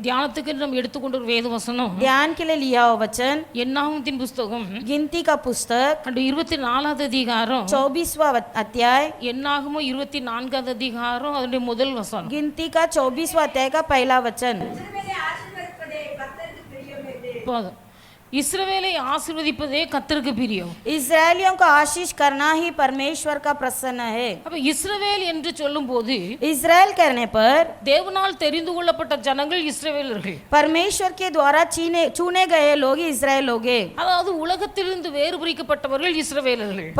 தியானத்துக்கு நம்ம எடுத்துக்கொண்ட ஒரு வேத வசனம், ध्यान के लिए लिया हुआ वचन என்னாகமத்தின் புஸ்தகம் गिनती का पुस्तक 24வது அதிகாரம் 24वां अध्याय, என்னாகமோ 24வது அதிகாரம் அதனுடைய முதல் வசனம். गिनती का 24वां अध्याय का पहला वचन। போதும். இஸ்ரவேலை ஆசீர்வதிப்பதே கர்த்தருக்கு பிரியம். इस्राएलियों को आशीष करना ही परमेश्वर का प्रसन्न है। அப்ப இஸ்ரவேல் என்று சொல்லும்போது इस्राएल कहने पर தேவனால் தெரிந்து கொள்ளப்பட்ட ஜனங்கள் இஸ்ரவேலர்கள். परमेश्वर के द्वारा चुने गए लोग इस्राएल लोग हैं। அதாவது உலகத்திலிருந்து வேறு பிரிக்கப்பட்டவர்கள் இஸ்ரவேலர்கள்.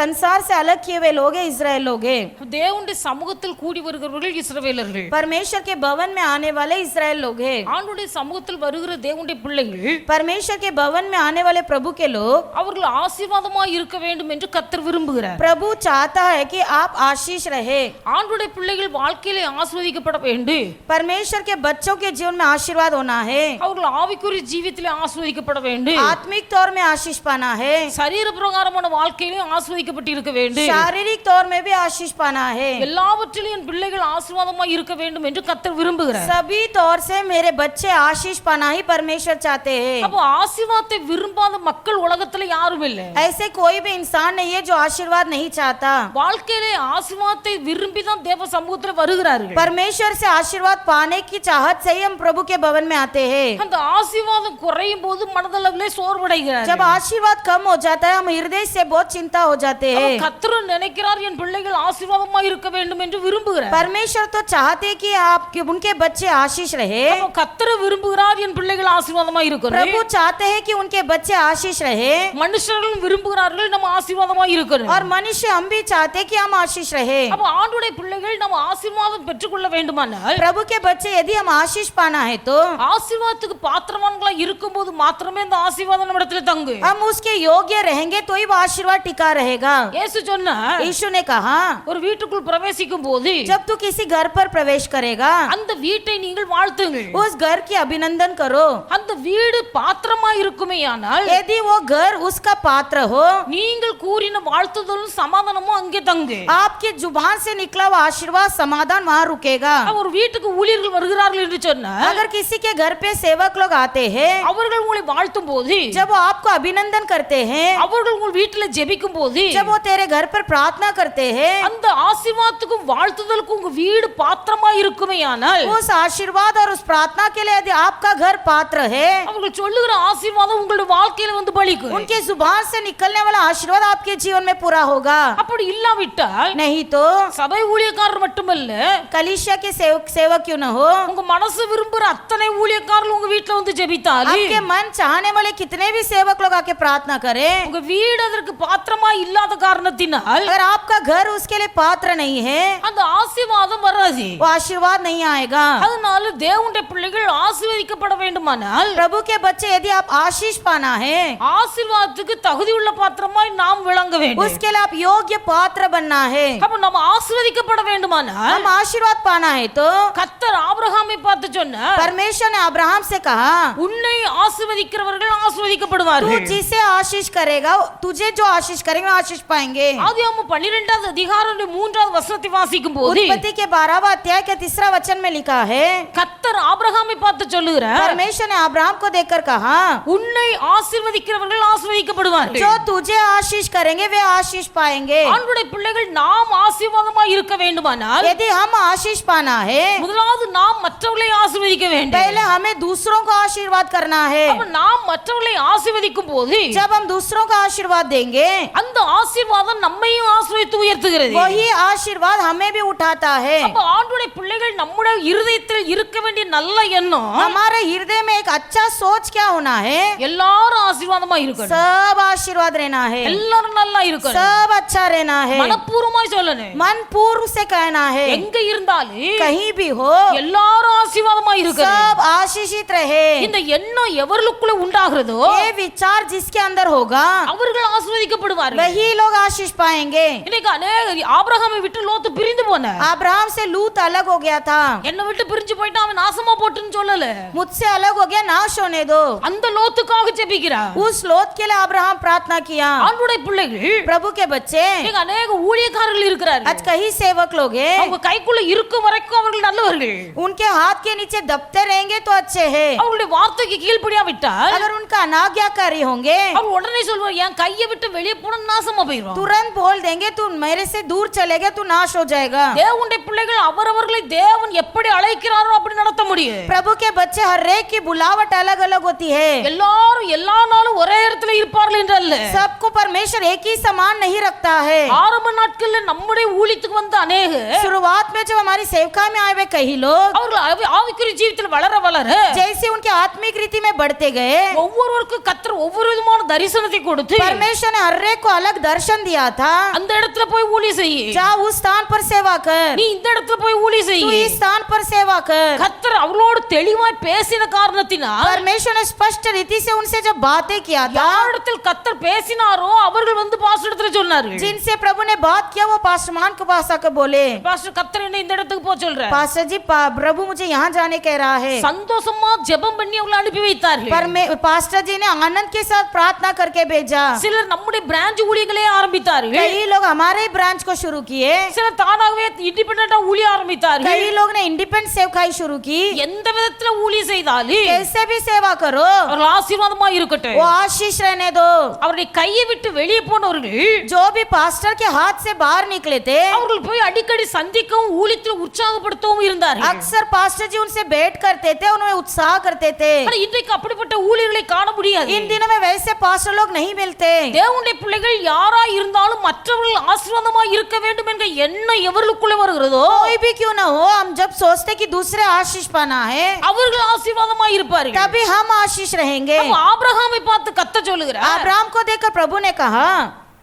संसार से अलग किए हुए लोग हैं इस्राएल लोग हैं। தேவனுடைய சமூகத்தில் கூடி வருகிறவர்கள் இஸ்ரவேலர்கள். परमेश्वर के भवन में आने वाले इस्राएल लोग हैं। ஆண்டவருடைய சமூகத்தில் வருகிற தேவனுடைய பிள்ளைகள், परमेश्वर के भवन में आने वाले प्रभु के लोग, அவர்கள் ஆசீர்வாதமாய் இருக்க வேண்டும் என்று கர்த்தர் விரும்புகிறார். प्रभु चाहता है कि आप आशीष रहे। ஆண்டவருடைய பிள்ளைகள் வாழ்க்கையிலே ஆசீர்வதிக்கப்பட வேண்டும். परमेश्वर के बच्चों के जीवन में आशीर्वाद होना है। அவர்கள் ஆவிக்குரிய ஜீவியத்திலே ஆசீர்வதிக்கப்பட வேண்டும். आत्मिक तौर में आशीष पाना है। சரீர பிரகாரமான வாழ்க்கையிலே ஆசீர்வதிக்கப்பட்டு இருக்க வேண்டும். शारीरिक तौर में भी आशीष पाना है। எல்லாவற்றிலும் என் பிள்ளைகள் ஆசீர்வாதமாய் இருக்க வேண்டும் என்று கர்த்தர் விரும்புகிறார். सभी तौर से मेरे बच्चे आशीष पाना ही परमेश्वर चाहते हैं। அப்போ ஆசீர்வாதத்தை விரும்பாத மக்கள் உலகத்துல யாரும் இல்லை. ऐसे कोई भी इंसान नहीं है जो आशीर्वाद नहीं चाहता। வாழ்க்கையிலே ஆசீர்வாதத்தை விரும்பி தான் தேவ சமூகத்தில் வருகிறார்கள். परमेश्वर से आशीर्वाद पाने की चाहत से ही हम प्रभु के भवन में आते हैं। அந்த ஆசீர்வாதம் குறையும் போது மனதளவிலே சோர்வடைகிறார்கள். जब आशीर्वाद कम हो जाता है हम हृदय से बहुत चिंता हो जाते हैं। கர்த்தர் நினைக்கிறார் என் பிள்ளைகள் ஆசீர்வாதமா இருக்க வேண்டும் என்று விரும்புகிறார். परमेश्वर तो चाहते कि आप उनके बच्चे आशीष रहे। கர்த்தர் விரும்புகிறார் என் பிள்ளைகள் ஆசீர்வாதமா இருக்கணும். प्रभु चाहते हैं कि उनके बच्चे आशीष रहे। மனுஷர்களும் விரும்புகிறார்கள் நம்ம ஆசீர்வாதமா இருக்கணும். और मनुष्य हम भी चाहते हैं कि हम आशीष रहे। அப்ப ஆண்டவருடைய பிள்ளைகள் நம்ம ஆசீர்வாதம் பெற்றுக்கொள்ள வேண்டுமானால், प्रभु के बच्चे यदि हम आशीष पाना है तो ஆசீர்வாதத்துக்கு பாத்திரவான்களா இருக்கும்போது மாத்திரமே இந்த ஆசீர்வாதம் நம்மிடத்துல தங்கும். हम उसके योग्य रहेंगे तो ही वो आशीर्वाद टिका रहेगा। இயேசு சொன்னார், यीशु ने कहा ஒரு வீட்டுக்குள் பிரவேசிக்கும் போது जब तू किसी घर पर प्रवेश करेगा அந்த வீட்டை நீங்கள் வாழ்த்துங்கள். उस घर की अभिनंदन करो। அந்த வீடு பாத்திரமா இருக்குமேயானால் यदि वो घर उसका पात्र हो நீங்கள் கூறின வாழ்த்துதலும் சமாதானமும் அங்கே தங்கு. आपके जुबान से निकला हुआ आशीर्वाद समाधान वहाँ रुकेगा। ஒரு வீட்டுக்கு ஊழியர்கள் வருகிறார்கள் என்று சொன்னார், अगर किसी के घर पे सेवक लोग आते हैं, அவர்கள் உங்களை வாழ்த்தும் போது, जब वो आपको अभिनंदन करते हैं, அவர்கள் உங்கள் வீட்டில் ஜெபிக்கும் போது, जब वो तेरे घर पर प्रार्थना करते हैं, அந்த ஆசீர்வாதத்துக்கும் வாழ்த்துதலுக்கும் உங்க வீடு பாத்திரமா இருக்குமேயானால், उस आशीर्वाद और उस प्रार्थना के लिए यदि आपका घर पात्र है, அவர்கள் சொல்லுகிற ஆசீர்வாதம் உங்களுடைய வாழ்க்கையில வந்து பலிக்கும். उनके जुबान से निकलने वाला आशीर्वाद आपके जीवन में पूरा होगा। அப்படி இல்லாவிட்டால், नहीं तो சபை ஊழியக்காரர் மட்டுமல்ல, कलीसिया के सेवक क्यों न हो, உங்க மனசு விரும்புற அத்தனை ஊழியக்காரர்கள் உங்க வீட்டுல வந்து ஜெபித்தாலும், आपके मन चाहने वाले कितने भी सेवक लोग आके प्रार्थना करें, உங்க வீடு அதற்கு பாத்திரமா இல்லாத காரணத்தினால் अगर आपका घर उसके लिए पात्र नहीं है அந்த ஆசீர்வாதம் வராது. वो आशीर्वाद नहीं आएगा। அதனால தேவனுடைய பிள்ளைகள் ஆசீர்வதிக்கப்பட வேண்டுமானால், प्रभु के बच्चे यदि आप आशीष पाना है ஆசீர்வாதத்துக்கு தகுதியுள்ள பாத்திரமாய் நாம் விளங்க வேண்டும். उसके लिए आप योग्य पात्र बनना है। அப்ப நம்ம ஆசீர்வதிக்கப்பட வேண்டுமானால், हम आशीर्वाद पाना है तो கர்த்தர் ஆபிரகாமை பார்த்து சொன்னார், परमेश्वर ने अब्राहम से कहा உன்னை ஆசீர்வதிக்கிறவர்கள் तू ஆசீர்வதிக்கப்படுவார்கள். जिसे आशीष करेगा तुझे जो आशीष करेंगे आशीष पाएंगे। ஆதியாகமம் 12வது அதிகாரம் 3வது வசனத்தை வாசிக்கும் போது, उत्पत्ति के 12वां अध्याय के 3रा वचन में लिखा है, கர்த்தர் ஆபிரகாமை பார்த்து சொல்லுகிறார், परमेश्वर ने अब्राहम को देखकर कहा உன்னை ஆசீர்வதிக்கிறவர்கள் ஆசீர்வதிக்கப்படுவார்கள். जो तुझे आशीष करेंगे वे आशीष पाएंगे। ஆண்டவருடைய பிள்ளைகள் நாம் ஆசீர்வாதமாய் இருக்க வேண்டுமானால், यदि हम आशीष पाना है முதலாவது நாம் மற்றவர்களை ஆசீர்வதிக்க வேண்டும். पहले हमें दूसरों को आशीर्वाद करना है। அப்ப நாம் மற்றவர்களை ஆசீர்வதிக்கும் போது जब हम दूसरों को आशीर्वाद देंगे அந்த ஆசீர்வாதம் நம்மையும் ஆசீர்வதித்து உயர்த்துகிறது. वही आशीर्वाद हमें भी उठाता है। அப்ப ஆண்டவருடைய பிள்ளைகள் நம்முடைய இருதயத்தில் இருக்க வேண்டிய நல்ல எண்ணம், हमारे हृदय में एक अच्छा सोच क्या होना है, எல்லாரும் ஆசீர்வாதமா இருக்கணும், सब आशीर्वाद रहना है, எல்லாரும் நல்லா இருக்கணும், सब अच्छा रहना है, மனப்பூர்வமாய் சொல்லணும், मन पूर्व से कहना है, எங்க இருந்தாலும் कहीं भी हो எல்லாரும் ஆசீர்வாதமா இருக்கணும். सब आशीषित रहे। இந்த எண்ணம் எவர்களுக்குள்ள உண்டாகிறதோ ये विचार जिसके अंदर होगा அவர்கள் ஆசீர்வதிக்கப்படுவார்கள். वही लोग आशीष पाएंगे। இன்னைக்கு அநேக ஆபிரகாமை விட்டு லோத்து பிரிந்து போனார். अब्राहम से लूत अलग हो गया था, என்னை விட்டு பிரிஞ்சு போயிட்டு அவன் நாசமா போட்டுன்னு சொல்லல, मुझसे अलग हो गया नाश होने दो, அந்த லோத்துக்காக ஜெபிக்கிறார். उस लोत के लिए अब्राहम प्रार्थना किया। ஆண்டவருடைய பிள்ளைகள், प्रभु के बच्चे இன்னைக்கு अनेक ஊழியக்காரர்கள் இருக்கிறார்கள். आज कई सेवक लोग हैं, அவங்க கைக்குள்ள இருக்கும் வரைக்கும் அவர்கள் நல்லவர்கள். उनके हाथ के नीचे दबते रहेंगे तो अच्छे हैं। அவருடைய வார்த்தைக்கு கீழ்ப்படியாவிட்டால் अगर उनका अनाज्ञाकारी होंगे அவர் உடனே சொல்வார் என் கையை விட்டு வெளியே போன நாசமா போயிடும். तुरंत बोल देंगे तू मेरे से दूर चलेगा तू नाश हो जाएगा। தேவனுடைய பிள்ளைகள் அவரவர்களை தேவன் எப்படி அழைக்கிறாரோ அப்படி நடத்த முடியும். प्रभु के बच्चे हर एक की बुलावट अलग अलग होती है। எல்லாரும் எல்லா நாளும் ஒரே இடத்துல இருப்பார்கள் என்றல்ல. सबको परमेश्वर एक ही समान नहीं रखता है। ஆரம்ப நாட்கள்ல நம்முடைய ஊழியத்துக்கு வந்த அநேகர் शुरुआत में जब हमारी सेवका में आए हुए कई लोग அவர்கள் ஆவிக்குரிய ஜீவிதத்தில் வளர வளர जैसे उनके आत्मिक रीति में बढ़ते गए ஒவ்வொருவருக்கும் கர்த்தர் ஒவ்வொரு விதமான தரிசனத்தை கொடுத்து परमेश्वर ने हर एक को अलग दर्शन दिया था। அந்த இடத்துல போய் ஊழியம் செய், जा उस स्थान पर सेवा कर, நீ இந்த இடத்துல போய் ஊழியம் செய். तू इस स्थान पर सेवा कर। கர்த்தர் அவளோடு தெளிவாய் பேசின காரணத்தினால் परमेश्वर ने स्पष्ट रीति से उनसे जब बातें किया था, யாரிடத்தில் கர்த்தர் பேசினாரோ அவர்கள் வந்து பாஸ்டர் இடத்துல சொன்னார்கள். जिनसे प्रभु ने बात किया वो पास्टर मान के पास आकर बोले பாஸ்டர் கர்த்தர் என்ன இந்த இடத்துக்கு போக சொல்ற. पास्टर जी प्रभु मुझे यहाँ जाने कह रहा है। சந்தோஷமா ஜெபம் பண்ணி அவங்களை அனுப்பி வைத்தார்கள். पर पास्टर जी ने आनंद के साथ प्रार्थना करके भेजा। சிலர் நம்முடைய பிரான்ச் ஊழியங்களே ஆரம்பித்தார்கள். कई लोग हमारे ब्रांच को शुरू किए, சிலர் தானாகவே இண்டிபெண்டன்ட்டா ஊழிய ஆரம்பித்தார்கள். कई लोग ने इंडिपेंडेंट सेवकाई शुरू की। எந்த விதத்துல ஊழியம் செய்தாலும் कैसे भी सेवा करो அவர்கள் ஆசீர்வாதமா இருக்கட்டும். वो आशीष रहने दो। அவருடைய கையை விட்டு வெளியே போனவர்கள் जो भी पास्टर के हाथ से बाहर निकले थे அவர்கள் போய் அடிக்கடி சந்திக்கவும் ஊழியத்தில் உற்சாகப்படுத்தவும் இருந்தார்கள். अक्सर पास्टर जी उनसे भेंट करते थे, उन्हें उत्साह करते थे। ஆனா இன்றைக்கு அப்படிப்பட்ட ஊழியர்களை காண முடியாது. इन दिनों में वैसे पास्टर लोग नहीं मिलते। தேவனுடைய பிள்ளைகள் யாரா இருந்தாலும் மற்றவர்கள் ஆசீர்வாதமா இருக்க வேண்டும் என்ற எண்ணம் எவர்களுக்குள்ளே வருகிறதோ कोई भी क्यों ना हो, हम जब सोचते कि दूसरे आशीष पाना है அவர்கள் ஆசீர்வாதமா இருப்பார்கள். तभी हम आशीष रहेंगे। நம்ம ஆபிரகாமை பார்த்து கர்த்தர் சொல்லுகிறார், अब्राहम को देखकर प्रभु ने कहा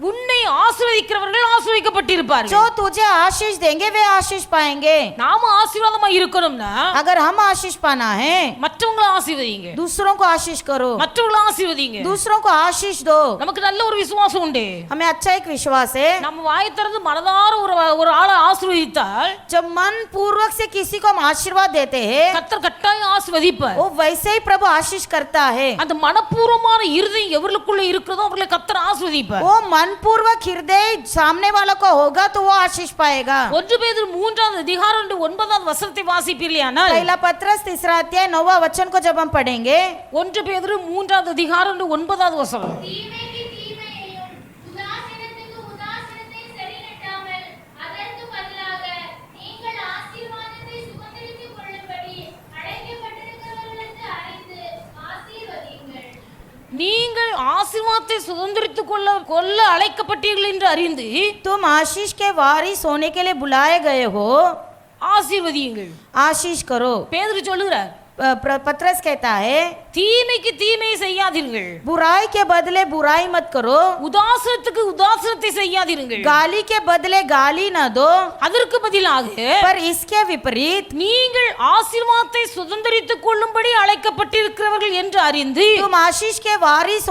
உன்னை ஆசீர்வதிக்கிறவர்கள் ஆசீர்வதிக்கப்பட்டிருப்பார்கள். जो तुझे आशीष देंगे वे आशीष पाएंगे। நாம ஆசீர்வாதமா இருக்கணும்னா अगर हम आशीष पाना है மற்றவங்களை ஆசீர்வதிங்க, दूसरों को आशीष करो, மற்றவங்களை ஆசீர்வதிங்க. दूसरों को आशीष दो। நமக்கு நல்ல ஒரு விசுவாசம் உண்டு. हमें अच्छा एक विश्वास है, நம்ம வாய் திறந்து மனதார ஒரு ஆளை ஆசீர்வதித்தால் जब मन पूर्वक से किसी को हम आशीर्वाद देते हैं கர்த்தர் கட்டாயம் ஆசீர்வதிப்பார். वो वैसे ही प्रभु आशीष करता है। அந்த மனப்பூர்வமான இருதயம் எவர்களுக்குள்ள இருக்கிறதோ அவர்களை கர்த்தர் ஆசீர்வதிப்பார். वो मनपूर्वक हृदय सामने वालों को होगा तो वो आशीष पाएगा। 1 பேதுரு 3:9 வசனத்தை வாசிப்பீர்களானால் पहला पत्रस 3 अध्याय 9 वचन को जब हम पढ़ेंगे 1 பேதுரு 3:9 வசனம். தீமைக்கு தீமையையும் உதாசீனத்துக்கு உதாசீனத்தை சரிகட்டாமல் அதற்கு பதிலாக நீங்கள் ஆசீர்வாதத்தை சுதந்தரித்துக் கொள்ளும்படி அழைக்கப்பட்டிருக்கிறவர்களுக்கு அறிந்து ஆசீர்வதியுங்கள். நீங்கள் ஆசீர்வாதத்தை சுதந்திரித்துக் கொள்ள அழைக்கப்பட்டீர்கள் என்று அறிந்து तुम आशीष के वारिस होने के लिए बुलाए गए हो, ஆசீர்வதியுங்கள். आशीष करो। பேதுரு சொல்லுகிறார், पत्रस कहता है தீமைக்கு தீமை செய்யாதீர்கள், बुराई के बदले बुराई मत करो, உதாசனத்துக்கு உதாசனத்தை செய்யாதீர்கள், गाली के बदले गाली न दो, அதற்கு பதிலாக पर इसके विपरीत நீங்கள் ஆசீர்வாதத்தை சுதந்திரித்துக் கொள்ளும்படி அழைக்கப்பட்டிருக்கிறவர்கள் என்று அறிந்து तुम आशीष के वारिस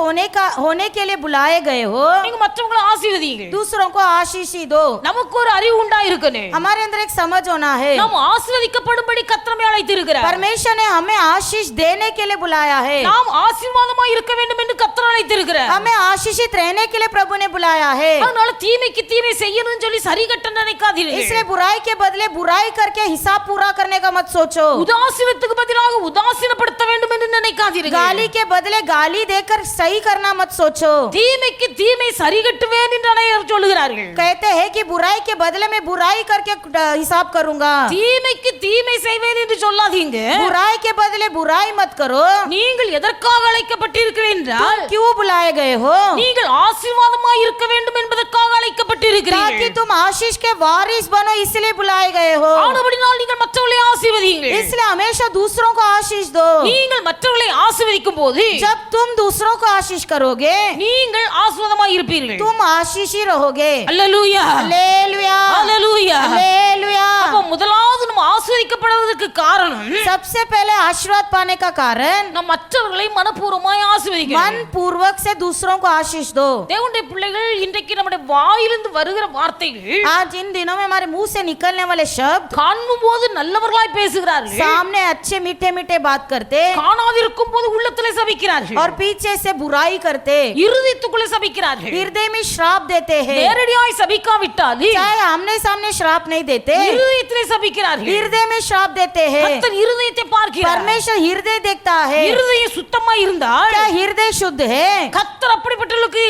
होने के लिए बुलाए गए हो, நீங்க மற்றவங்களை ஆசீர்வதிங்க. दूसरों को आशीष ही दो। நமக்கு ஒரு அறிவு உண்டா இருக்கணும். हमारे अंदर एक समझ होना है, நாம் ஆசீர்வதிக்கப்படும்படி கர்த்தர் அழைத்திருக்கிறார். परमेश्वर ने हमें आशीष देने के लिए बुलाया है, நாம் ஆசீர்வாதமா இருக்க வேண்டும் என்று கர்த்தர் அழைத்திருக்கிறார். हमें आशीषित रहने के लिए प्रभु ने बुलाया है। அதனால தீமைக்கு தீமை செய்யணும்னு சொல்லி சரி கட்ட நினைக்காதீர்கள். इसलिए बुराई के बदले बुराई करके हिसाब पूरा करने का मत सोचो, உதாசீனத்துக்கு பதிலாக உதாசீனப்படுத்த வேண்டும் என்று நினைக்காதீர்கள். गाली के बदले गाली देकर सही करना मत सोचो। தீமைக்கு தீமை சரி கட்டுவேன் என்று அனைவரும் சொல்லுகிறார்கள். कहते हैं कि बुराई के बदले में बुराई करके हिसाब करूंगा, தீமைக்கு தீமை செய்வேன் என்று சொல்லாதீங்க. बुराई के बदले बुराई मत करो। நீங்கள் எதற்காக அழைக்கப்பட்டிருக்கிறீர்கள் என்றால் तुम क्यों बुलाए गए हो? நீங்கள் ஆசீர்வாதமா இருக்க வேண்டும் என்பதற்காக ताकि அழைக்கப்பட்டிருக்கிறீர்கள். तुम आशीष के वारिस बनो, इसलिए बुलाए गए हो। ஆனபடியால் நீங்கள் மற்றவர்களை ஆசீர்வதியுங்கள். इसलिए हमेशा दूसरों को आशीष दो। நீங்கள் மற்றவர்களை ஆசீர்வதிக்கும் போது जब तुम दूसरों को आशीष करोगे நீங்கள் ஆசீர்வாதமா இருப்பீர்கள். तुम आशीष ही रहोगे। அல்லேலூயா, हालेलुया, அல்லேலூயா. हालेलुया। அப்ப முதலாவது நம்ம ஆசீர்வதிக்கப்படுவதற்கு காரணம் सबसे पहले आशीर्वाद पाने का कारण நாம் மற்றவர்களை மனப்பூர்வமாய் ஆசீர்வதிக்கிறோம். मन पूर्वक से दूसरों को आशीष दो। தேவனுடைய பிள்ளைகள் இன்றைக்கு நம்முடைய வாயிலிருந்து வருகிற வார்த்தைகள் आज इन दिनों में हमारे मुंह से निकलने वाले शब्द காணும் போது நல்லவர்களாய் பேசுகிறார்கள், सामने अच्छे मीठे मीठे बात करते, காணாதிருக்கும் போது போது உள்ளத்திலே சபிக்கிறார்கள், और पीछे से बुराई करते, இருதயத்துக்குள்ளே சபிக்கிறார்கள். हृदय में श्राप देते हैं। நேரடியாய் சபிக்காவிட்டாலும் चाहे आमने सामने श्राप नहीं देते, இருதயத்திலே சபிக்கிறார்கள். हृदय में श्राप देते हैं। கர்த்தர் இருதயத்தை பார்க்கிறார். परमेश्वर हृदय देखता है। இருதயம் சுத்தமா இருந்தால் क्या हृदय शुद्ध है? கர்த்தர் அப்படிப்பட்டவர்களுக்கு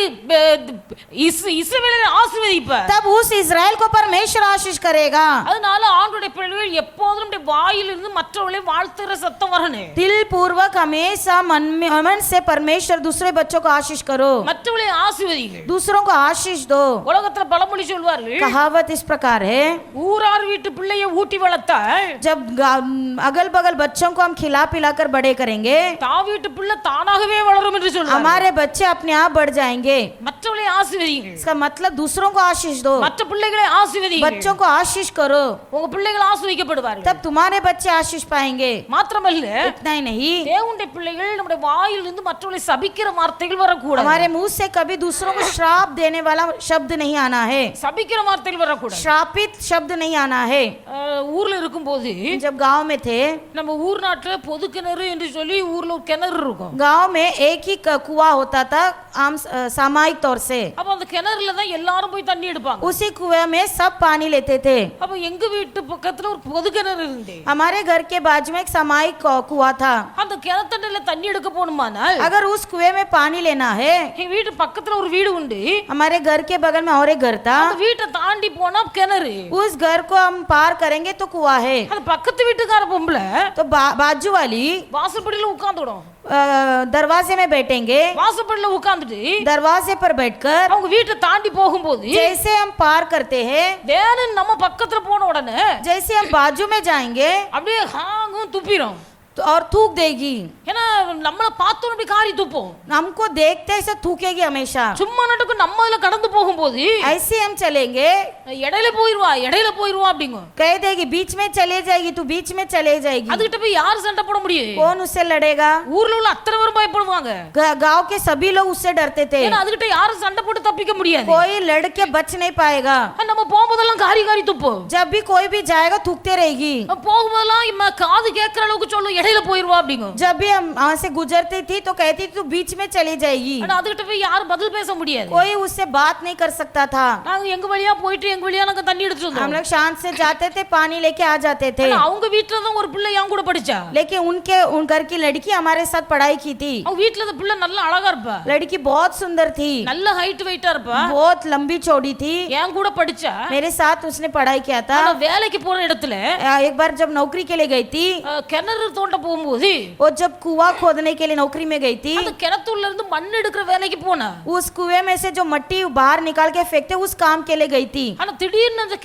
இஸ்ரவேலை ஆசீர்வதிப்பார். तब उस इज़राइल को परमेश्वर आशीष करेगा। அதனால ஆண்டவருடைய பிள்ளைகள் எப்போதும் நம்முடைய வாயிலிருந்து மற்றவர்களை வாழ்த்துற சத்தம் வரணும். दिल पूर्वक हमेशा मन से परमेश्वर दूसरे बच्चों को आशीष करो, மற்றவர்களை ஆசீர்வதிங்கள். दूसरों को आशीष दो। உலகத்துல பழமொழி சொல்வார்கள், कहावत इस प्रकार है, ஊரார் வீட்டு பிள்ளையை ஊட்டி வளர்த்தால் जब अगल बगल बच्चों को हम खिला पिलाकर बड़े करेंगे, தான் வீட்டு பிள்ளை தானாகவே வளரும் என்று சொல்வார்கள். हमारे बच्चे अपने आप बढ़ जाएंगे। மற்றவர்களை ஆசீர்வதிங்கள். इसका मतलब दूसरों को आशीष दो, மற்ற பிள்ளைகளை ஆசீர்வதிங்கள். बच्चों को आशीष करो, உங்க பிள்ளைகள் ஆசீர்வதிக்கப்படுவார்கள். तब तुम्हारे बच्चे आशीष पाएंगे। மாத்திரமல்ல, इतना ही नहीं, தேவனுடைய பிள்ளைகள் நம்முடைய வாயிலிருந்து மற்றவர்களை சபிக்கிற வார்த்தைகள் வரக்கூடாது. हमारे मुंह से कभी दूसरों को श्राप देने वाला शब्द नहीं आना है, சபிக்கிற வார்த்தைகள் வரக்கூடாது. श्रापित शब्द नहीं आना है। ஊர்ல இருக்கும்போது जब गांव में थे, நம்ம ஊர் நாட்டுல பொது கிணறு என்று சொல்லி ஊர்ல ஒரு கிணறு இருக்கும். गांव में एक ही कुआं होता था, आम सामायिक तौर से। அப்ப அந்த கிணறுல தான் எல்லாரும் போய் தண்ணி எடுப்பாங்க. उसी कुएं में सब पानी लेते थे। அப்ப எங்க வீட்டு பக்கத்துல ஒரு பொது கிணறு இருந்து, हमारे घर के बाजू में एक सामायिक कुआं था। அந்த கிணத்துல தண்ணி எடுக்க போகணுமானால் अगर उस कुएं में पानी लेना है, எங்க வீட்டு பக்கத்துல ஒரு வீடு உண்டு, हमारे घर के बगल में और एक घर था, அந்த வீட்டை தாண்டி போனா கிணறு. उस घर को हम पार करेंगे तो कुआं है। அந்த பக்கத்து வீட்டுக்கார பொம்பளை तो बाजू वाली வாசப்படியில உட்கார்ந்துடும். दरवाजे में बैठेंगे, வாசப்படியில உட்கார்ந்துட்டு दरवाजे पर बैठकर அவங்க வீட்டை தாண்டி போகும்போது जैसे हम पार करते हैं, தேவன் நம்ம பக்கத்துல போன உடனே जैसे हम बाजू में जाएंगे அப்படியே ஹாங்கும் துப்பிரும். और थूक देगी। ஏன்னா நம்மள பார்த்தோம் அப்படி காரி துப்போம். हमको देखते ऐसे थूकेगी हमेशा। சும்மா நட்டுக்கு நம்ம அதுல கடந்து போகும்போது ऐसे हम चलेंगे, இடையில போயிருவா அப்படிங்க. कह देगी बीच में चले जाएगी, तू बीच में चले जाएगी। அதுகிட்ட போய் யார் சண்டை போட முடியும்? कौन उससे लड़ेगा? ஊர்ல உள்ள அத்தனை பேரும் பயப்படுவாங்க. गांव के सभी लोग उससे डरते थे। ஏன்னா அதுகிட்ட யாரும் சண்டை போட்டு தப்பிக்க முடியாது. कोई लड़के बच नहीं पाएगा। நம்ம போகும்போதெல்லாம் காரி துப்போம். जब भी कोई भी जाएगा थूकते रहेगी। போகும்போதெல்லாம் இம்மா காது கேட்கற அளவுக்கு சொல்லும், இடையில போயிருவா அப்படிங்க. जब भी हम वहां से गुजरती थी तो कहती तू बीच में चली जाएगी। ஆனா அதுகிட்ட போய் யாரும் பதில் பேச முடியாது. कोई उससे बात नहीं कर सकता था। நாங்க எங்க வழியா போயிட்டு எங்க வழியா நாங்க தண்ணி எடுத்து हम வந்தோம். लोग शांत से जाते थे, पानी लेके आ जाते थे। ஆனா அவங்க வீட்ல தான் ஒரு பிள்ளை என் கூட படிச்சா. लेकिन उन घर की लड़की हमारे साथ पढ़ाई की थी। அவங்க வீட்ல அந்த பிள்ளை நல்ல அழகா இருப்பா, लड़की बहुत सुंदर थी, நல்ல ஹைட் வெயிட்டா இருப்பா, बहुत लंबी चौड़ी थी। என் கூட படிச்சா. मेरे साथ उसने पढ़ाई किया था। ஆனா வேலைக்கு போற இடத்துல एक बार जब नौकरी के लिए गई थी, கிணறு தோண்ட போகும்போது वो जब कुआं खोदने के लिए नौकरी में गई थी, அந்த கிணத்துல இருந்து மண் எடுக்கிற வேலைக்கு போனா. उस कुएं में से जो मट्टी बाहर निकाल के फेंकते उस काम के लिए गई थी। ஆனா திடீர்னு அந்த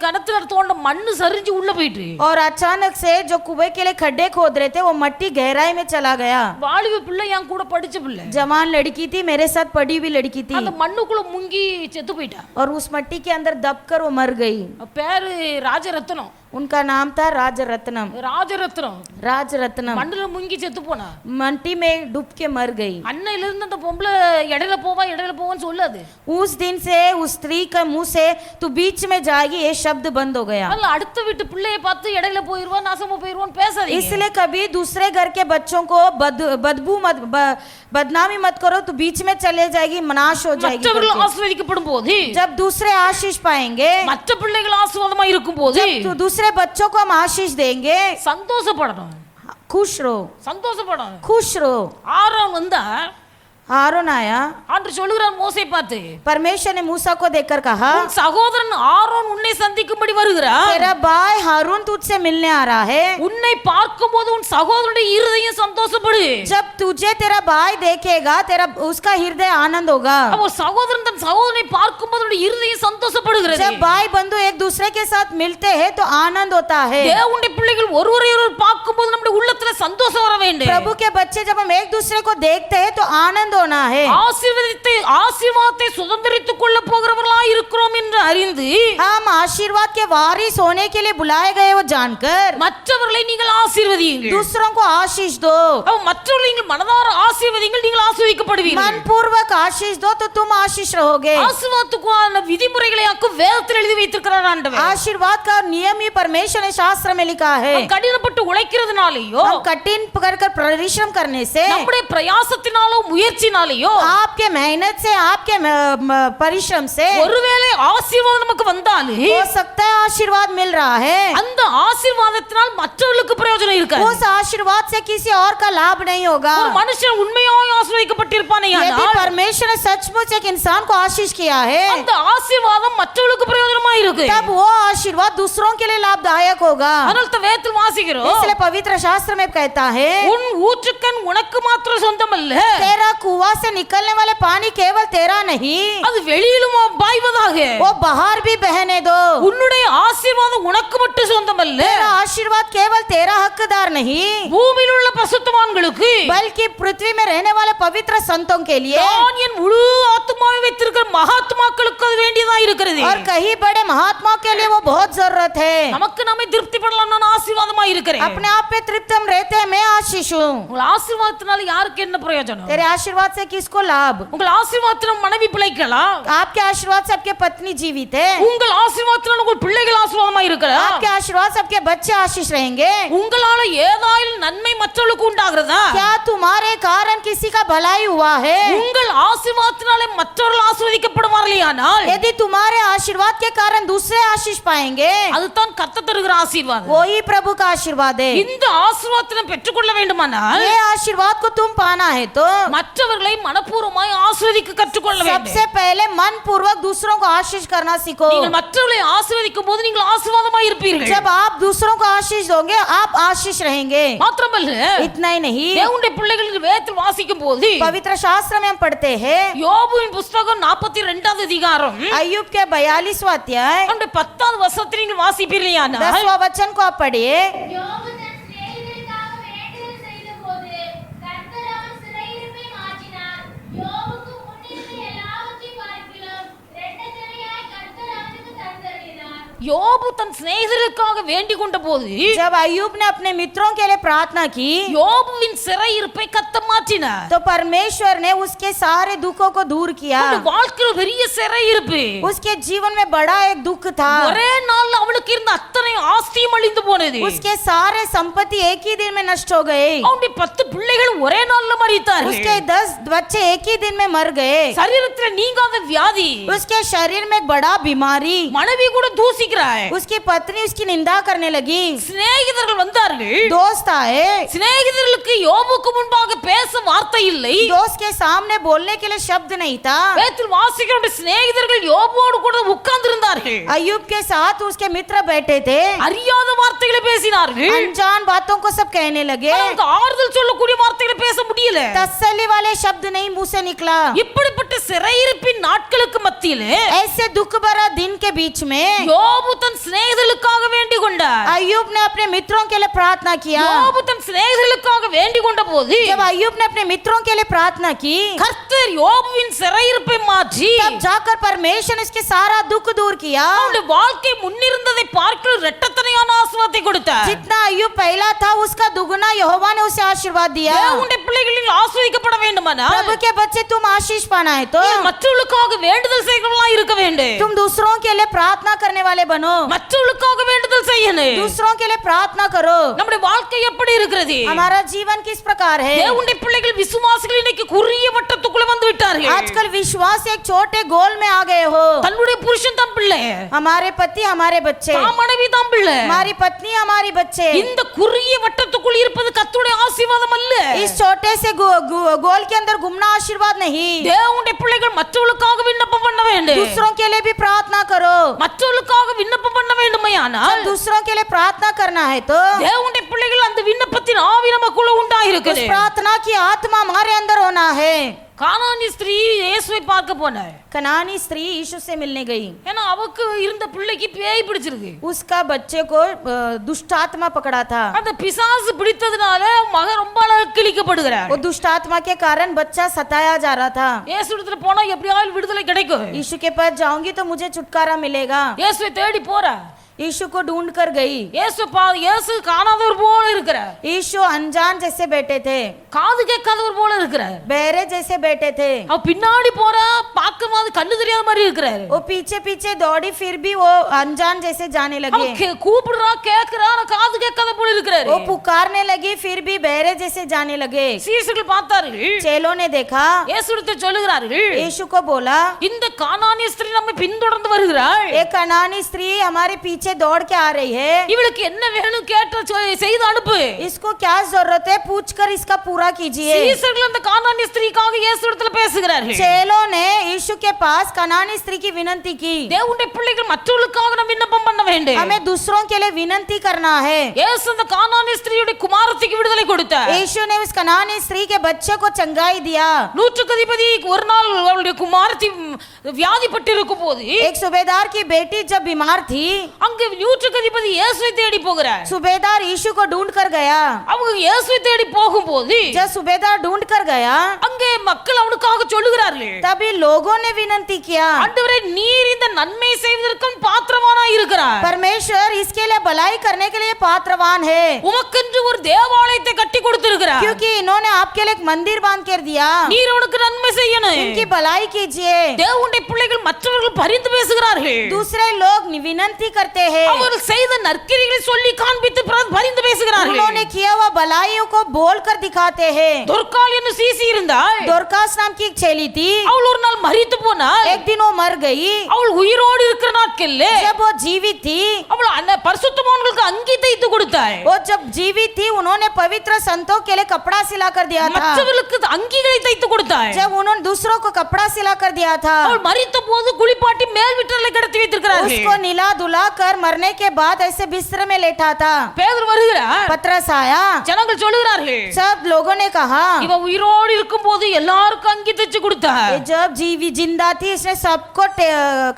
கிணத்துல தோண்ட மண்ணு சரிஞ்சு உள்ள போயிட்டு, और अचानक से जो कुएं के लिए खड्डे खोद रहे थे वो मट्टी गहराई में चला गया। வாலிப பிள்ளை என் கூட படிச்ச பிள்ளை, जवान लड़की थी, मेरे साथ पढ़ी हुई लड़की थी, அந்த मண்ணுக்குள்ள முங்கி செத்து போயிட்டா. और उस मट्टी के अंदर दबकर वो मर गई। பேரு ராஜரத்னம். उनका नाम था राजरत्नम। राजरत्नम மண்ணுல முங்கி செத்து போனா. मट्टी में डूब के मर गई। அன்னையில இருந்து அந்த பொம்பளை இடையில போவான்னு சொல்லாது. उस दिन से उस स्त्री के मुंह से तू बीच में जाएगी ये शब्द बंद हो गया। அதனால அடுத்த வீட்டு பிள்ளையை பார்த்து இடையில போயிருவா நாசமா போயிருவான்னு பேசாதீங்க. इसलिए कभी दूसरे घर के बच्चों को बदनामी मत करो, तो बीच में चले जाएगी, नाश हो जाएगी। மற்றவர்கள் ஆசீர்வதிக்கப்படும் போது, जब दूसरे आशीष पाएंगे, மற்ற பிள்ளைகள் ஆசீர்வாதமா இருக்கும் போது तो दूसरे बच्चों को हम आशीष देंगे, சந்தோஷப்படணும். खुश रहो, சந்தோஷப்படணும். खुश रहो। ஆரோன் வந்தா हारून आया, ஆண்டவர் சொல்லுகிறார் மோசே பார்த்து, परमेश्वर ने मूसा को देखकर कहा, உன் சகோதரன் ஆரோன் உன்னை சந்திக்கும்படி வருகிறார். तेरा भाई हारून तुझसे मिलने आ रहा है। உன்னை பார்க்கும்போது உன் சகோதரனுடைய இருதயம் சந்தோஷப்படு. जब तुझे तेरा भाई देखेगा, तेरा उसका हृदय आनंद होगा। அப்போ சகோதரன் தன் சகோதரனை பார்க்கும்போது அவனுடைய இருதயம் சந்தோஷப்படுகிறது. जब भाई बंधु एक दूसरे के साथ मिलते हैं तो आनंद होता है। தேவனுடைய பிள்ளைகள் ஒருவரையொருவர் பார்க்கும்போது நம்முடைய உள்ளத்துல சந்தோஷம் வர வேண்டும். प्रभु के बच्चे जब हम एक दूसरे को देखते हैं तो आनंद होना है। ஆசீர்வாதத்தை சுதந்திரித்துக் கொள்ள போகிறவர்களாய் இருக்கிறோம் என்று அறிந்து, हम आशीर्वाद के वारिस होने के लिए बुलाए गए वो जानकर மற்றவர்களை நீங்கள் ஆசீர்வதியுங்கள். दूसरों को आशीष दो। மற்றவர்களை நீங்கள் மனதார ஆசீர்வதிங்கள், நீங்கள் ஆசீர்வதிக்கப்படுவீர்கள். मन पूर्वक आशीष दो तो तुम आशीष रहोगे। ஆசீர்வாதத்துக்கான விதிமுறைகளை வேதத்தில் எழுதி வைத்திருக்கிறார் ஆண்டவர். आशीर्वाद का नियम ही परमेश्वर ने शास्त्र में लिखा है। கடினப்பட்டு உழைக்கிறதுனாலயோ, हम कठिन कर परिश्रम करने से, நம்முடைய பிரயாசத்தினாலோ முயற்சினாலேயோ आपके मेहनत से, आपके परिश्रम से ஒருவேளை ஆசீர்வாதம் நமக்கு வந்தாலும் हो सकता है आशीर्वाद मिल रहा है, அந்த ஆசீர்வாதத்தினால் மற்றவர்களுக்கு பிரயோஜனம் இருக்காது. उस आशीर्वाद से किसी और का लाभ नहीं होगा. ஒரு மனுஷன் உண்மையாய் ஆசீர்வதிக்கப்பட்டிருப்பானே यदि ஆனால் परमेश्वर ने सचमुच एक इंसान को आशीष किया है, அந்த ஆசீர்வாதம் மற்றவர்களுக்கு பிரயோஜனமா இருக்கு. तब वो आशीर्वाद दूसरों के लिए लाभदायक होगा. அதனால தான் வேதத்தில் வாசிக்கிறோம், इसलिए पवित्र शास्त्र में कहता है, உன் ஊற்றுக்கண் உனக்கு மாத்திரம் சொந்தமல்ல, तेरा कुआं से निकलने वाले पानी केवल तेरा नहीं, அது வெளியிலும் பாய்வதாக. वो बाहर भी बहने दो. உன்னுடைய ஆசீர்வாதம் உனக்கு மட்டும் சொந்தமல்ல, तेरा आशीर्वाद केवल तेरा हकदार नहीं, பூமியில் உள்ள பசுத்தவான்களுக்கு, बल्कि पृथ्वी में रहने वाले पवित्र संतों के लिए நான் என் முழு ஆத்துமாவை வைத்திருக்கிற மகாத்மாக்களுக்கு அது வேண்டியதா இருக்கிறது. और कहीं बड़े महात्माओं के लिए वो बहुत जरूरत है. நமக்கு நாமே திருப்தி படலாம், நான் ஆசீர்வாதமா இருக்கிறேன். अपने आप पे तृप्त हम रहते हैं, मैं आशीष हूँ. உங்கள் ஆசீர்வாதத்தினால யாருக்கு என்ன பிரயோஜனம்? तेरे आशीर्वाद से किसको लाभ? உங்கள் ஆசீர்வாதத்தினால் மனைவி பிழைக்கலாம், आपके आशीर्वाद से आपके पत्नी जीवित है, உங்கள் ஆசீர்வாதத்தினால் உங்கள் பிள்ளைகள் ஆசீர்வாதமா இருக்கலாம், आपके आशीर्वाद से आपके बच्चे आशीष रहेंगे. உங்களால ஏதாயிலும் நன்மை மற்றவர்களுக்கு உண்டாகிறதா? क्या तुम्हारे कारण किसी का भलाई हुआ है? உங்கள் ஆசீர்வாதத்தினாலே மற்றவர்கள் ஆசீர்வதிக்கப்படுவார்களேயானால் यदि तुम्हारे आशीर्वाद के कारण दूसरे आशीष पाएंगे, அதுதான் கர்த்தர் தருகிற ஆசீர்வாதம். वही प्रभु का आशीर्वाद है. இந்த ஆசீர்வாதத்தை பெற்றுக்கொள்ள வேண்டுமானால் ये आशीर्वाद को तुम पाना है तो மற்றவர்களை மனப்பூர்வமாய் ஆசீர்வதிக்க கற்றுக்கொள்ள வேண்டும். सबसे पहले मन पूर्वक दूसरों को आशीष करना सीखो. நீங்கள் மற்றவர்களை ஆசீர்வதிக்கும் போது நீங்கள் ஆசீர்வாதமாய் இருப்பீர்கள். जब आप दूसरों को आशीष दोगे, आप आशीष रहेंगे. மாத்திரமல்ல, इतना ही नहीं, தேவனுடைய பிள்ளைகளுக்கு வேதத்தில் வாசிக்கும் போது पवित्र शास्त्र में हम पढ़ते हैं, யோபுவின் புத்தகம் 42வது அதிகாரம் अय्यूब के 42वां अध्याय அந்த 10வது வசனத்தை நீங்கள் வாசிப்பீர்களானால் 10वां वचन को आप पढ़िए. யோபு தன் சிநேகிதருக்காக வேண்டுதல் செய்தபோது கர்த்தர் அவன் சிறையிருப்பை மாற்றினார். யோபுக்கு முன்னிருந்த எல்லாவற்றையும் பார்க்கிலும் இரட்டத்தனையாய் கர்த்தர் அவனுக்கு தந்தருளினார். யோபு தன் சிநேகிதருக்காக வேண்டிக் கொண்ட போது जब अय्यूब ने अपने मित्रों के लिए प्रार्थना की, யோபுவின் சிறையிருப்பை கர்த்தர் மாற்றினார். तो परमेश्वर ने उसके सारे दुखों को दूर किया. அவனுடைய வாழ்க்கையில் பெரிய சிறையிருப்பு, उसके जीवन में बड़ा एक दुख था. ஒரே நாள்ல அவனுக்கு இருந்த அத்தனை ஆஸ்தியும் அழிந்து போனது. उसके सारे संपत्ति एक ही दिन में नष्ट हो गए. அவனுடைய 10 பிள்ளைகள் ஒரே நாள்ல மரித்தார்கள். उसके 10 बच्चे एक ही दिन में मर गए. சரீரத்தில் நீங்காத வியாதி, उसके शरीर में एक बड़ा बीमारी. மனைவி கூட தூசிக்கிறாள், उसकी पत्नी उसकी निंदा करने लगी. சிநேகிதர்கள் வந்தார்கள். दोस्त आए, சிநேகிதர்களுக்கு யோபுக்கு முன்பாக பேச வார்த்தை இல்லை. दोस्त के सामने बोलने के लिए शब्द नहीं था. வேதத்தில் வாசிக்கிற சிநேகிதர்கள் யோபுவோடு கூட உட்கார்ந்து இருந்தார்கள். अय्यूब के साथ उसके मित्र बैठे थे. அறியாத வார்த்தைகளை பேசினார்கள். अनजान बातों को सब कहने लगे. அவங்களுக்கு ஆறுதல் சொல்லக்கூடிய வார்த்தைகளை பேச முடியல. तसल्ली वाले शब्द नहीं मुंह से निकला. இப்படிப்பட்ட சிறையிருப்பின் நாட்களுக்கு மத்தியிலே ऐसे दुख भरा दिन के बीच में யோபு தன் சிநேகிதர்களுக்காக வேண்டிக் கொண்டார். अय्यूब ने अपने मित्रों के लिए प्रार्थना किया. யோபு தன் சிநேகிதர்களுக்காக வேண்டிக் கொண்ட போது जब अय्यूब ने अपने मित्रों के लिए प्रार्थना की, கர்த்தர் யோபுவின் சிறையிருப்பை மாற்றி तब जाकर परमेश्वर ने उसके सारा दुख दूर किया. அவனுடைய வாழ்க்கை முன்னிருந்ததை பார்க்க இரட்டத்தனையான ஆசீர்வாதத்தை கொடுத்தார். जितना अय्यूब पहला था, उसका दुगना यहोवा ने उसे आशीर्वाद दिया. தேவனுடைய பிள்ளைகளில் ஆசீர்வதிக்கப்பட வேண்டுமானால் प्रभु के बच्चे तुम आशीष पाना है तो நீங்கள் மற்றவர்களுக்காக வேண்டுதல் செய்கிறவர்களா இருக்க வேண்டும். तुम दूसरों के लिए प्रार्थना करने वाले बनो. மற்றவர்களுக்காக வேண்டுதல் செய்யணும். दूसरों के लिए प्रार्थना करो. நம்முடைய வாழ்க்கை எப்படி இருக்கிறது? हमारा जीवन किस प्रकार है? தேவனுடைய பிள்ளைகள் விசுவாசிகள் இன்னைக்கு குறுகிய வட்டத்துக்குள்ள வந்து விட்டார்கள். आजकल विश्वास एक छोटे गोल में आ गए हो. தன்னுடைய புருஷன் தான் பிள்ளை, हमारे पति हमारे बच्चे, தான் மனைவி தான் பிள்ளை. हमारी पत्नी हमारी बच्चे. இந்த குறுகிய வட்டத்துக்குள் இருப்பது கர்த்தருடைய ஆசீர்வாதம் அல்ல. इस छोटे से गोल के अंदर घूमना आशीर्वाद नहीं. தேவனுடைய பிள்ளைகள் மற்றவர்களுக்காக விண்ணப்பம் பண்ண வேண்டும். दूसरों के लिए भी प्रार्थना करो. மற்றவர்களுக்காக விண்ணப்பம் பண்ண வேண்டுமையானால் जब दूसरों के लिए प्रार्थना करना है तो தேவனுடைய பிள்ளைகள் அந்த விண்ணப்பத்தின் ஆவி நமக்குள்ள उस உண்டாயிருக்குது. प्रार्थना की आत्मा हमारे अंदर होना है. கானானி ஸ்திரீ இயேசுவை பார்க்க போனார். कनानी स्त्री यीशु से मिलने गई. ஏன்னா அவக்கு இருந்த பிள்ளைக்கு பேய் பிடிச்சிருக்கு. उसका बच्चे को दुष्ट आत्मा पकड़ा था. அந்த பிசாசு பிடித்ததுனால மகன் ரொம்ப கிழிக்கப்படுகிறார். वो दुष्ट आत्मा के कारण बच्चा सताया जा रहा था. இயேசு இடத்துல போனா எப்படியாவது விடுதலை கிடைக்கும். यीशु के पास जाऊंगी तो मुझे छुटकारा मिलेगा. இயேசுவை தேடி போறா. यीशु को ढूंढ कर गई। இயேசு காணாதவர் போல இருக்கிறார், यीशु अनजान जैसे बैठे थे, காது கேட்காதவர் போல இருக்கிறார், बहरे जैसे बैठे थे। அவ பின்னாடி போறா, பார்க்கும் போது கண்ணு தெரியாத மாதிரி இருக்கிறாரு, वो पीछे पीछे दौड़ी फिर भी वो अनजान जैसे जाने लगे। கூப்பிடுறா கேக்குறா, ஆனா காது கேட்காத போல இருக்கிறாரு। वो पुकारने लगी फिर भी बहरे जैसे जाने लगे। சீஷர்கள் பார்த்தார்கள், चेलों ने देखा, இயேசுவிடத்தில் சொல்லுகிறார்கள், यीशु को बोला, இந்த கானானிய ஸ்திரீ நம்மை பின்தொடர்ந்து வருகிறாள், एक कनानी स्त्री हमारे पीछे दौड़ के आ रही है, இவளுக்கு என்ன வேணும் கேட்ட செய்து அனுப்பு, इसको क्या जरूरत है पूछकर इसका पूरा कीजिए। சீஷர்கள் அந்த கானானிய ஸ்திரீக்காக இயேசுவிடத்தில் பேசுகிறார்கள்। चेलों ने यीशु के पास कनानी स्त्री की विनती की, தேவனுடைய பிள்ளைகள் மற்றவர்களுக்காக நாம் விண்ணப்பம் பண்ண வேண்டும், हमें दूसरों के लिए विनती करना है। இயேசு அந்த கானானிய ஸ்திரீயுடைய குமாரத்திக்கு விடுதலை கொடுத்தார்। यीशु ने उस कनानी स्त्री के बच्चे को चंगाई दिया। நூற்றுக்கு அதிபதி ஒரு நாள் அவளுடைய குமாரத்தி வியாதிப்பட்டு இருக்கும் போது, एक सूबेदार की बेटी जब बीमार थी, அங்கு நூற்றுக்கு அதிபதி இயேசுவை தேடி போகிறார்। सूबेदार यीशु को ढूंढ कर गया। அவங்க இயேசுவை தேடி போகும்போது जब सूबेदार ढूंढ कर गया, அங்கே மக்கள் அவனுக்காக சொல்லுகிறார்கள், तभी लोगों ने विनती किया, ஆண்டவரே நீர் இந்த நன்மை செய்வதற்கும் பாத்திரவானாய் இருக்கிறார், परमेश्वर इसके लिए भलाई करने के लिए पात्रवान है, உமக்கென்று ஒரு தேவாலயத்தை கட்டி கொடுத்திருக்கிறார், क्योंकि इन्होंने आपके लिए एक मंदिर बांध कर दिया, நீர் உனக்கு நன்மை செய்யணும்। इनकी भलाई कीजिए। தேவனுடைய பிள்ளைகள் மற்றவர்கள் பரிந்து பேசுகிறார்கள், दूसरे लोग विनती करते हैं, அவர்கள் செய்த நற்கிரிகளை சொல்லி காண்பித்து பரிந்து பேசுகிறார்கள்। उन्होंने किया हुआ भलाइयों को बोल कर दिखाते हैं। துர்கால் என்னும் சீசி இருந்தாள், दोरकास नाम की एक चेली थी, அவள் ஒரு நாள் மரித்து போனாள், एक दिन वो मर गई। அவள் உயிரோடு இருக்கிற நாட்கள்ல जब वो जीवित थी, அவள் பரிசுத்தவான்களுக்கு அங்கி தைத்து கொடுத்தாள், वो जब जीवित थी उन्होंने पवित्र संतों के लिए कपड़ा सिला कर दिया था। மற்றவர்களுக்கு அங்கிகளை தைத்து கொடுத்தாள், जब उन्होंने दूसरों को कपड़ा सिला कर दिया था, அவள் மரித்த போது குளிப்பாட்டி மேல் வீட்டிலே கடத்தி வைத்திருக்கிறார்கள்। उसको नीला धुला कर मरने के बाद ऐसे बिस्तर में लेटा था। பேதுரு வருகிறார், पतरस आया, ஜனங்கள் சொல்லுகிறார்கள், सब लोगों ने कहा, இவ உயிரோடு இருக்கும்போது எல்லாருக்கும் அங்கி தைச்சு கொடுத்தாள், ये जब जीवी जिंदा थी इसने सबको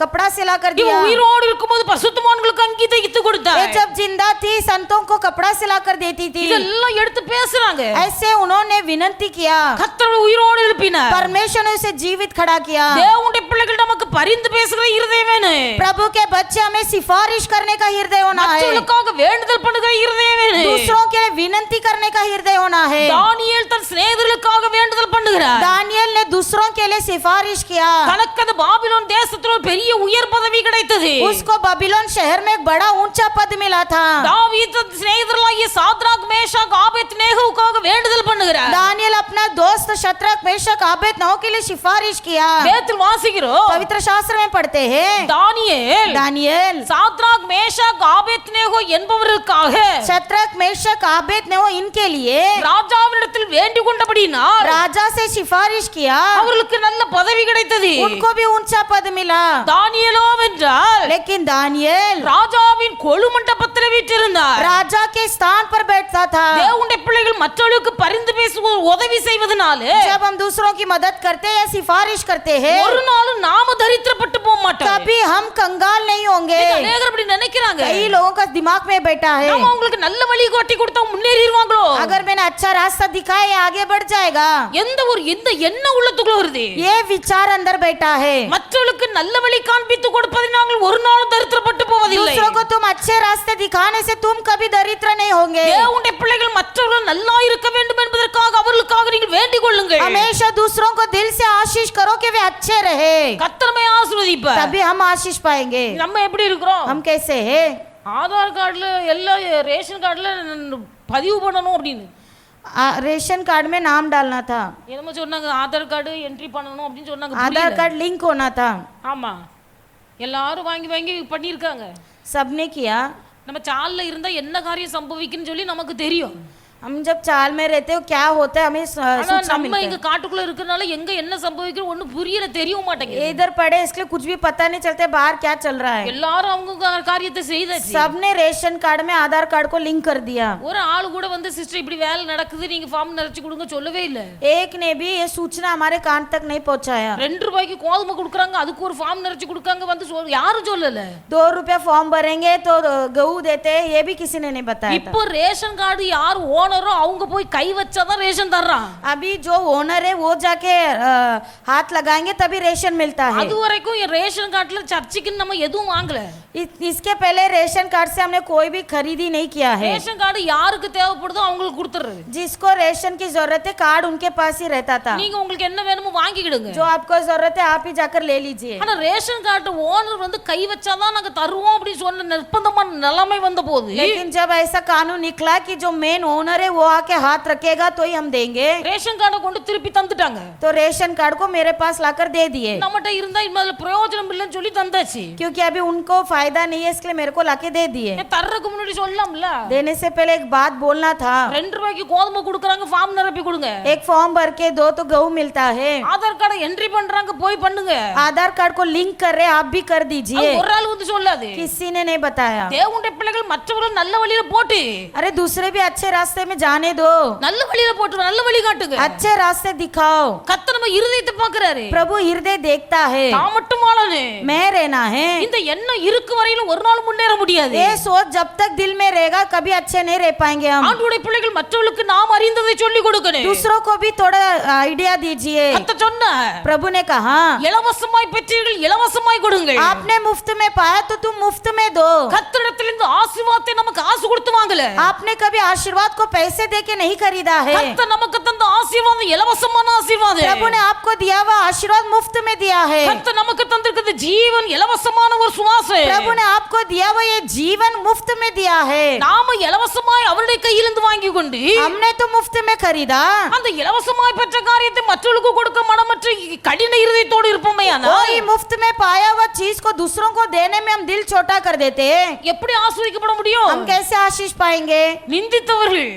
कपड़ा सिला कर இவ दिया। உயிரோடு இருக்கும்போது பரிசுத்தவான்களுக்கு அங்கி தைத்து கொடுத்தாள், ये जब जिंदा थी संतों को कपड़ा सिला कर देती थी। இதெல்லாம் எடுத்து பேசுறாங்க। ऐसे उन्होंने विनती किया, கர்த்தர் உயிரோடு எழுப்பினார்। परमेश्वर ने उसे जीवित खड़ा किया। தேவனுடைய பிள்ளைகள் நமக்கு பரிந்து பேசுகிற இருதயம் வேணும், प्रभु के बच्चे हमें सिफारिश करने का हृदय होना है, மற்றவர்களுக்காக வேண்டுதல் பண்ணுகிற இருதயம் வேணும், दूसरों के लिए विनती करने का हृदय होना है। தானியேல் தன் சிநேகிதர்களுக்காக வேண்டுதல் பண்ணுகிறார், दानियल ने दूसरों के लिए सिफारिश किया। தனக்கு அந்த பாபிலோன் தேசத்தில் ஒரு பெரிய உயர் பதவி கிடைத்தது, उसको बाबिलोन शहर में एक बड़ा ऊंचा पद मिला था। தாவீது தன் சிநேகிதர்களாகிய சாத்ராக் மேஷாக் ஆபேத்நேகோவுக்காக வேண்டுதல் பண்ணுகிறார்। दानियल अपना दोस्त शत्रक मेशक आबेदनगो के लिए सिफारिश किया। வேதத்தில் வாசிக்கிறோம், पवित्र शास्त्र में पढ़ते हैं, दानियल சாத்ராக் மேஷாக் ஆபேத்நேகோ என்பவர்களுக்காக शत्रक मेशक आबेदनगो इनके लिए ராஜாவினிடத்தில் வேண்டிக் கொண்டபடியினால் राजा से सिफारिश किया, அவர்களுக்கு நல்ல பதவி கிடைத்தது। उनको भी ऊंचा पद मिला। தானியேலோ என்றால் लेकिन दानियल ராஜாவின் கொழு மண்டபத்தில் வீற்றிருந்தார்। राजा के स्थान पर बैठता था। தேவனுடைய பிள்ளைகள் மற்றவர்களுக்கு பரிந்து பேசுவது உதவி செய்வதனால जब हम दूसरों की मदद करते हैं या सिफारिश करते हैं, ஒரு நாளும் நாம தரித்திரப்பட்டு போக மாட்டோம்। कभी हम कंगाल नहीं होंगे। அநேகர் அப்படி நினைக்கிறாங்க, कई लोगों का दिमाग में बैठा है, நாம அவங்களுக்கு நல்ல வழி காட்டி கொடுத்தா முன்னேறிடுவாங்களோ, अगर मैंने अच्छा रास्ता दिखाया ये आगे बढ़ जाएगा। இந்த எண்ணம் உள்ளத்துக்குள்ள வருது। ये विचार अंदर बैठा है। மற்றவர்களுக்கு நல்ல வழி காண்பித்து கொடுப்பதை நாங்கள் ஒரு நாளும் தரித்திரப்பட்டு போவதில்லை। दूसरों को तुम अच्छे रास्ते दिखाने से तुम कभी दरिद्र नहीं होंगे। தேவனுடைய பிள்ளைகள் மற்றவர்கள் நல்லா இருக்க வேண்டும் என்பதற்காக அவர்களுக்காக நீங்கள் வேண்டிக் கொள்ளுங்கள்। हमेशा दूसरों को दिल से आशीष करो कि वे अच्छे रहे, கர்த்தர் ஆசீர்வதிப்பார்। तभी हम आशीष पाएंगे। நம்ம எப்படி இருக்கிறோம்? हम कैसे हैं? ஆதார் கார்டுல எல்லாம் ரேஷன் கார்டுல பதிவு பண்ணணும் அப்படின்னு रेशन कार्ड में नाम डालना था, என்னமோ சொன்னாங்க, ஆதார் கார்டு என்ட்ரி பண்ணணும் அப்படின்னு சொன்னாங்க। आधार कार्ड लिंक होना था। ஆமா, எல்லாரும் வாங்கி வாங்கி பண்ணியிருக்காங்க, सबने किया। நம்ம சால்ல இருந்தா என்ன காரியம் சம்பவிக்குன்னு சொல்லி நமக்கு தெரியும்। हम जब चाल में रहते हो क्या होता है हमें सूचना நம்ம मिलता இங்க காட்டுக்குள்ள இருக்கறனால எங்க என்ன சம்பவிக்குது ஒண்ணு புரியல, தெரிய மாட்டேங்குது। है। इधर पड़े इसलिए कुछ भी पता नहीं चलते बाहर क्या चल रहा है। எல்லாரும் அவங்க காரியத்தை செய்தாச்சு। सबने रेशन कार्ड में आधार कार्ड को लिंक कर दिया। ஒரு ஆள் கூட வந்து சிஸ்டர் இப்படி வேலை நடக்குது நீங்க ஃபார்ம் நிறைச்சு கொடுங்க சொல்லவே இல்ல। एक ने भी ये सूचना हमारे कान तक नहीं पहुंचाया। 2 ரூபாய்க்கு கோதுமை கொடுக்குறாங்க, அதுக்கு ஒரு ஃபார்ம் நிறைச்சு கொடுக்காங்க, வந்து யாரும் சொல்லல। 2 रुपया फॉर्म भरेंगे तो गहू देते हैं, ये भी किसी ने नहीं बताया था। இப்போ ரேஷன் கார்டு யார் ஓனர் ஓனரோ அவங்க போய் கை வச்சாதான் ரேஷன் தர்றான். अभी जो ओनर है वो जाके हाथ लगाएंगे तभी रेशन मिलता है। அது வரைக்கும் என் ரேஷன் கார்டுல சர்ச்சுக்கு நம்ம எதுவும் வாங்கல. इसके पहले रेशन कार्ड से हमने कोई भी खरीदी नहीं किया है। ரேஷன் கார்டு யாருக்கு தேவைப்படுதோ அவங்களுக்கு கொடுத்துறது. जिसको रेशन की जरूरत है कार्ड उनके पास ही रहता था। நீங்க உங்களுக்கு என்ன வேணுமோ வாங்கிக்கிடுங்க. जो आपको जरूरत है आप ही जाकर ले लीजिए। ஆனா ரேஷன் கார்டு ஓனர் வந்து கை வச்சாதான் நாங்க தருவோம் அப்படி சொன்ன நிர்பந்தமான நிலைமை வந்த போது, लेकिन जब ऐसा कानून निकला कि जो मेन ओनर है वो आके हाथ रखेगा तो ही हम देंगे, ரேஷன் கார்டை கொண்டு திருப்பி தந்துட்டாங்க. तो रेशन कार्ड को मेरे पास लाकर दे दिए। நம்மகிட்ட இருந்தா இனிமேல் பிரயோஜனம் இல்லைன்னு சொல்லி தந்தாச்சு. क्योंकि अभी उनको फायदा नहीं है इसलिए मेरे को लाके दे दिए। தர்றதுக்கு முன்னாடி சொல்லலாம்ல, देने से पहले एक बात बोलना था। 2 ரூபாய்க்கு கோதுமை கொடுக்குறாங்க, ஃபார்ம் நிரப்பி கொடுங்க. एक फॉर्म भर के दो तो गेहूं मिलता है। ஆதார் கார்டை என்ட்ரி பண்றாங்க, போய் பண்ணுங்க. आधार कार्ड को लिंक कर रहे आप भी कर दीजिए। ஒரு ஆள் வந்து சொல்லாது. किसी ने नहीं बताया। தேவனுடைய பிள்ளைகள் மற்றவர்கள் நல்ல வழியில போட்டு, अरे दूसरे भी अच्छे रास्ते में जाने दो, நல்ல வழியில போட்டு நல்ல வழி காட்டுங்க. अच्छे रास्ते दिखाओ। கர்த்தர் நம்ம இருதயத்தை பார்க்கறாரு. प्रभु हृदय देखता है। தான் மட்டும் ஆளனே, मैं रहना है। இந்த எண்ணம் இருக்கு வரையிலும் ஒரு நாள் முன்னேற முடியாது. ये सोच जब तक दिल में रहेगा कभी अच्छे नहीं रह पाएंगे हम। ஆண்டவருடைய பிள்ளைகள் மற்றவர்களுக்கு நாம் அறிந்ததை சொல்லி கொடுக்கணும். दूसरों को भी थोड़ा आइडिया दीजिए। கர்த்தர் சொன்னார், प्रभु ने कहा இலவசமாய் பெற்றீர்கள் இலவசமாய் கொடுங்கள். आपने मुफ्त में पाया तो तुम मुफ्त में दो। கர்த்தரிடத்திலிருந்து ஆசீர்வாதத்தை நமக்கு காசு கொடுத்து வாங்கல. आपने कभी आशीर्वाद को पैसे देके नहीं खरीदा है। கர்த்தர் நமக்கு தந்த ஆசீர்வாதம் இலவசமான ஆசீர்வாதம். प्रभु ने आपको दिया हुआ आशीर्वाद मुफ्त में दिया है। கர்த்தர் நமக்கு தந்திருக்கிறது ஜீவன் இலவசமான ஒரு சுவாசம். प्रभु ने आपको दिया हुआ ये जीवन मुफ्त में दिया है। நாம இலவசமாய் அவருடைய கையிலிருந்து வாங்கி கொண்டு हमने तो मुफ्त में खरीदा। அந்த இலவசமாய் பெற்ற காரியத்தை மற்றவர்களுக்கு கொடுக்க மனமற்ற கடின இருதயத்தோடு இருப்போமேயானால் कोई मुफ्त में पाया हुआ चीज को दूसरों को देने में हम दिल छोटा कर देते हैं, எப்படி ஆசீர்வதிக்கப்பட முடியும்? हम कैसे आशीष पाएंगे? நிந்தித்தவர்கள்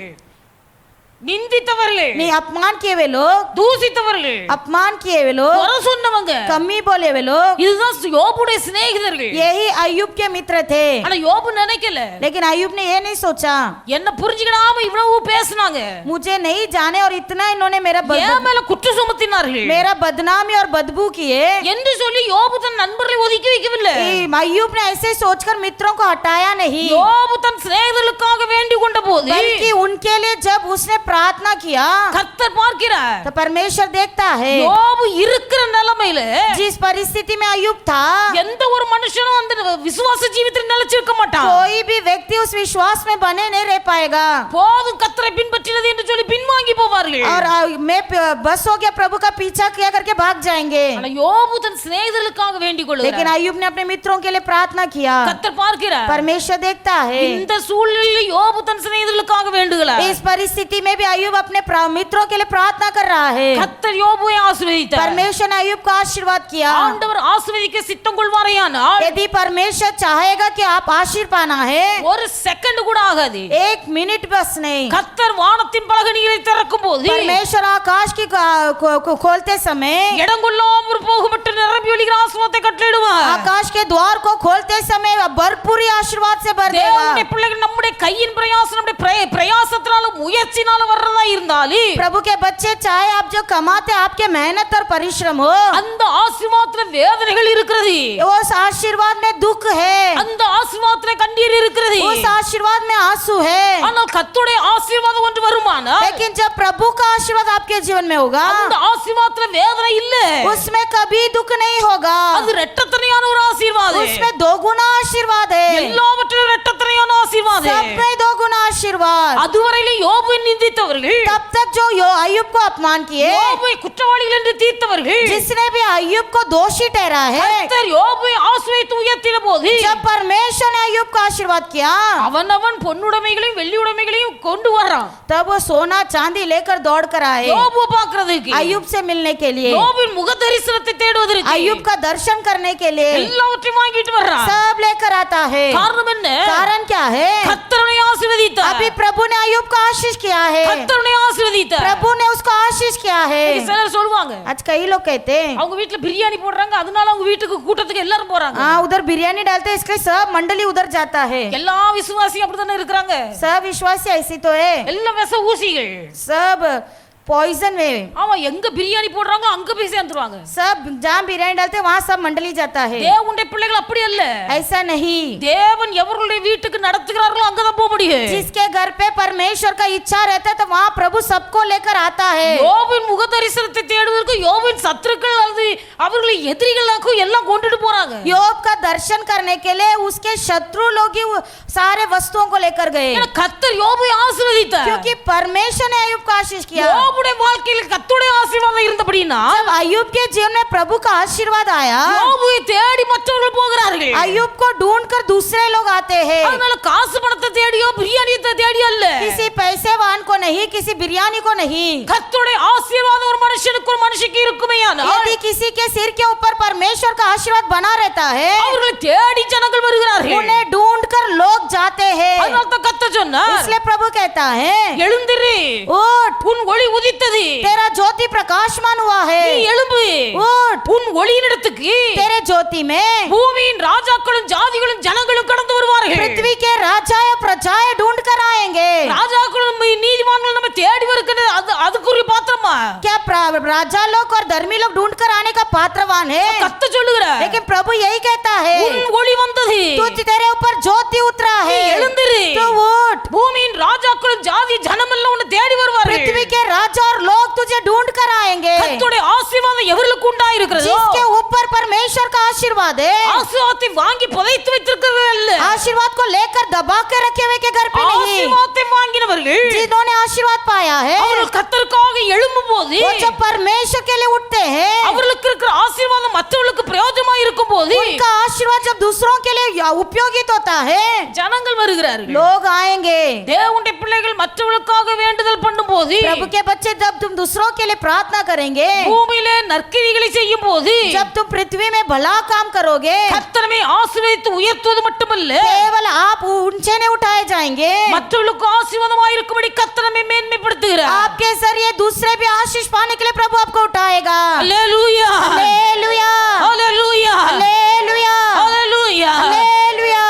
नहीं, अपमान किए वे लोग, தூசித்தவர்கள், अपमान किए वे लोग, குறை சொன்னவங்க, कमी बोले वे लोग, இதுதான் யோபுடைய சிநேகிதர்கள். यही अय्यूब के मित्र थे। ஆனா யோபு நினைக்கல, लेकिन अय्यूब ने ये नहीं सोचा என்ன புரிஞ்சுக்கிடாம இவ்வளவு பேசினாங்க, मुझे नहीं जाने और इतना इन्होंने என் மேல குற்றம் சுமத்தினார்கள், मेरा बदनामी और बदबू किए என்று சொல்லி யோபு தன் நண்பர்களை ஒதுக்கி வைக்கவில்லை. अय्यूब ने ऐसे सोचकर मित्रों को हटाया नहीं, யோபு தன் சிநேகிதர்களுக்காக வேண்டிக் கொண்ட போது बल्कि उनके लिए जब उसने प्रार्थना किया கர்த்தர் பார்க்கிறார். तो परमेश्वर देखता है। யோபு இருக்கிற நிலைமையில जिस परिस्थिति में अय्यूब था எந்த ஒரு மனுஷனும் அந்த விசுவாச ஜீவிதத்தில் நிலைச்சிருக்க மாட்டான். कोई भी व्यक्ति उस विश्वास में बने नहीं रह पाएगा போதும் கர்த்தரை பின்பற்றினது என்று சொல்லி பின்வாங்கி போவார்கள். और मैं बस हो गया प्रभु का पीछा किया करके भाग जाएंगे। ஆனா யோபு தன் சிநேகிதர்களுக்காக வேண்டிக் लेकिन கொள்கிறார். अय्यूब ने अपने मित्रों के लिए प्रार्थना किया, கர்த்தர் பார்க்கிறார். परमेश्वर देखता है। இந்த சூழ்நிலையில் யோபு தன் சிநேகிதர்களுக்காக வேண்டுகிறார். इस परिस्थिति में भी अय्यूब अपने मित्रों के लिए प्रार्थना कर रहा है। கர்த்தர் யோபுவை ஆசீர்வதித்தார். परमेश्वर ने अय्यूब को आशीर्वाद किया। ஆண்டவர் ஆசீர்வதிக்க சித்தம் கொள்வாரேயானால் यदि परमेश्वर चाहेगा कि आप आशीर्वाद पाना है, ஒரு செகண்ட் கூட ஆகாது. 1 मिनट बस नहीं। கர்த்தர் வானத்தின் பலகணிகளை திறக்கும் போது परमेश्वर आकाश की को खोलते समय, இடங்கொள்ளாமற் போகப்பட்டு நிரம்பி ஒளிகிற ஆசீர்வாதத்தை கட்டளையிடுவார். आकाश के द्वार को खोलते समय भरपूरी आशीर्वाद से भर தேவனுடைய देगा। பிள்ளைகள் நம்முடைய கையின் பிரயாசம் நம்முடைய பிரயாசத்தினால முயற்சினால வர்றதா இருந்தாலும் प्रभु के बच्चे चाहे आप जो कमाते आपके मेहनत और परिश्रम हो, அந்த ஆசீர்வாதத்துல வேதனைகள் இருக்கிறது, उस आशीर्वाद में दुख है, அந்த ஆசீர்வாதத்துல கண்ணீர் இருக்கிறது. उस आशीर्वाद में आंसू है। ஆனால் கர்த்தருடைய ஆசீர்வாதம் ஒன்று வருமானால் लेकिन जब प्रभु का आशीर्वाद आपके जीवन में होगा, அந்த ஆசீர்வாதத்துல வேதனை இல்ல, उसमें कभी दुख नहीं होगा, அது இரட்டத்தனையான ஒரு ஆசீர்வாதம். उसमें 2 गुना आशीर्वाद है, எல்லாவற்றிலும் இரட்டத்தனையான ஆசீர்வாதம். सब में 2 गुना आशीर्वाद। அதுவரையிலே யோபுவை நிந்தித்தவர்கள், तब तक जो अय्यूब को अपमान किए, யோபுவை குற்றவாளிகள் என்று தீர்த்தவர்கள், जिसने भी अय्यूब को दोषी ठहरा है, கர்த்தர் யோபுவை ஆசீர்வதித்து உயர்த்தின போது जब परमेश्वर ने अय्यूब का आशीर्वाद किया, அவனவன் பொன்னுடைமைகளையும் வெள்ளி உடைமைகளையும் கொண்டு வரான். तब वो सोना चांदी लेकर दौड़ कर आए யோபு பார்க்கிறதுக்கு, अय्यूब से मिलने के लिए, யோபின் முக தரிசனத்தை தேடுவதற்கு, अय्यूब का दर्शन करने के लिए எல்லாவற்றையும் வாங்கிட்டு வர்றான். सब लेकर आता है। காரணம் என்ன? कारण क्या है? கர்த்தரை ஆசீர்வதித்தார். अभी प्रभु ने अय्यूब को आशीष किया है, கர்த்தரை ஆசீர்வதித்தார். प्रभु ने उसको आशीष किया है। சிலர் சொல்லுவாங்க, आज कई लोग कहते हैं அவங்க வீட்ல பிரியாணி போடுறாங்க, அதனால அவங்க வீட்டுக்கு கூட்டத்துக்கு எல்லாரும் போறாங்க. हाँ उधर बिरयानी डालते हैं इसलिए सब मंडली उधर जाता है। எல்லா விசுவாசியும் அப்படித்தானே இருக்கிறாங்க. सब विश्वासी ऐसी तो है, எல்லாம் விச ஊசிகள். सब पॉइजन में அவன் எங்க பிரியாணி போடுறாங்களோ அங்க போய் சேர்ந்துருவாங்க. सब जहाँ बिरयानी डालते वहाँ सब मंडली जाता है। தேவனுடைய பிள்ளைகள் அப்படி அல்ல. ऐसा नहीं, தேவன் எவர்களுடைய வீட்டுக்கு நடத்துகிறார்களோ அங்கதான் போக முடியும். जिसके घर पे परमेश्वर का इच्छा रहता है तो वहाँ प्रभु सबको लेकर आता है। யோபின் முக தரிசனத்தை தேடுவதற்கு யோபின் சத்துருக்கள் அல்லது அவர்களை எதிரிகளாக்கும் எல்லாம் கொண்டுட்டு போறாங்க. யோब का दर्शन करने के लिए उसके शत्रु लोग ही वो सारे वस्तुओं को लेकर गए, ஏன்னா கர்த்தர் யோபை ஆசீர்வதித்தார். क्योंकि परमेश्वर ने अय्यूब को आशीष किया। யோபுடைய வாழ்க்கையில் கர்த்தருடைய ஆசீர்வாதம் இருந்தபடினா जब अय्यूब के जीवन में प्रभु का आशीर्वाद आया, யோபுவை தேடி மற்றவர்கள் போகிறார்கள். अय्यूब को ढूंढकर दूसरे लोग आते हैं। அதனால காசு பணத்தை தேடியோ பிரியாணியை தேடி அல்ல. किसी पैसेवान को नहीं, किसी बिरयानी को नहीं। கர்த்தருடைய ஆசீர்வாதம் ஒரு மனுஷனுக்கு ஒரு மனுஷிக்கு இருக்குமேயானால் यदि किसी के सिर के ऊपर परमेश्वर का आशीर्वाद बना रहता है, அவர்களை தேடி ஜனங்கள் வருகிறார்கள். उन्हें ढूंढकर लोग जाते हैं। அதனால தான் கர்த்தர் சொன்னார், इसलिए प्रभु कहता है, எழுந்திரு, उठ, உன் ஒளி உதித்தது, तेरा ज्योति प्रकाशमान हुआ நீ है। எழும்பு, उठ, உன் ஒளியினிடத்துக்கு तेरे ज्योति में பூமியின் ராஜாக்களும் ஜாதிகளும் ஜனங்களும் கடந்து வருவார்கள். पृथ्वी के राजा या प्रजाएं ढूंढ कर आएंगे। ராஜாக்களும் நீதிமான்களும் நம்ம தேடி வருகிறது அதுக்குரிய பாத்திரமா? क्या राजा लोग और धर्मी लोग ढूंढ कर आने का पात्रवान है? கர்த்தர் சொல்லுகிறார், लेकिन प्रभु यही कहता है, உன் ஒளி வந்தது, तेरे ऊपर ज्योति उतरा நீ है, எழுந்திரு, तो उठ, பூமியின் ராஜாக்களும் ஜாதி ஜனமெல்லாம் உன்னை தேடி வருவார்கள். पृथ्वी के राजा और लोग तुझे ढूंढ कर आएंगे। கர்த்தருடைய ஆசீர்வாதம் எவர்களுக்கு உண்டாயிருக்கிறதோ, जिसके ऊपर परमेश्वर का आशीर्वाद है, ஆசீர்வாதத்தை வாங்கி புதைத்து வைத்திருக்கிறது அல்ல, आशीर्वाद को लेकर दबा के रखे हुए के घर पे नहीं, ஆசீர்வாதத்தை வாங்கினவர்கள் जिन्होंने आशीर्वाद पाया है, அவர்கள் கர்த்தருக்காக எழும்பும்போது वो जब परमेश्वर के लिए उठते हैं, அவர்களுக்கு இருக்கிற ஆசீர்வாதம் மற்றவர்களுக்கு பிரயோஜனமா இருக்கும்போது उनका आशीर्वाद जब दूसरों के लिए उपयोगित होता है, ஜனங்கள் வருகிறார்கள். लोग आएंगे। தேவனுடைய பிள்ளைகள் மற்றவர்களுக்காக வேண்டுதல் பண்ணும்போது, प्रभु के बच्चे जब तुम दूसरों के लिए प्रार्थना करेंगे, பூமியிலே நற்கிரிகளை செய்யும் போது जब तुम पृथ्वी में भला काम करोगे, கர்த்தரமே ஆசீர்வதித்து உயர்த்துவது மட்டுமல்ல, केवल आप ऊंचे नहीं उठाए जाएंगे, மற்றவர்களுக்கு ஆசீர்வாதமாய் இருக்கும்படி கர்த்தரமே மேன்மைப்படுத்துகிறார். आपके जरिए दूसरे भी आशीष पाने के लिए प्रभु आपको उठाएगा। அல்லேலூயா, हालेलुया, அல்லேலூயா, हालेलुया, அல்லேலூயா. हालेलुया।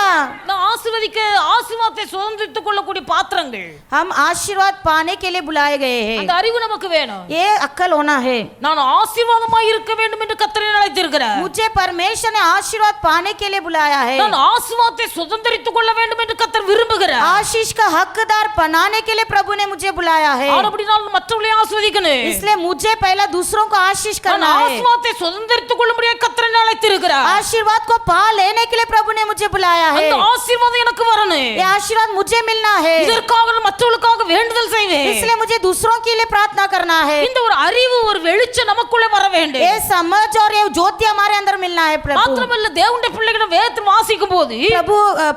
நான் ஆசீர்வதிக்க ஆசீர்வாதத்தை சுதந்திரித்துக் கொள்ளக்கூடிய பாத்திரங்கள், हम आशीर्वाद पाने के लिए बुलाए गए அந்த हैं, அறிவு நமக்கு வேணும். ये अक्कल होना है। நான் ஆசீர்வாதமாய் இருக்க வேண்டும் என்று கர்த்தர் என்னை அழைத்திருக்கிறார். मुझे परमेश्वर ने आशीर्वाद पाने के लिए बुलाया है, நான் ஆசீர்வாதத்தை சுதந்திரித்துக் கொள்ள வேண்டும் என்று கர்த்தர் விரும்புகிறார். आशीष का हकदार बनाने के लिए प्रभु ने मुझे बुलाया है। அப்படினால் மற்றவர்களை ஆசீர்வதிக்கணும். इसलिए मुझे पहला दूसरों को आशीष நான் करना है, ஆசீர்வாதத்தை சுதந்திரித்துக் கொள்ளும்படியாக கர்த்தர் என்னை அழைத்திருக்கிறார். आशीर्वाद को पा लेने के लिए प्रभु ने मुझे बुलाया है। அந்த ஆசீர்வாதம் எனக்கு வரணும். ये आशीर्वाद मुझे मिलना है, இதற்காக நான் மற்றவர்களுக்காக வேண்டுதல் செய்வேன். इसलिए मुझे दूसरों के लिए प्रार्थना करना है। இந்த ஒரு அறிவு ஒரு வெளிச்சம் நமக்குள்ளே வர வேண்டும். ये समझ और ये ज्योति हमारे अंदर मिलना है। प्रभु மாத்திரமல்ல, தேவனுடைய பிள்ளைகளிடம் வேதத்தை வாசிக்கும் போது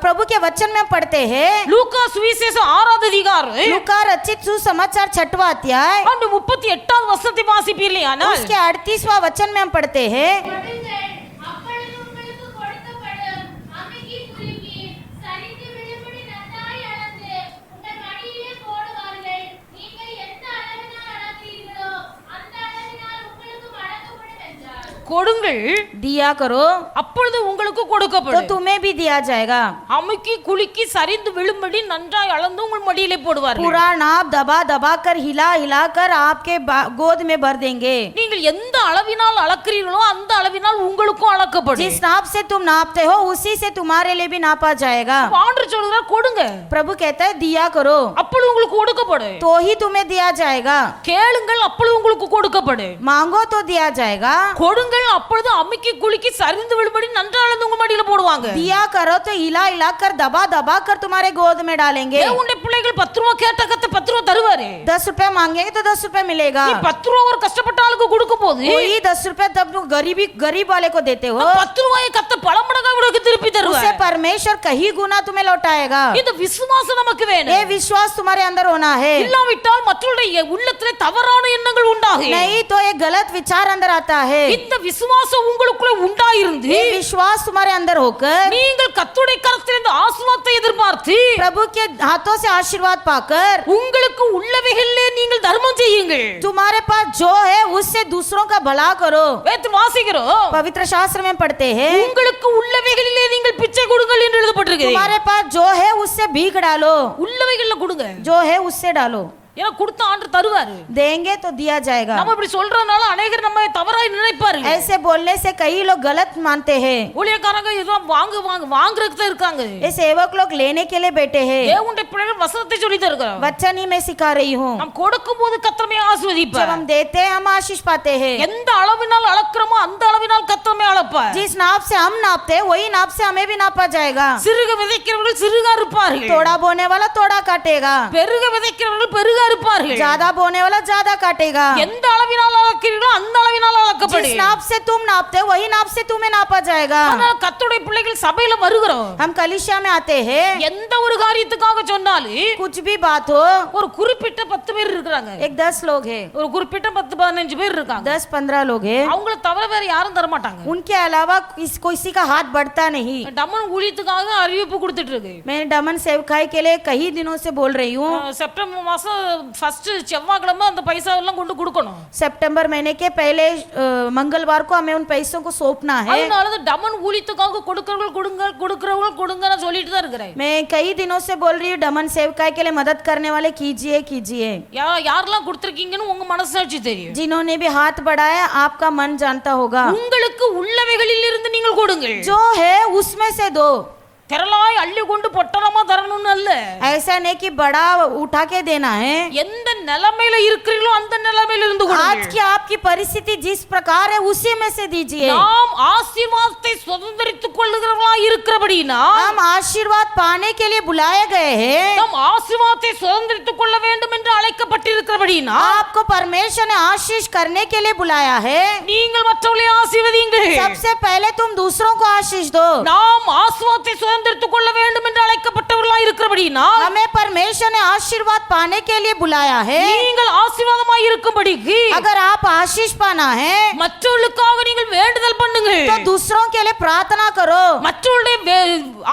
प्रभु के वचन में हम पढ़ते हैं, லூக்கா சுவிசேஷம் 6வது அதிகாரம் लूका रचित सुसमाचार 6वां अध्याय அந்த 38வது வசனத்தை வாசிப்பீர்களேயானால், उसके 38वां वचन में हम पढ़ते हैं, கொடுங்கள், அப்பொழுது உங்களுக்கு கொடுக்கப்படும். அமுக்கி குலுக்கி, சரிந்து விழும்படி நன்றாய் அளந்து, உங்கள் மடியிலே போடுவார்கள். நீங்கள் எந்த அளவினால் அளக்கிறீர்களோ, அந்த அளவினால் உங்களுக்கு மடக்கப்படும் என்றார். கொடுங்கள், दिया करो அப்பொழுது உங்களுக்கு तो கொடுக்கப்படும். तुम्हें भी दिया जाएगा। அமுக்கி குலுக்கி சரிந்து விழும்படி நன்றாய் அளந்து உங்கள் மடியிலே போடுவார்கள். पूरा नाप दबा दबा कर हिला हिला कर आपके गोद में भर देंगे। நீங்கள் எந்த அளவினால் அளக்கிறீர்களோ அந்த அளவினால் உங்களுக்கும் அளக்கப்படும். जिस नाप से तुम नापते हो उसी से तुम्हारे लिए भी नापा जाएगा। ஆண்டவர் சொல்கிறார், கொடுங்க, प्रभु कहता है दिया करो அப்பொழுது உங்களுக்கு கொடுக்கப்படும். तो ही तुम्हें दिया जाएगा, கேளுங்கள், அப்பொழுது உங்களுக்கு கொடுக்கப்படும். मांगो तो दिया जाएगा, கொடுங்கள், அப்பொழுது அமுக்கி குலுக்கி சரிந்து விழும்படி நன்றாய் அளந்து உங்கள் மடியில போடுவாங்க. दिया करो तो हिला हिला कर दबा दबा कर तुम्हारे गोद में डालेंगे। தேவனுடைய பிள்ளைகள் 10 ரூபாய் கேட்ட கத்த 10 ரூபாய் தருவாரு. 10 रुपए मांगेंगे तो 10 रुपए मिलेगा। நீ 10 ரூபாய் ஒரு கஷ்டப்பட்ட ஆளுக்கு கொடுக்கும் போது वही 10 रुपए तब तुम गरीब वाले को देते हो, 10 ரூபாயை கத்த பல மடங்கா உங்களுக்கு திருப்பி उसे தருவார். परमेश्वर कहीं गुना तुम्हें लौटाएगा। இந்த விசுவாசம் நமக்கு ये வேணும். विश्वास तुम्हारे अंदर होना है, இல்லாவிட்டால் மற்றவருடைய உள்ளத்திலே தவறான எண்ணங்கள் உண்டாகும். नहीं तो ये गलत विचार अंदर आता है। இந்த விசுவாசம் உங்களுக்குள்ள உண்டாயிருந்து ये विश्वास तुम्हारे अंदर होकर நீங்கள் கர்த்தருடைய கரத்திலிருந்து ஆசீர்வாதத்தை எதிர்பார்த்து प्रभु के हाथों से आशीर्वाद पाकर உங்களுக்கு உள்ளவைகளிலே நீங்கள் தர்மம் செய்யுங்கள். तुम्हारे पास जो है उससे दूसरों का भला करो। வேதத்தில் வாசிக்கிறோம், पवित्र शास्त्र में पढ़ते हैं, உங்களுக்கு உள்ளவைகளிலே நீங்கள் பிச்சை கொடுங்கள் என்று எழுதப்பட்டிருக்கு. तुम्हारे पास जो है उससे भीख डालो, உள்ளவைகளில கொடுங்க. जो है उससे डालो। ஏன்னா கொடுத்த ஆண்டு தருவாரு. देंगे तो दिया जाएगा। நம்ம இப்படி சொல்றதுனால अनेகர் நம்ம தவறாய் நினைப்பார்கள். ऐसे बोलने से कई लोग गलत मानते हैं। ஊழியக்காரங்க ஏதோ வாங்குறதுக்கு தான் இருக்காங்க. ये सेवक लोग लेने के लिए बैठे हैं। தேவனுடைய பிள்ளைகள் வசனத்தை சொல்லி தருகிறார். वचन ही मैं सिखा रही हूँ। நாம் கொடுக்கும்போது கர்த்தர் ஆசீர்வதிப்பார். जब हम देते हैं हम आशीष पाते हैं। எந்த அளவினால் அளக்கிறோமோ அந்த அளவினால் கர்த்தர் அளப்பார். जिस नाप से हम नापते हैं वही नाप से हमें भी नापा जाएगा। சிறுக விதைக்கிறவர்கள் சிறுகா இருப்பார்கள். तोड़ा बोने वाला तोड़ा काटेगा। பெருக விதைக்கிறவர்கள் பெருகா இருப்பார்கள். ज्यादा बोने वाला ज्यादा काटेगा। எந்த அளவினால் அளக்கிறீர்களோ அந்த அளவினால் அளக்கப்படும். जिस नाप से तुम नापते हो वही नाप से तुम्हें नापा जाएगा। ஆனால் கர்த்தருடைய பிள்ளைகள் சபையில வருகிறோம். हम कलीसिया में आते हैं। எந்த ஒரு காரியத்துக்காக சொன்னாலும் कुछ भी बात हो, ஒரு குறிப்பிட்ட 10 பேர் இருக்காங்க. एक 10 लोग हैं, ஒரு குறிப்பிட்ட 10-15 பேர் இருக்காங்க. 10-15 लोग हैं। அவங்கள தவிர வேற யாரும் தர மாட்டாங்க. उनके अलावा किसी का हाथ बढ़ता नहीं। டமன் ஊழியத்துக்காக அறிவிப்பு கொடுத்துட்டு இருக்கு. मैं डमन सेवकाई के लिए कई दिनों से बोल रही हूँ। செப்டம்பர் மாசம் ஃபர்ஸ்ட் செவ்வாய்க்கிழமை அந்த பைசா எல்லாம் கொண்டு கொடுக்கணும். सितंबर महीने के पहले मंगलवार को हमें उन पैसों को सौंपना है। அதனால தான் டமன் ஊழியத்துக்காக கொடுக்கறவங்க கொடுங்கன்னு சொல்லிட்டு தான் இருக்கிறேன். मैं कई दिनों से बोल रही हूँ डमन सेवकाई के लिए मदद करने वाले कीजिए कीजिए। யாரெல்லாம் கொடுத்திருக்கீங்கன்னு உங்க மனசாட்சி தெரியும். जिन्होंने भी हाथ बढ़ाया आपका मन जानता होगा। உங்களுக்கு உள்ளவைகளில் இருந்து நீங்கள் கொடுங்கள். जो है उसमें से दो। திரளாய் அள்ளி கொண்டு பொட்டலமா தரணும்னு அல்ல. ऐसा नहीं कि बड़ा उठा के देना है। எந்த நிலைமையில இருக்கிறீங்களோ அந்த நிலைமையில இருந்து கொடுங்க. आज की आपकी परिस्थिति जिस प्रकार है उसी में से दीजिए। நாம் ஆசீர்வாதத்தை சுதந்தரித்துக் கொள்ளுகிறவர்களா இருக்கிறபடினா हम आशीर्वाद पाने के लिए बुलाए गए हैं। நாம் ஆசீர்வாதத்தை சுதந்தரித்துக் கொள்ள வேண்டும் என்று அழைக்கப்பட்டிருக்கிறபடினா आपको परमेश्वर ने आशीष करने के लिए बुलाया है। நீங்கள் மற்றவர்களை ஆசீர்வதியுங்கள். सबसे पहले तुम दूसरों को आशीष दो। நாம் ஆசீர்வாதத்தை சுதந்தரித்துக் கொள்ள வேண்டும் என்று அழைக்கப்பட்டவர்களா இருக்கிறபடினா हमें परमेश्वर ने आशीर्वाद पाने के लिए बुलाया है। நீங்கள் ஆசீர்வாதமாய் இருக்கும்படிக்கு अगर आप आशीष पाना है மற்றவர்களுக்காக நீங்கள் வேண்டுதல் பண்ணுங்க. तो दूसरों के लिए प्रार्थना करो। மற்றவருடைய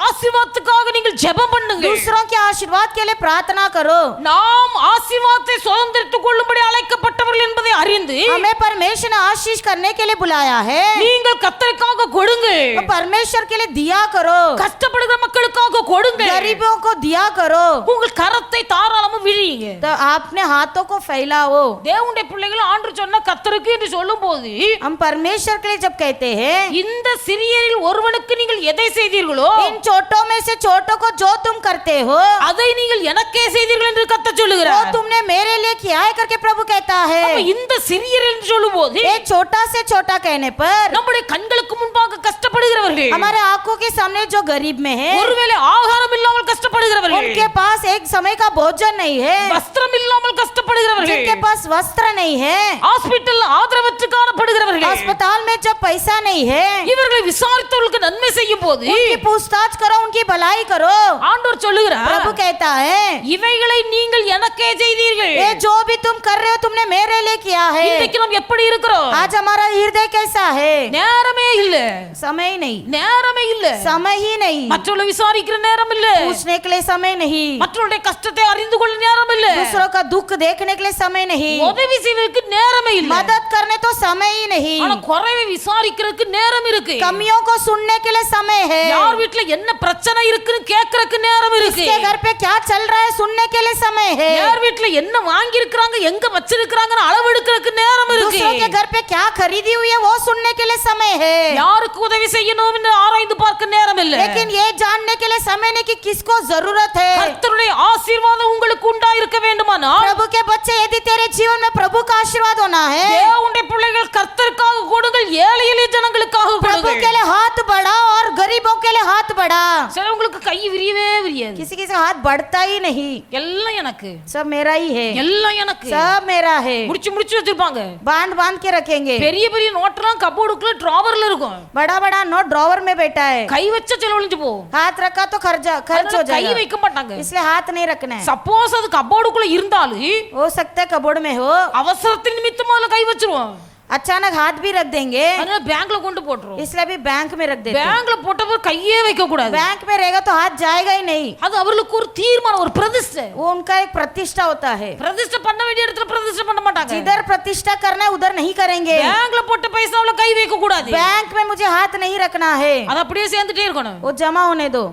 ஆசீர்வாதத்துக்காக நீங்கள் ஜெபம் பண்ணுங்க. दूसरों के आशीर्वाद के लिए प्रार्थना करो। நாம் ஆசீர்வாதத்தை சுதந்தரித்துக் கொள்ளும்படி அழைக்கப்பட்டவர்கள் என்பதை அறிந்து हमें परमेश्वर ने आशीष करने के लिए बुलाया है। நீங்கள் கர்த்தருக்காக கொடுங்க. तो परमेश्वर के लिए दिया करो। கஷ்டப்படுகிற மக்களுக்காக கொடுங்க. गरीबों को दिया करो। உங்கள் கரத்தை தாராளமா விழியுங்க. तो आपने हाथों को फैलाओ। தேவனுடைய பிள்ளைகள் ஆண்டு சொன்ன கர்த்தருக்கு என்று சொல்லும்போது हम परमेश्वर के लिए जब कहते हैं இந்த சிறியரில் ஒருவனுக்கு நீங்கள் எதை செய்தீர்களோ इन छोटों में से छोटों को जो तुम करते हो அதை நீங்கள் எனக்கே செய்தீர்கள் என்று கர்த்தர் वो சொல்லுகிறார். तुमने मेरे लिए किया है करके प्रभु कहता है। அப்ப இந்த சிறியர் என்று சொல்லும்போது ये छोटा से छोटा कहने पर நம்முடைய கண்களுக்கு முன்பாக கஷ்டப்படுகிறவர்கள், हमारे आंखों के सामने जो गरीब में है ஒருவேளை ஆகாரம் இல்லாமல் கஷ்டப்படுகிறவர்கள், उनके पास एक समय का भोजन नहीं है, வஸ்திரம் இல்லாமல் கஷ்டப்படுகிறவர்கள், जिनके पास वस्त्र नहीं है, ஹாஸ்பிடல் ஆதரவற்று காணப்படுகிறவர்கள், अस्पताल में जब पैसा नहीं है, இவர்களை விசாரித்தவர்களுக்கு நன்மை செய்யும் போது उनकी पूछताछ करो, उनकी भलाई करो। ஆண்டவர் சொல்லுகிறார், प्रभु कहता है இவைகளை நீங்கள் எனக்கே செய்தீர்கள். ये जो भी तुम कर रहे हो तुमने मेरे लिए किया है। இன்றைக்கு நாம் எப்படி இருக்கிறோம்? आज हमारा हृदय कैसा है? நேரமே இல்ல, समय नहीं, நேரமே இல்ல. समय ही नहीं, மற்றவர்களை விசாரிக்கிற நேரம் இல்ல, पूछने के लिए समय नहीं, மற்றவருடைய கஷ்டத்தை அறிந்து கொள்ள நேரம் இல்ல, दूसरों का दुख देखने के लिए समय नहीं, உதவி செய்வதற்கு நேரமே இல்ல. मदद करने तो समय ही नहीं, ஆனா குறைவை விசாரிக்கிறதுக்கு நேரம் இருக்கு. कमियों को सुनने के लिए समय है, யார் வீட்ல என்ன பிரச்சனை இருக்குன்னு கேட்கறதுக்கு நேரம் இருக்கு. किसके घर पे क्या चल रहा है सुनने के लिए समय है, யார் வீட்ல என்ன வாங்கி இருக்காங்க எங்க வச்சிருக்காங்கன்னு அளவு எடுக்கிறதுக்கு நேரம் இருக்கு. दूसरों के घर पे क्या खरीदी हुई है वो सुनने के लिए समय है, யாருக்கு உதவி செய்யணும்னு ஆராய்ந்து பார்க்க நேரம் இல்ல. लेकिन ये जानने के लिए समय नहीं कि किसको जरूरत है। கர்த்தருடைய ஆசீர்வாதம் உங்களுக்கு உண்டாயிருக்க வேண்டுமானால் प्रभु के बच्चे यदि तेरे जीवन में प्रभु का आशीर्वाद होना है, தேவனுடைய பிள்ளைகள் கர்த்தருக்காக கொடுங்கள், ஏழை எளிய ஜனங்களுக்காக प्रभु கொடுங்கள். के लिए हाथ बढ़ा और गरीबों के लिए हाथ बढ़ा। சிலவங்களுக்கு கை விரியவே விரியாது. किसी किसी का हाथ बढ़ता ही नहीं, எல்லாம் எனக்கு, सब मेरा ही है, எல்லாம் எனக்கு, सब मेरा है, முடிச்சு முடிச்சு வச்சிருப்பாங்க. बांध बांध के रखेंगे। பெரிய பெரிய நோட்டெல்லாம் கபோர்டுக்குள்ள டிராவர்ல இருக்கும். बड़ा बड़ा नोट ड्रॉवर में बैठा है, கை வச்ச செலவழிஞ்சு போ. हाथ रखा तो खर्च हो கை जाएगा, வைக்க மாட்டாங்க. इसलिए हाथ नहीं रखना है। சப்போஸ் அது கபோர்டுக்குள்ள இருந்தாலும் हो सकता है कबोर्ड में हो, அவசரத்தின் நிமித்தமா அதுல கை வச்சிருவோம். अचानक हाथ भी रख देंगे, அதனால பேங்க்ல கொண்டு போட்டுரும். इसलिए भी बैंक में रख देते हैं। பேங்க்ல போட்டப்ப கையே வைக்க கூடாது. बैंक में रहेगा तो हाथ जाएगा ही नहीं, அது அவங்களுக்கு ஒரு தீர்மானம், ஒரு பிரதிஷ்டை. वो उनका एक प्रतिष्ठा होता है। பிரதிஷ்டை பண்ண வேண்டிய இடத்துல பிரதிஷ்டை பண்ண மாட்டாங்க. जिधर प्रतिष्ठा करना है उधर नहीं करेंगे। பேங்க்ல போட்ட பைசாவுல கை வைக்க கூடாது. बैंक में मुझे हाथ नहीं रखना है, அது அப்படியே சேர்ந்துட்டே இருக்கணும். वो जमा होने दो।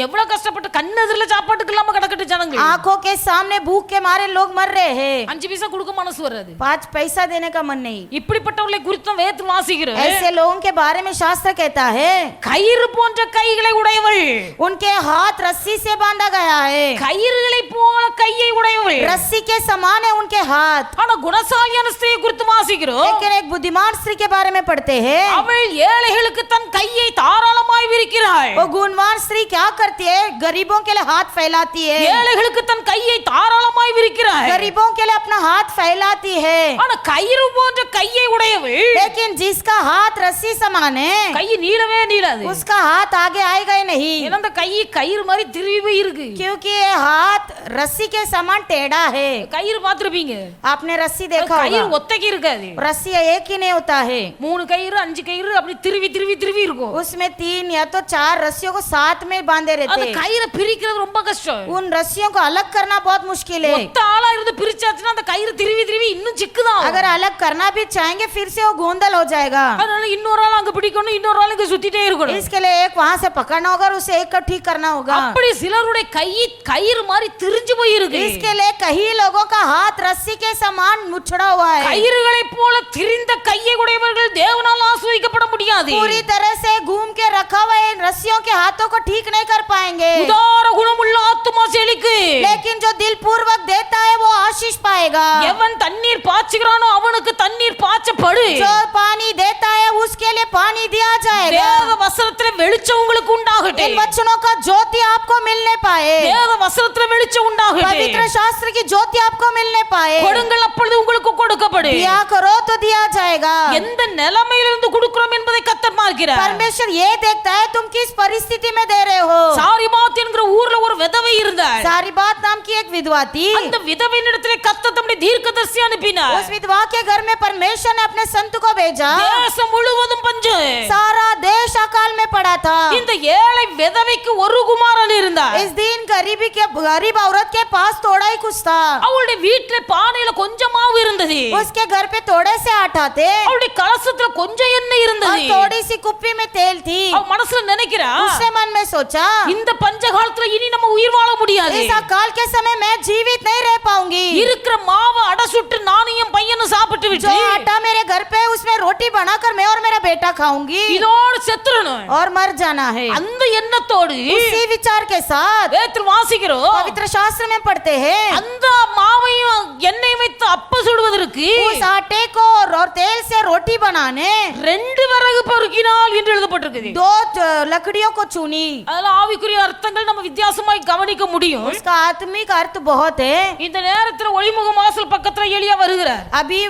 எவ்வளவு கஷ்டப்பட்டு கண்ணு எதிரில சாப்பாட்டுக்கு இல்லாம கிடக்கட்டு ஜனங்க. आंखों के सामने भूख के मारे लोग मर रहे हैं, 5 பைசா கொடுக்க மனசு வராது. 5 पैसा देने का मन नहीं. இப்படிப்பட்டவர்களை குறித்து வேதத்தில் வாசிக்கிறோம். ऐसे लोगों के बारे में शास्त्र कहता है கயிறு போன்ற கைகளை உடையவள், उनके हाथ रस्सी से बांधा गया है, கயிறுகளை போல கையை உடையவள். रस्सी के समान है उनके हाथ. ஆனா குணசாலியான ஸ்திரியை குறித்து வாசிக்கிறோம். लेकिन एक बुद्धिमान स्त्री के बारे में पढ़ते हैं, அவள் ஏழைகளுக்கு தன் கையை தாராளமாய் விரிக்கிறாள். वो गुणवान स्त्री क्या करती है, गरीबों के लिए हाथ फैलाती है, ஏழைகளுக்கு தன் கையை தாராளமாய் விரிக்கிறாள். गरीबों के लिए अपना हाथ फैलाती है. ஆனா கயிறு போன்ற கையை உடையவள், लेकिन जिसका हाथ रस्सी समान है கை நீளவே நீளாது. उसका हाथ आगे आएगा ही नहीं, ஏன்னா அந்த கை கயிறு மாதிரி திரும்பி போய் இருக்கு. क्योंकि ये हाथ रस्सी के समान टेढ़ा है. கயிறு பாத்திருப்பீங்க, आपने रस्सी देखा கயிறு होगा, ஒத்தைக்கு இருக்காது. रस्सी एक ही नहीं होता है, 3 கயிறு 5 கயிறு அப்படி திருவி திருவி திருவி இருக்கும். उसमें 3 या तो 4 रस्सियों को साथ में बांधे அந்த रहते हैं. கயிறை பிரிக்கிறது ரொம்ப கஷ்டம். उन रस्सियों को अलग करना बहुत मुश्किल है. ஒத்த ஆளா இருந்து பிரிச்சாச்சுன்னா அந்த கயிறு திருவி திருவி இன்னும் சிக்குதான். अगर अलग करना भी चाहेंगे फिर से वो गोंदल हो जाएगा. அதனால இன்னொரு ஆள் அங்க பிடிக்கணும், இன்னொரு ஆள் இங்க சுத்திட்டே இருக்கணும். इसके लिए एक वहां से पकड़ना होगा और उसे एक को ठीक करना होगा. அப்படி சிலருடைய கை கயிறு மாதிரி திரிஞ்சு போய் இருக்கு. इसके लिए कई लोगों का हाथ रस्सी के समान मुछड़ा हुआ है. கயிறுகளை போல திரிந்த கையை உடையவர்கள் தேவனால் ஆசீர்வதிக்கப்பட முடியாது. पूरी तरह से घूम के रखा हुआ इन रस्सियों के हाथों को ठीक नहीं कर पाएंगे. உதார குணமுள்ள ஆத்துமா செழிக்கு. लेकिन जो दिल पूर्वक देता है वो आशीष पाएगा. எவன் தண்ணீர் பாய்ச்சுகிறானோ அவனுக்கு தண்ணீர் பாய்ச்சப்படு. जो पानी देता है उसके लिए पानी दिया जाएगा. வேத வசனத்திலே வெளிச்சம் உங்களுக்கு உண்டாகட்டும். इन वचनों का ज्योति आपको मिलने पाए. வேத வசனத்திலே வெளிச்சம் உண்டாகட்டும். पवित्र शास्त्र की ज्योति आपको मिलने पाए. கொடுங்கள் அப்பொழுது உங்களுக்கு கொடுக்கப்படும். दिया करो तो दिया जाएगा. எந்த நிலைமையிலிருந்து கொடுக்கிறோம் என்பதை கர்த்தர் பார்க்கிறார். परमेश्वर ये देखता है तुम किस परिस्थिति में दे रहे हो. சாரிபாத் என்கிற ஊர்ல ஒரு விதவை இருந்தாள். सारी बात नाम की एक विधवा थी. அந்த விதவையினிடத்திலே கர்த்தர் தம்முடைய தீர்க்கதரிசி அனுப்பினார். उस विधवा के घर में परमेश्वर ने अपने संत को भेजा. தேசம் முழுவதும் பஞ்சம். सारा देश अकाल में पड़ा था. இந்த ஏழை விதவைக்கு ஒரு குமாரன் இருந்தார். इस दिन गरीब औरत के पास थोड़ा ही कुछ था. அவளுடைய வீட்டிலே பானையில கொஞ்சம் மாவு இருந்தது. उसके घर पे थोड़े से आटा थे அவளுடைய கலசத்துல கொஞ்சம் எண்ணெய் और இருந்தது. थोड़ी सी कुप्पी में तेल थी. அவ மனசுல நினைக்கிறா, उसने मन में सोचा இந்த பஞ்ச காலத்துல இனி நம்ம உயிர் வாழ முடியாது. इस अकाल के समय मैं जीवित नहीं रह पाऊंगी. இருக்கிற மாவை அடசுட்டு நானும் என் பையனும் சாப்பிட்டு जो விட்டு आटा मेरे घर पे उसमें रोटी बनाकर मैं और मेरा बेटा खाऊंगी இதோட செத்துறணும். और मर जाना है. அந்த எண்ணத்தோடு उसी विचार के साथ வேதத்தில் வாசிக்கிறோம். पवित्र शास्त्र में पढ़ते हैं அந்த மாவையும் எண்ணெய் வைத்து அப்ப சுடுவதற்கு उस आटे को और तेल से रोटी बनाने 2 விறகு பொறுக்கினாள் என்று எழுதப்பட்டிருக்குது. 2 लकड़ियों को चुनी. அதனால ஆவிக்குரிய அர்த்தங்கள் நம்ம வித்தியாசமாய் கவனிக்க முடியும். उसका आत्मिक अर्थ बहुत है. இந்த நேரத்துல ஒளிமுக வாசல் பக்கத்துல எலியா வருகிறார். अभी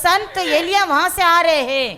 संत एलिया वहां से आ रहे हैं.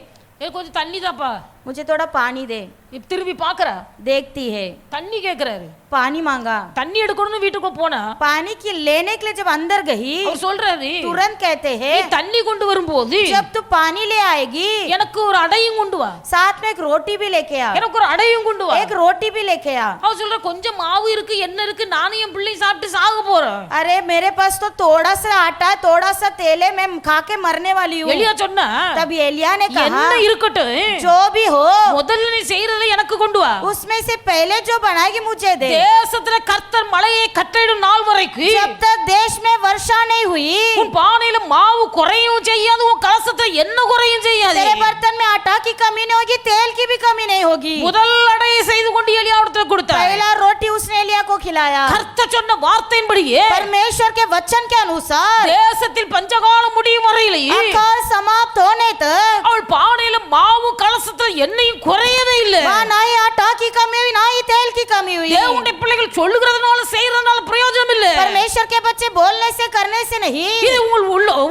கொஞ்சம் தண்ணி தாப்பா, मुझे थोड़ा पानी दे. திரும்பி பாக்குறா, देखती है, தண்ணி கேக்குறாரு. पानी मांगा. தண்ணி எடுக்கணும்னு வீட்டுக்குள்ள போனா पानी की लेने के लिए जब अंदर गई அவர் சொல்றாரு, तुरंत कहते நீ हैं தண்ணி கொண்டு வரும்போது जब तू पानी ले आएगी எனக்கு ஒரு அடையும் கொண்டு வா, साथ में एक रोटी भी लेके आ. எனக்கு ஒரு அடையும் கொண்டு வா. एक रोटी भी लेके आ. அவர் சொல்ற கொஞ்சம் மாவு இருக்கு, என்ன இருக்கு, நானும் என் பிள்ளை சாப்பிட்டு சாக போறோம். अरे मेरे पास तो थोड़ा सा आटा है, थोड़ा सा तेल है, मैं खा के मरने वाली हूँ. எலியா சொன்னா, तब एलिया ने कहा என்ன இருக்கட்டும், जो भी हो முதல்ல நீ செய்யறதை எனக்கு கொண்டு வா. उसमें से पहले जो बनाएगी मुझे दे. தேசத்துல கர்த்தர் மழையை கட்டளையிடும் நாள் வரைக்கும் जब तक देश में वर्षा नहीं हुई உன் பானையில மாவு குறையும் செய்யாது, உன் கலசத்துல என்ன குறையும் செய்யாது. तेरे बर्तन में आटा की कमी नहीं होगी, तेल की भी कमी नहीं होगी. முதல் அடையை செய்து கொண்டு எலியாவிடத்துல கொடுத்தார். पहला रोटी उसने एलिया को खिलाया. கர்த்தர் சொன்ன வார்த்தையின்படியே परमेश्वर के वचन के अनुसार தேசத்தில் பஞ்சகாலம் முடியும் வரையிலேயே अकाल समाप्त होने तक அவள் பானையில மாவு கலசத்துல எண்ணெயும் குறையவே இல்லை. वहाँ ना ही आटा की कमी हुई ना ही तेल की कमी हुई. தேவனுடைய பிள்ளைகள் சொல்லுகிறதுனால செய்யறதுனால பிரயோஜனம் இல்லை. परमेश्वर के बच्चे बोलने से करने से नहीं, இது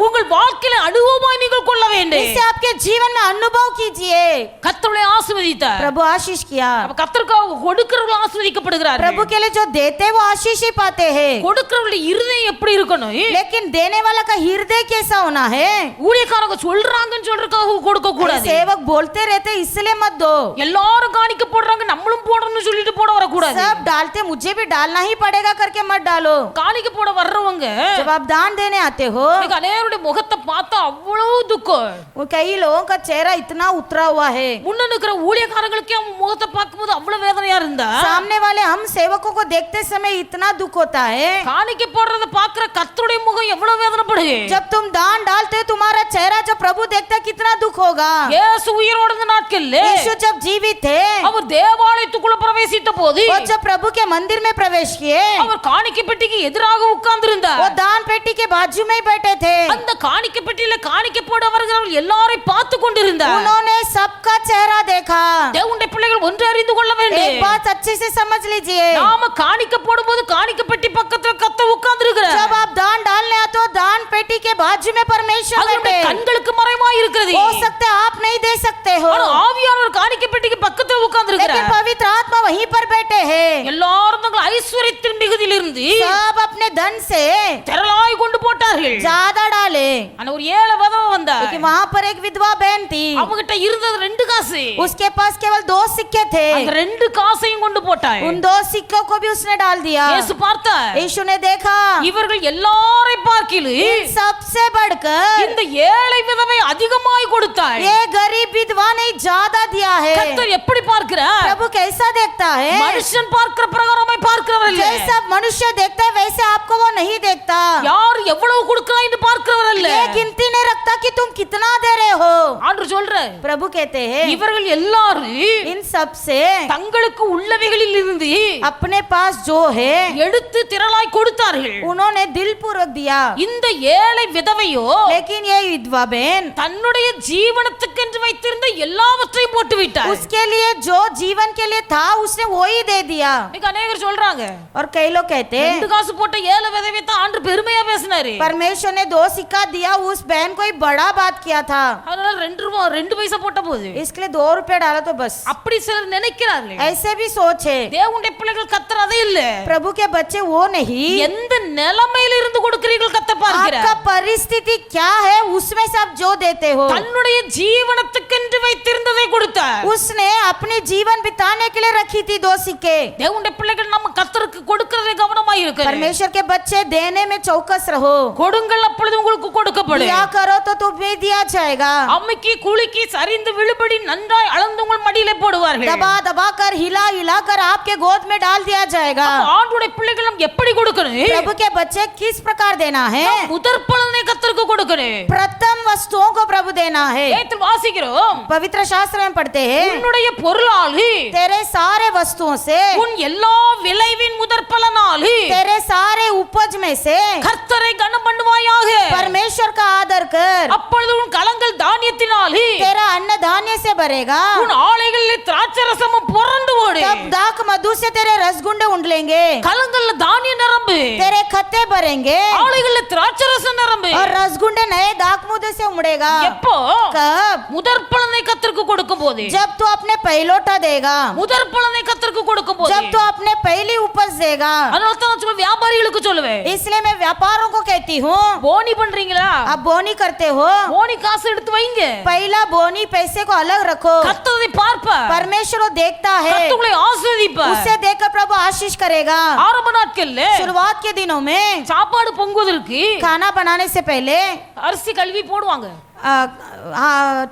உங்கள் வாழ்க்கையில அனுபவமாய் நீங்கள் கொள்ள வேண்டும். इससे आपके जीवन में अनुभव कीजिए. கர்த்தரை ஆசீர்வதித்தார். प्रभु आशीष किया. அப்ப கர்த்தருக்காக கொடுக்கிறவர்கள் ஆசீர்வதிக்கப்படுகிறார்கள். प्रभु के लिए जो देते वो आशीष ही पाते हैं. கொடுக்கிறவங்களுடைய இருதயம் எப்படி இருக்கணும்? लेकिन देने वाला का हृदय कैसा होना है? ஊழியக்காரங்க சொல்றாங்கன்னு சொல்றதுக்காக கொடுக்க கூடாது. सेवक बोलते रहते इसलिए मत दो. எல்லாரும் காணிக்க போடுறாங்க நம்மளும் போடணும்னு சொல்லிட்டு போட வரக்கூடாது. सब डालते मुझे भी डालना ही पड़ेगा करके मत डालो. காணிக்க போட வர்றவங்க जब आप दान देने आते हो அநேருடைய முகத்தை பார்த்தா அவ்வளவு துக்கம். वो कई लोगों का चेहरा इतना उतरा हुआ है, முன்ன நிக்கிற ஊழியக்காரங்களுக்கே அவன் முகத்தை பார்க்கும்போது அவ்வளவு வேதனையா இருந்தா सामने वाले हम सेवकों को देखते समय इतना दुख होता है। காணிக்கை போடுறத பாக்குற கர்த்தருடைய முகம் எவ்வளவு வேதனைப்படுது। जब तुम दान डालते हो तुम्हारा चेहरा जब प्रभु देखता है कितना दुख होगा। இயேசு உயிரோட இருந்த நாட்கள்ல यीशु जब जीवित थे, அவர் தேவாலயத்துக்குள்ள பிரவேசித்த போது वो जब प्रभु के मंदिर में प्रवेश किए, அவர் காணிக்கை பெட்டிக்கு எதிராக உட்கார்ந்திருந்தார்। वो दान पेटी के बाजू में ही बैठे थे। அந்த காணிக்கை பெட்டியில காணிக்கை போடுறவர்கள் எல்லாரையும் பார்த்து கொண்டிருந்தார்। उन्होंने सबका चेहरा देखा। தேவனுடைய பிள்ளைகள் ஒன்று அறிந்து கொள்ள வேண்டும், एक बात अच्छे से समझ लीजिए, நாம காணிக்கை போடும்போது காணிக்கை பெட்டி பக்கத்துல கர்த்தர் உட்கார்ந்திருக்கிறார்। जब आप दान डालने आते हो दान पेटी के बाजू में परमेश्वर அவருடைய बैठे। கண்களுக்கு மறைவாய் இருக்கிறது। हो सकता है आप नहीं दे सकते हो, ஆனா ஆவியானவர் காணிக்கை பெட்டிக்கு பக்கத்துல लेकिन உட்கார்ந்திருக்கிறார்। पवित्र आत्मा वहीं पर बैठे हैं। எல்லாரும் தங்கள் ஐஸ்வரியத்தின் மிகுதியிலிருந்து सब अपने धन से திரளாய் கொண்டு போட்டார்கள்। ज्यादा डाले, ஆனா ஒரு ஏழை விதவை வந்தா, लेकिन वहाँ पर एक विधवा बहन थी, அவகிட்ட இருந்தது 2 காசு। उसके पास केवल 2 सिक्के थे। அந்த 2 காசையும் கொண்டு போட்டாய்। उन 2 सिक्कों को भी उसने डाल दिया। இயேசு பார்த்தார், यीशु ने देखा இவர்கள் எல்லாரையும் பார்க்கிலும் इन सबसे बढ़कर இந்த ஏழை விதவை அதிகமாய் கொடுத்தாய்। ये गरीब विधवा ने ज्यादा दिया है। கர்த்தர் எப்படி பார்க்கிறார்? प्रभु कैसा देखता है? மனுஷன் பார்க்கிற பிரகாரமாய் பார்க்கிறவர் இல்ல। जैसा मनुष्य देखता है वैसे आपको वो नहीं देखता। யார் எவ்வளவு கொடுக்கிறாய் என்று பார்க்கிறவர் அல்ல। ये गिनती नहीं रखता कि तुम कितना दे रहे हो। ஆண்டவர் சொல்றார், प्रभु कहते हैं இவர்கள் எல்லாரும் इन सब से தங்களுக்கு உள்ளவைகளில் இருந்து अपने पास जो है எடுத்து திரளாய் கொடுத்தார்கள்। उन्होंने दिल पूर्वक दिया। இந்த ஏழை விதவையோ लेकिन ये विधवा बहन தன்னுடைய ஜீவனத்துக்கென்று வைத்திருந்த எல்லாவற்றையும் போட்டு விட்டார்। उसके लिए जो जीवन के लिए था उसने वो ही दे दिया। இன்னைக்கு अनेகர் சொல்றாங்க, और कई लोग कहते हैं 2 காசு போட்ட ஏழை விதவை தான் ஆண்டவர் பெருமையா பேசினாரு। परमेश्वर ने 2 सिक्का दिया, उस बहन को ही बड़ा बात किया था, அதனால 2 பைசா போட்ட போது इसके लिए 2 रुपए डाला तो बस। அப்படி சிலர் நினைக்கிறார்கள்। ऐसे भी सोच है। தேவனுடைய பிள்ளைகள் கர்த்தர் அதே இல்ல, प्रभु के बच्चे वो नहीं, எந்த நிலைமையில இருந்து கொடுக்கிறீர்கள் கர்த்தர் आपका பார்க்கிறார்। परिस्थिति क्या है उसमें से आप जो देते हो। தன்னுடைய ஜீவனத்துக்கென்று வைத்திருந்ததை கொடுத்தார்। उसने अपने जीवन बिताने के लिए रखी थी 2 सिक्के। தேவனுடைய பிள்ளைகள் நம்ம கர்த்தருக்கு கொடுக்கிறதை கவனமாய் இருக்கணும்। परमेश्वर के बच्चे देने में चौकस रहो। கொடுங்கள், அப்பொழுது உங்களுக்கு கொடுக்கப்படும்। दिया करो तो तुम्हें दिया जाएगा। அம்மிக்கு குலுக்கி சரிந்து விழுபடி நன்றாய் அளந்து உங்கள் மடியிலே போடுவார்கள்। दबा दबा कर हिला हिला कर आपके गोद में डाल दिया जाएगा। ஆண்டவருடைய பிள்ளைகள் நம்ம எப்படி கொடுக்கணும்? प्रभु के बच्चे किस प्रकार देना है? முதற் பலனை கர்த்தருக்கு கொடுக்கணும்। प्रथम वस्तुओं को प्रभु देना है। வேதத்தில் வாசிக்கிறோம், पवित्र शास्त्र में पढ़ते हैं உன்னுடைய பொருளாலே तेरे सारे वस्तुओं से, உன் எல்லா விளைவின் முதற் பலனாலே तेरे सारे उपज में से கர்த்தரை கனம் பண்ணுவாயாக। परमेश्वर का आदर कर। அப்பொழுது உன் கலங்கள் தானியத்தினாலே तेरा अन्न धान्य से भरेगा, உன் ஆலைகளில் திராட்சரசமும் புரண்டு ஓடு। तब दाख मधु से तेरे रसगुंडे उंडलेंगे, கலங்கள்ல தானிய நிரம்பு, तेरे खत्ते भरेंगे ஆலைகள்ல திராட்சரசம் நிரம்பு। और रसगुंडे नए दाख मुदे से उमड़ेगा। எப்போ? कब? முதற் பலனை கர்த்தருக்கு கொடுக்கும் போது। जब तू अपने पहलोटा देगा, முதற் பலனை கர்த்தருக்கு கொடுக்கும் போது। जब तू अपने पहली उपज देगा। அதனால தான் நான் சொல்லுவேன், வியாபாரிகளுக்கு சொல்லுவேன், इसलिए मैं व्यापारों को कहती हूँ, போனி பண்றீங்களா? आप बोनी करते हो, போனி காசு எடுத்து வைங்க। पहला बोनी पैसे को अलग रखो। கர்த்தரை பார்ப்பார், परमेश्वर वो देखता है, கர்த்தர் உங்களை ஆசீர்வதிப்பார்। उससे देखकर प्रभु आशीष करेगा। ஆரம்ப நாட்கள்ல शुरुआत के दिनों में சாப்பாடு பொங்குவதற்கு खाना बनाने से पहले அரிசி கழுவி போடுவாங்க।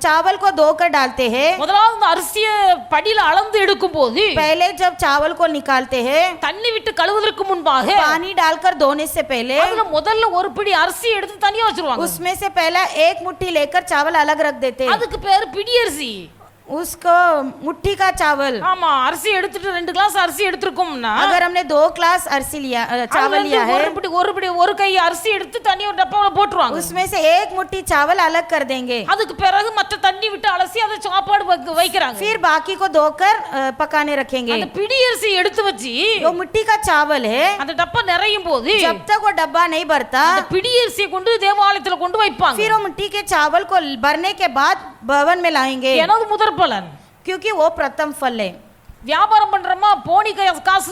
चावल को धोकर डालते हैं। முதலாவது அந்த அரிசிய படியில அளந்து எடுக்கும் போது पहले जब चावल को निकालते हैं, தண்ணி விட்டு கழுவுவதற்கு முன்பாக पानी डालकर धोने से पहले அதுல முதல்ல ஒரு பிடி அரிசி எடுத்து தனியா வச்சிருவாங்க। उसमें से पहला 1 मुट्ठी लेकर चावल अलग रख देते हैं। அதுக்கு பேரு பிடி அரிசி। उसको मुट्ठी का चावल। ஆமா, அரிசி எடுத்துட்டு 2 கிளாஸ் அரிசி எடுத்துருக்கோம்னா अगर हमने 2 ग्लास अरसी लिया चावल लिया है, ஒரு கை அரிசி எடுத்து தண்ணி ஒரு டப்பாவுல போட்டுருவாங்க। उसमें से 1 मुट्ठी चावल अलग कर देंगे। அதுக்கு பிறகு மற்ற தண்ணி விட்டு அலசி அதை சாப்பாடு வைக்கிறாங்க। फिर बाकी को धोकर पकाने रखेंगे। அந்த பிடி அரிசி எடுத்து வச்சு वो मुट्ठी का चावल है, அந்த டப்பா நிறையும் போது जब तक वो डब्बा नहीं भरता அந்த பிடி அரிசியை கொண்டு தேவாலயத்துல கொண்டு வைப்பாங்க। फिर वो मिट्टी के चावल को भरने के बाद भवन में लाएंगे, எனது முதற் பலன்। क्योंकि वो प्रथम फल है। வியாபாரம் பண்றோமா போனி காசு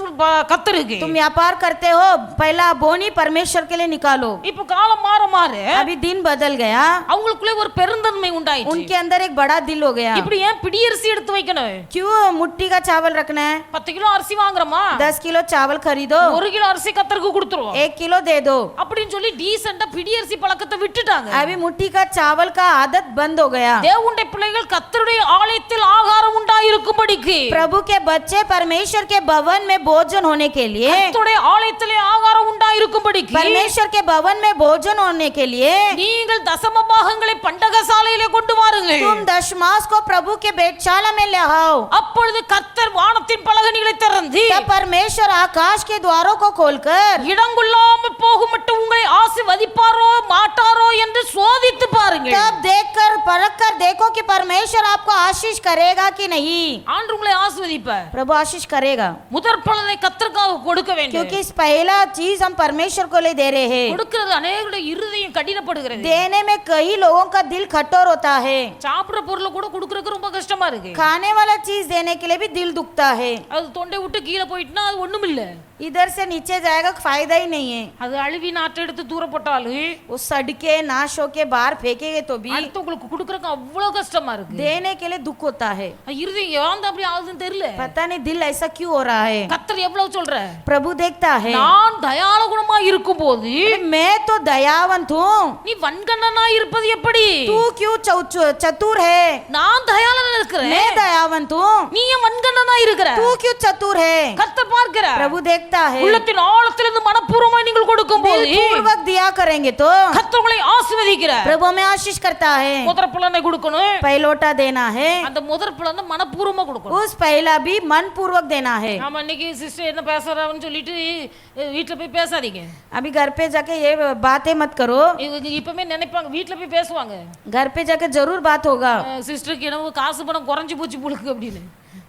கத்தருக்கு. तुम व्यापार करते हो, पहला बोनी परमेश्वर के लिए निकालो। இப்ப காலம் மாற மாற अभी दिन बदल गया, அவங்களுக்குள்ளே ஒரு பெருந்தன்மை உண்டாயிடுச்சு. उनके अंदर एक बड़ा दिल हो गया। இப்படி ஏன் பிடியரிசி எடுத்து வைக்கணும்? क्यों मुट्ठी का चावल रखना है? 10 கிலோ அரிசி வாங்குறோமா, 10 किलो चावल खरीदो, 1 கிலோ அரிசி கத்தருக்கு கொடுத்துருவோம் 1 किलो दे दो। அப்படின்னு சொல்லி டீசெண்டா பிடியரிசி பழக்கத்தை விட்டுட்டாங்க. अभी मुट्ठी का चावल का आदत बंद हो गया। தேவனுடைய பிள்ளைகள் கர்த்தருடைய ஆலயத்தில் ஆகாரம் உண்டாயிருக்கும்படிக்கு, प्रभु के बच्चे परमेश्वर के भवन में भोजन होने के लिए, கர்த்தருடைய ஆலயத்திலே ஆகாரம் உண்டாயிருக்கும்படிக்கு परमेश्वर के भवन में भोजन होने के लिए நீங்கள் தசம பாகங்களை பண்டகசாலையிலே கொண்டு வாருங்கள். तुम दशमास को प्रभु के भेंटशाला में ले आओ। அப்பொழுது கர்த்தர் வானத்தின் பலகணிகளை திறந்து तब परमेश्वर आकाश के द्वारों को खोलकर இடங்கொள்ளாமல் போகும் மட்டும் உங்களை ஆசீர்வதிப்பாரோ மாட்டாரோ என்று சோதித்து பாருங்கள். तब देखकर परख कर देखो कि परमेश्वर आपको आशीष करेगा कि नहीं। ஆண்டவர் உங்களை ஆசீர்வதிப்பார். प्रभु आशीष करेगा, முதற் பலனை கர்த்தருக்காக கொடுக்க வேண்டும். क्योंकि इस पहला चीज हम परमेश्वर को ले दे रहे हैं। கொடுக்கிறது அநேகருடைய இருதயம் கடினப்படுகிறது. देने में कई लोगों का दिल कठोर होता है। சாப்பிடுற பொருளை கூட கொடுக்கறதுக்கு ரொம்ப கஷ்டமா இருக்கு. खाने वाला चीज देने के लिए भी दिल दुखता है। அது தொண்டை விட்டு கீழே போயிட்டுனா அது ஒண்ணும் இல்ல, इधर से नीचे जाएगा, फायदा ही नहीं है। அது அழுவி நாட்டை எடுத்து தூர போட்டாலும் वो सड़के नाश होके बाहर फेंकेंगे तो भी அடுத்தவங்களுக்கு கொடுக்கறதுக்கு அவ்வளவு கஷ்டமா இருக்கு. देने के लिए दुख होता है। இருதயம் ஏன் அப்படி ஆகுதுன்னு தெரியல. पता नहीं दिल ऐसा क्यों हो रहा है। கர்த்தர் எவ்வளவு சொல்ற, प्रभु देखता है। நான் தயாள குணமா இருக்கும்போது मैं तो दयावंत हूँ, நீ வன்கண்ணனா இருப்பது எப்படி? तू क्यों चतुर है। நான் தயாளனா இருக்கிறேன், मैं दयावंत हूँ, நீ ஏன் வன்கண்ணனா இருக்கிற? तू क्यों चतुर है। கர்த்தர் பார்க்கிறார். प्रभु देखता है। உள்ளத்தின் ஆழத்திலிருந்து மனப்பூர்வமாய் நீங்கள் கொடுக்கும்போது पूर्वक दिया करेंगे तो கர்த்தர் உங்களை ஆசீர்வதிக்கிறார். प्रभु हमें आशीष करता है। முதற் பலனை கொடுக்கணும், पहलोटा देना है, அந்த முதற் பலனை மனப்பூர்வமா கொடுக்கணும். उस पहला भी मन पूर्वक देना है। நாம இன்னைக்கு சிஸ்டர் என்ன பேசுறான்னு சொல்லிட்டு வீட்ல போய் பேசாதீங்க. अभी घर पे जाके ये बातें मत करो। இப்பமே நினைப்பாங்க, வீட்ல போய் பேசுவாங்க, घर पे जाके जरूर बात होगा। சிஸ்டருக்கு என்ன காசு பணம் குறைஞ்சு போச்சு புழுக்கு அப்படின்னு.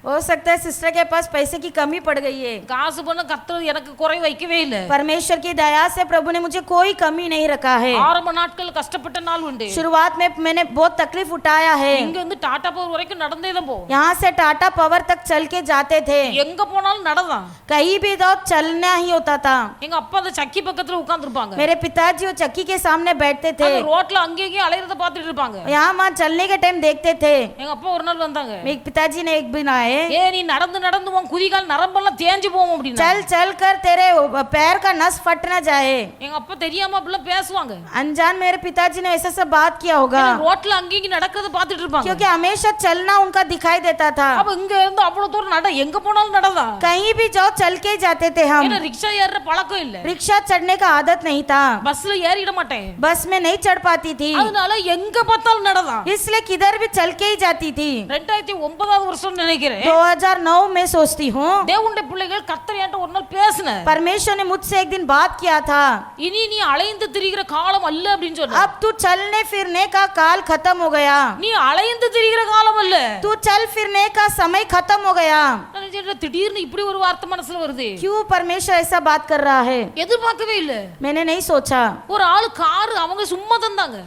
हो सकता है सिस्टर के पास पैसे की कमी पड़ गई है। காசு பணம் கர்த்தர் எனக்கு குறை வைக்கவே இல்ல. परमेश्वर की दया से प्रभु ने मुझे कोई कमी नहीं रखा है। ஆரம்ப நாட்கள் கஷ்டப்பட்ட நாள் உண்டு. शुरुआत में मैंने बहुत तकलीफ उठाया है। இங்க இருந்து டாடா பவர் வரைக்கும் நடந்தே தான் போவோம். यहाँ से टाटा पावर तक चल के जाते थे। எங்க போனாலும் நடதான். कहीं भी जाओ चलना ही होता था। எங்க அப்பா அந்த சக்கி பக்கத்துல உட்கார்ந்திருப்பாங்க. मेरे पिताजी वो चक्की के सामने बैठते थे। அந்த ரோட்ல அங்கேயும் அலையறத பார்த்துட்டு இருப்பாங்க. यहाँ वहाँ चलने के टाइम देखते थे। எங்க அப்பா ஒரு நாள் வந்தாங்க. मेरे पिताजी ने एक दिन आए, ஏ நீ நடந்து நடந்து உன் குதிகால் நரம்பெல்லாம் தேஞ்சு போவோம் அப்படினா. चल चल कर तेरे पैर का नस फट ना जाए। எங்க அப்பா தெரியாம அப்படிலாம் பேசுவாங்க. अनजान मेरे पिताजी ने ऐसा सब बात किया होगा, ரோட்ல அங்கேயும் நடக்கிறத பார்த்துட்டு இருப்பாங்க. क्योंकि हमेशा चलना उनका दिखाई देता था। அப்ப இங்க இருந்து அவ்வளவு தூரம் நட, எங்க போனாலும் நடதான். कहीं भी जाओ चल के ही जाते थे हम। ஏன்னா ரிக்ஷா ஏறுற பழக்கம் இல்ல, रिक्शा चढ़ने का आदत नहीं था, பஸ்ல ஏறிட மாட்டேன், बस में नहीं चढ़ पाती थी, அதனால எங்க பார்த்தாலும் நடதான். इसलिए किधर भी चल के ही जाती थी। 2009 வருஷம் நினைக்கிறேன். 2009 में सोचती हूँ, தேவனுடைய பிள்ளைகள் கர்த்தர் என்கிட்ட ஒரு நாள் பேசினார். परमेश्वर ने मुझसे एक दिन बात किया था, இனி நீ அலைந்து திரிகிற காலம் அல்ல அப்படின்னு சொன்னார். अब तू चलने फिरने का काल खत्म हो गया, நீ அலைந்து திரிகிற காலம் அல்ல. तू चल फिरने का समय खत्म हो गया। நான் நினைச்சேன், திடீர்னு இப்படி ஒரு வார்த்தை மனசுல வருது. क्यों परमेश्वर ऐसा बात कर रहा है, எதிர்பார்க்கவே இல்ல. मैंने नहीं सोचा। ஒரு ஆளு கார் அவங்க சும்மா தந்தாங்க.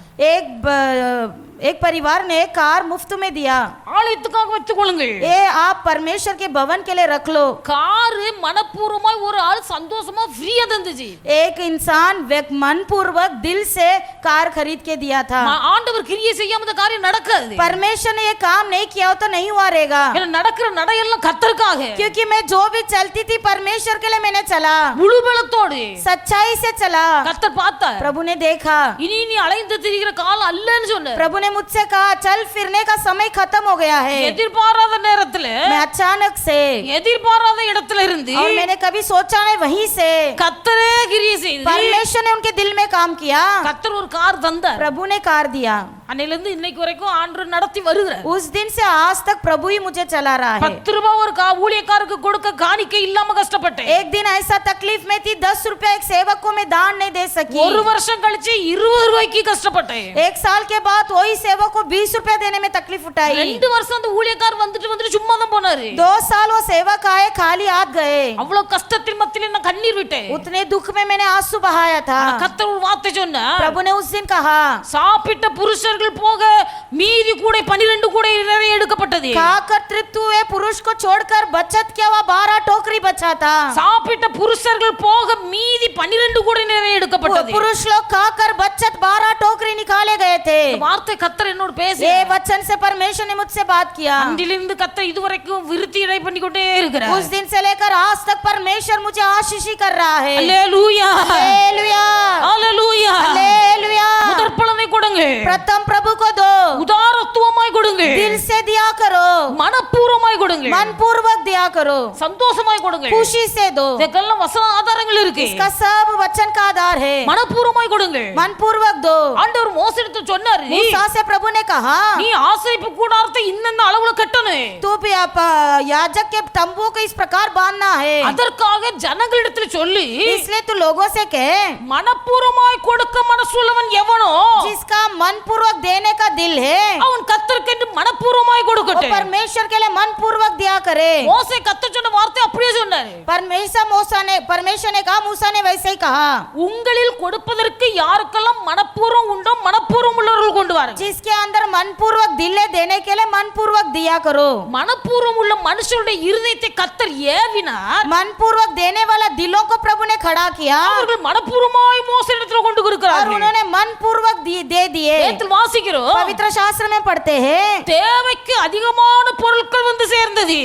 एक परिवार ने कार मुफ्त में दिया। ஆலயத்துக்காக வச்சுக் கொள்ளுங்கள். ये आप परमेश्वर के भवन के लिए रख लो। கார் மனப்பூர்வமாய் ஒரு ஆள் சந்தோஷமா ஃப்ரீயா தந்துச்சு. एक इंसान मनपूर्वक दिल से कार खरीद के दिया था। ஆண்டவர் கிரியை செய்யாம இந்த காரியம் நடக்காது. परमेश्वर ने ये काम नहीं किया हो तो नहीं हुआ रहेगा, ஏன்னா நடக்கிற நடையெல்லாம் கர்த்தருக்காக. क्योंकि मैं जो भी चलती थी परमेश्वर के लिए मैंने चला, முழுபலத்தோடு सच्चाई से चला। கர்த்தர் பார்த்தார். प्रभु ने देखा, இனி நீ அலைந்து திரிகிற காலம் அல்லன்னு சொன்னார். प्रभु ने मुझसे कहा चल फिरने का समय खत्म हो गया है। எதிர்பாராத நேரத்துல, मैं अचानक से எதிர்பாராத இடத்துல இருந்து, और मैंने कभी सोचा नहीं, वहीं से கர்த்தரே கிரியை செய்து परमेश्वर ने उनके दिल में काम किया। கர்த்தர் ஒரு கார் தந்தார். प्रभु ने कार दिया। அன்னையில இருந்து இன்னைக்கு வரைக்கும் ஆண்டவர் நடத்தி வருகிறார். उस दिन से आज तक प्रभु ही मुझे चला रहा है। 10 ரூபாய் ஒரு ஊழியக்காரருக்கு கொடுக்க காணிக்கை இல்லாம கஷ்டப்பட்டேன். एक दिन ऐसा तकलीफ में थी, 10 रुपया एक सेवक को मैं दान नहीं दे सकी। ஒரு வருஷம் கழிச்சு 20 ரூபாய்க்கு கஷ்டப்பட்டேன். एक साल के बाद वही सेवक को 20 रुपया देने में तकलीफ उठाई। 2 வருஷம் அந்த ஊழியக்காரர் வந்துட்டு சும்மா தான் போனாரு. 2 साल वो सेवक आए, खाली हाथ गए। அவ்வளவு கஷ்டத்தின் மத்தியில நான் கண்ணீர் விட்டேன். उतने दुख में मैंने आंसू बहाया था। கர்த்தர் ஒரு வார்த்தை சொன்னார். प्रभु ने उस दिन कहा, சாப்பிட்ட புருஷர்கள் போக மீதி கூட 12 கூட நிறைய எடுக்கப்பட்டது. खाकर तृप्त हुए पुरुष को छोड़कर बचत क्या हुआ 12 टोकरी बचा था. சாப்பிட்ட புருஷர்கள் போக மீதி 12 கூட நிறைய எடுக்கப்பட்டது. पुरुष लोग खाकर बचत 12 टोकरी निकाले गए थे. இந்த வார்த்தை கர்த்தர் என்னோட பேசி ये वचन से परमेश्वर ने मुझसे बात किया. அன்றிலிருந்து கர்த்தர் இதுவரைக்கும் விருத்தி இடை பண்ணிக்கொண்டே இருக்கிறார். उस दिन से लेकर आज तक परमेश्वर मुझे आशीष ही कर रहा है. அல்லேலூயா हालेलुया அல்லேலூயா. हालेलुया. முதற் பலனை கொடுங்க. प्रथम प्रभु को दो. உதாரத்துவமாய் கொடுங்க. दिल से दिया करो. மனப்பூர்வமாய் கொடுங்க. मनपूर्वक दिया करो. சந்தோஷமாய் கொடுங்க. खुशी से दो. இதெல்லாம் வசன ஆதாரங்கள் இருக்கு. इसका सब वचन का आधार है. மனப்பூர்வமாய் கொடுங்க. मनपूर्वक दो. ஆண்டவர் மோசேயிட்ட சொன்னாரு, मूसा से प्रभु ने कहा நீ ஆசரிப்பு கூடாரத்தை இந்த அளவுல கட்டணும். तू भी याजक के तंबू को इस प्रकार बांधना है. அதற்காக ஜனங்களிடத்தில் சொல்லி इसलिए तू लोगों से कह மனப்பூர்வமாய் கொடுக்க மனசுள்ளவன் எவனோ जिसका मनपूर्वक देने का दिल है அவன் கர்த்தருக்கு மனப்பூர்வமாய் वो கொடுக்கட்டும். परमेश्वर के लिए मनपूर्वक दिया करे. மோசே கர்த்தர் சொன்ன வார்த்தை அப்படியே சொன்னாரு. परमेश्वर ने कहा मूसा ने वैसे ही कहा உங்களில் கொடுப்பதற்கு யாருக்கெல்லாம் மனப்பூர்வம் உண்டோ மனப்பூர்வம் உள்ளவர்கள் கொண்டு வாருங்க. जिसके अंदर मनपूर्वक दिल है देने के लिए मनपूर्वक दिया करो. மனப்பூர்வம் உள்ள மனுஷனுடைய இருதயத்தை கர்த்தர் ஏவினார். मनपूर्वक देने वाला दिलों को प्रभु ने खड़ा किया அவர்கள் மனப்பூர்வமாய் மோசேயிடத்தில் கொண்டு और கொடுக்கிறார்கள். उन्होंने मनपूर्वक दे दिए. வேதத்தில் வாசிக்கிறோம், पवित्र शास्त्र में पढ़ते हैं தேவைக்கு அதிகமான பொருட்கள் வந்து சேர்ந்தது.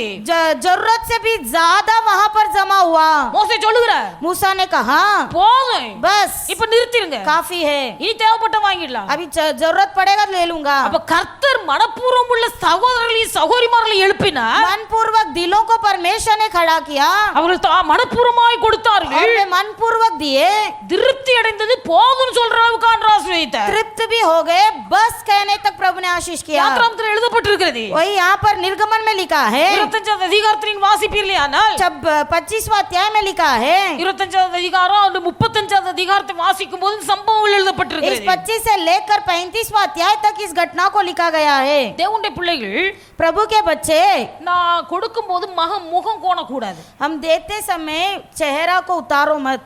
जरूरत से भी ज्यादा वहां पर जमा हुआ. மோசே சொல்லுகிறார், मूसा ने कहा போதும் बस இப்ப நிறுத்திருங்க, काफी है, இனி தேவைப்பட்ட வாங்கிடலாம். अभी जरूरत पड़ेगा तो ले लूंगा. அப்ப கர்த்தர் மனப்பூர்வம் உள்ள சகோதரர்களையும் சகோதரிமார்களை எழுப்பினார். मनपूर्वक दिलों को परमेश्वर ने खड़ा किया. அவர்கள் மனப்பூர்வமாய் கொடுத்தார்கள். और वे मनपूर्वक दिए. திருப்தி அடைந்தது, போதும்னு சொல்ற அளவுக்கு ஆண்டவர் ஆசீர்வதித்தார். तृप्त भी हो गए, बस कहने तक प्रभु ने आशीष किया. யாத்திராகமத்தில் எழுதப்பட்டிருக்கிறது. वही यहाँ पर निर्गमन में लिखा है. 25வது அதிகாரத்தில் நீங்க வாசிப்பீர்களேயானால் जब 25वां अध्याय में लिखा है. 25வது அதிகாரம் அந்த 35வது அதிகாரத்தை வாசிக்கும் போது சம்பவங்கள் इस எழுதப்பட்டிருக்கிறது. 25 से लेकर 35वां अध्याय तक इस घटना को लिखा गया है. தேவனுடைய பிள்ளைகள், प्रभु के बच्चे, நான் கொடுக்கும்போது முகம் கோணக்கூடாது. हम देते समय चेहरा को उतारो मत.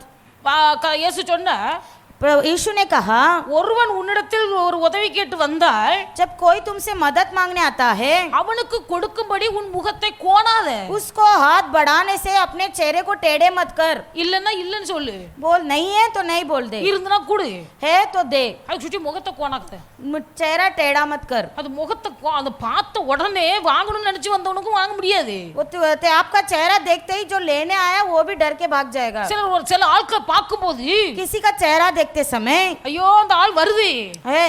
இயேசு சொன்ன, यीशु ने कहा ஒருவன் உன்னிடத்தில் ஒரு உதவி கேட்டு வந்தால் जब कोई तुमसे मदद मांगने आता है அவனுக்கு கொடுக்கும்படி உன் முகத்தை கோணாத. उसको हाथ बढ़ाने से अपने चेहरे को टेढ़े मत कर. இல்லன்னா இல்லன்னு சொல்லு, बोल नहीं है तो नहीं बोल दे, இருந்தனா கொடு. है तो दे. அது சுற்றி முகத்தை கோணாத. चेहरा टेढ़ा मत कर. அது முகத்தை அதை பார்த்த உடனே வாங்கணும்னு நினைச்சு வந்தவனுக்கும் வாங்க முடியாது. आपका चेहरा देखते ही जो लेने आया वो भी डर के भाग जाएगा. சில ஆட்களை பார்க்கும்போது किसी का चेहरा देखते समय ஐயோ அந்த ஆள் வருது,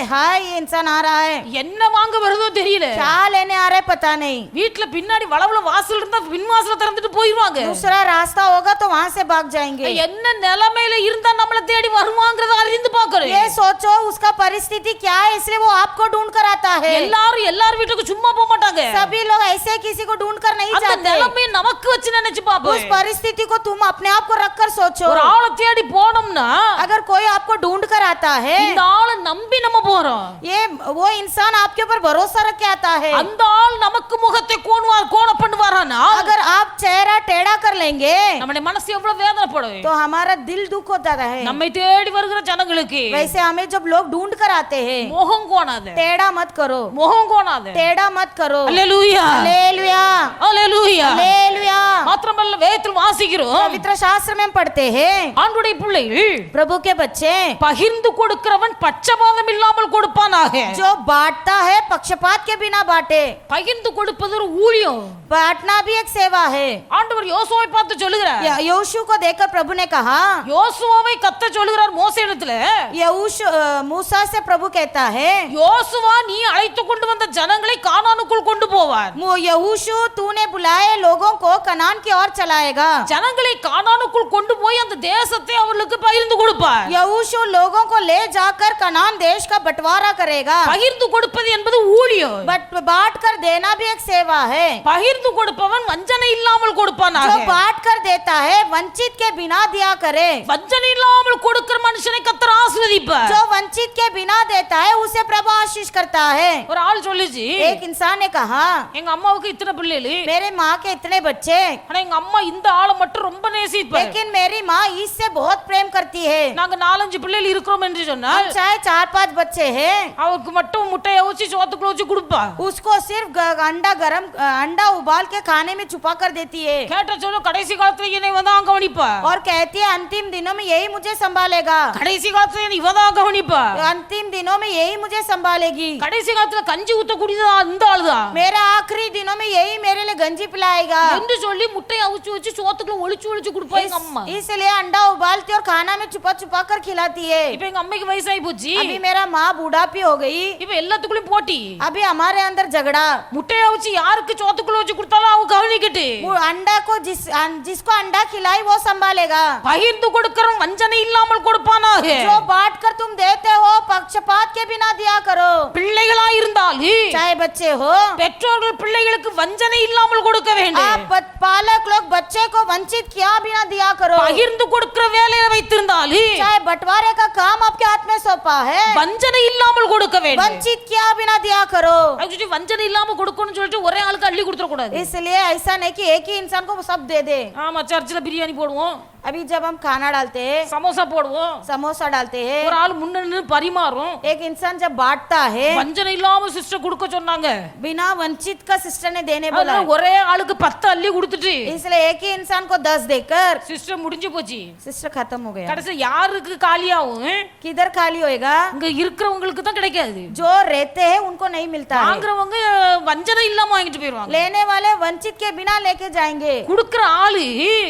हाय ये इंसान आ रहा है, என்ன வாங்க வருதோ தெரியல. क्या लेने आ रहा है पता नहीं. வீட்டுல பின்னாடி வளவுல வாசல் இருந்தா பின் வாசல திறந்துட்டு போயிருவாங்க. दूसरा रास्ता होगा तो वहां से भाग जाएंगे. என்ன நிலைமையில இருந்தா நம்மள தேடி வருவாங்கறத அறிந்து பார்க்கறேன். ये सोचो उसका परिस्थिति क्या है, इसलिए वो आपको ढूंढ कर आता है. எல்லாரும் வீட்டுக்கு சும்மா போக மாட்டாங்க. सभी लोग ऐसे किसी को ढूंढ कर नहीं அந்த जाते. நிலைமையை நமக்கு வச்சு நினைச்சு பாப்போம். उस परिस्थिति को तुम अपने आप को रख कर सोचो. ஒரு ஆளை தேடி போனோம்னா अगर कोई आपको ढूंढ कर आता है, இந்த ஆளை நம்பி நம்ம போறோம். ये वो इंसान आपके ऊपर भरोसा रख के आता है. அந்த ஆள் நமக்கு முகத்தை கோண பண்ணுவாரானா अगर आप चेहरा टेढ़ा कर लेंगे நம்முடைய மனசு எவ்வளவு வேதனைப்படும். तो हमारा दिल दुख होता है. நம்மை தேடி வருகிற ஜனங்களுக்கு वैसे हमें जब लोग ढूंढ कर आते हैं, முகம் கோணாத, टेढ़ा मत करो, முகம் கோணாத. टेढ़ा मत करो. அல்லேலூயா हालेलुया அல்லேலூயா. हालेलुया. மாத்திரமல்ல வேதத்தில் வாசிக்கிறோம், पवित्र शास्त्र में पढ़ते हैं ஆண்டுடைய பிள்ளைகள் प्रभु के बच्चे பகிர்ந்து கொடுக்கிறவன் பட்சபாதம் இல்லாமல் கொடுப்பானாக. जो बांटता है पक्षपात के बिना बांटे. பகிர்ந்து கொடுப்பது ஒரு ஊழியம். बांटना भी एक सेवा है. ஆண்டவர் யோசுவாவை பார்த்து சொல்லுகிறார், यहोशू को देखकर प्रभु ने कहा, யோசுவாவை கர்த்தர் சொல்லுகிறார் மோசேயிடத்துல, मूसा से प्रभु कहता है, யோசுவா நீ அழைத்து கொண்டு வந்த ஜனங்களை கானானுக்குள் கொண்டு போவார். यहोशू तूने बुलाए लोगों को कनान की ओर चलाएगा. ஜனங்களை கானானுக்குள் கொண்டு போய் அந்த தேசத்தை அவர்களுக்கு பகிர்ந்து கொடுப்பார். यहोशू लोगों को ले जाकर कनान देश का बंटवारा करेगा. பகிர்ந்து கொடுப்பது என்பது ஊழியம். बट बांट कर देना भी एक सेवा है. பகிர்ந்து கொடுப்பவன் வஞ்சனை இல்லாமல் கொடுப்பானாக. जो बांट कर देता है वंचित के बिना दिया करे. வஞ்சனை இல்லாமல் கொடுக்கிற மனுஷனை கர்த்தர் ஆசீர்வதிப்பார். जो वंचित के बिना देता है उसे प्रभु आशीष करता है. ஒரு ஆள் சொல்லுச்சு, एक इंसान ने कहा, எங்க அம்மாவுக்கு இத்தனை பிள்ளைகள், मेरे माँ के इतने बच्चे, ஆனா எங்க அம்மா இந்த ஆளை மட்டும் ரொம்ப நேசிப்பார். लेकिन मेरी माँ इससे बहुत प्रेम करती है. நாங்க 4-5 பிள்ளைகள் இருக்கிறோம் என்று சொன்னால் चाहे 4-5 बच्चे हैं, அவருக்கு மட்டும் முட்டையை வச்சு சோத்துக்குள்ள வச்சு கொடுப்பா. उसको सिर्फ अंडा उबाल के खाने में छुपा कर देती है கேட்ட சொல்ல கடைசி காலத்துல என்னை இவதான் கவனிப்பா, और कहती है अंतिम दिनों में यही मुझे संभालेगा, கடைசி காலத்துல என்னை இவதான் கவனிப்பா, अंतिम दिनों में यही मुझे संभालेगी, கடைசி காலத்துல கஞ்சி ஊத்த குடிதா இந்த ஆளுதான் मेरे आखिरी दिनों में यही मेरे लिए गंजी पिलाएगा என்று சொல்லி முட்டையை அவிச்சு வச்சு சோத்துக்குள்ள ஒளிச்சு ஒளிச்சு கொடுப்பா எங்க அம்மா. इसलिए अंडा उबालती और खाना में छुपा छुपा कर खिलाती है। இப்ப எங்க அம்மைக்கு வயசாகி போச்சு, अभी मेरा माँ बूढ़ापी हो गई, இப்ப எல்லாத்துக்குள்ளயும் போட்டி, अभी हमारे अंदर झगड़ा, முட்டையை அவிச்சு யாருக்கு சோத்துக்குள்ள வச்சு கொடுத்தாலும் அவங்க கவனிக்கட்டு, वो अंडा को जिसको अंडा खिलाई वो संभालेगा, பகிர்ந்து கொடுக்கறவன் வஞ்சனை இல்லாமல் கொடுப்பானாக, जो बांट कर तुम देते हो पक्षपात के बिना दिया करो, பிள்ளைகளா இருந்தாலும் चाहे बच्चे हो, பெற்றோர்கள் பிள்ளைகளுக்கு வஞ்சனை இல்லாமல் கொடுக்க வேண்டும், आप पालक लोग बच्चे को वंचित किया बिना दिया करो, பகிர்ந்து கொடுக்கிற வேலையை வைத்திருந்தாலும் चाहे बंटवारे का काम आपके हाथ में सौंपा है வஞ்சனை இல்லாமல் கொடுக்க வேண்டும். वंचित किया बिना दिया करो। ஆக்சுவலி வஞ்சனை இல்லாம கொடுக்கணும்னு சொல்லிட்டு ஒரே ஆளுக்கு அள்ளி கொடுத்துட கூடாது. इसलिए ऐसा नहीं कि एक ही इंसान को सब दे दे। ஆமா, சர்ச்சில் பிரியாணி போடுவோம், अभी जब हम खाना डालते हैं, சமோசா போடுவோம், समोसा डालते हैं, ஒரு ஆள் முன்ன நின்னு பரிமாறும், एक इंसान जब बांटता है வஞ்சனை இல்லாம சிஸ்டர் கொடுக்க சொன்னாங்க, बिना वंचित का सिस्टर ने देने बोला அதனால है। ஒரே ஆளுக்கு 10 அள்ளி கொடுத்துட்டு इसलिए एक ही इंसान को 10 देकर சிஸ்டர் முடிஞ்சு போச்சு. सिस्टर खत्म हो गया। கடைசி யாருக்கு காலியாகும்? किधर खाली होएगा? இங்க இருக்கிறவங்களுக்கு தான் கிடைக்காது, जो रहते हैं उनको नहीं मिलता है, வாங்குறவங்க வஞ்சனை இல்லாம வாங்கிட்டு போயிருவாங்க. लेने वाले वंचित के बिना लेके जाएंगे, கொடுக்கிற ஆளு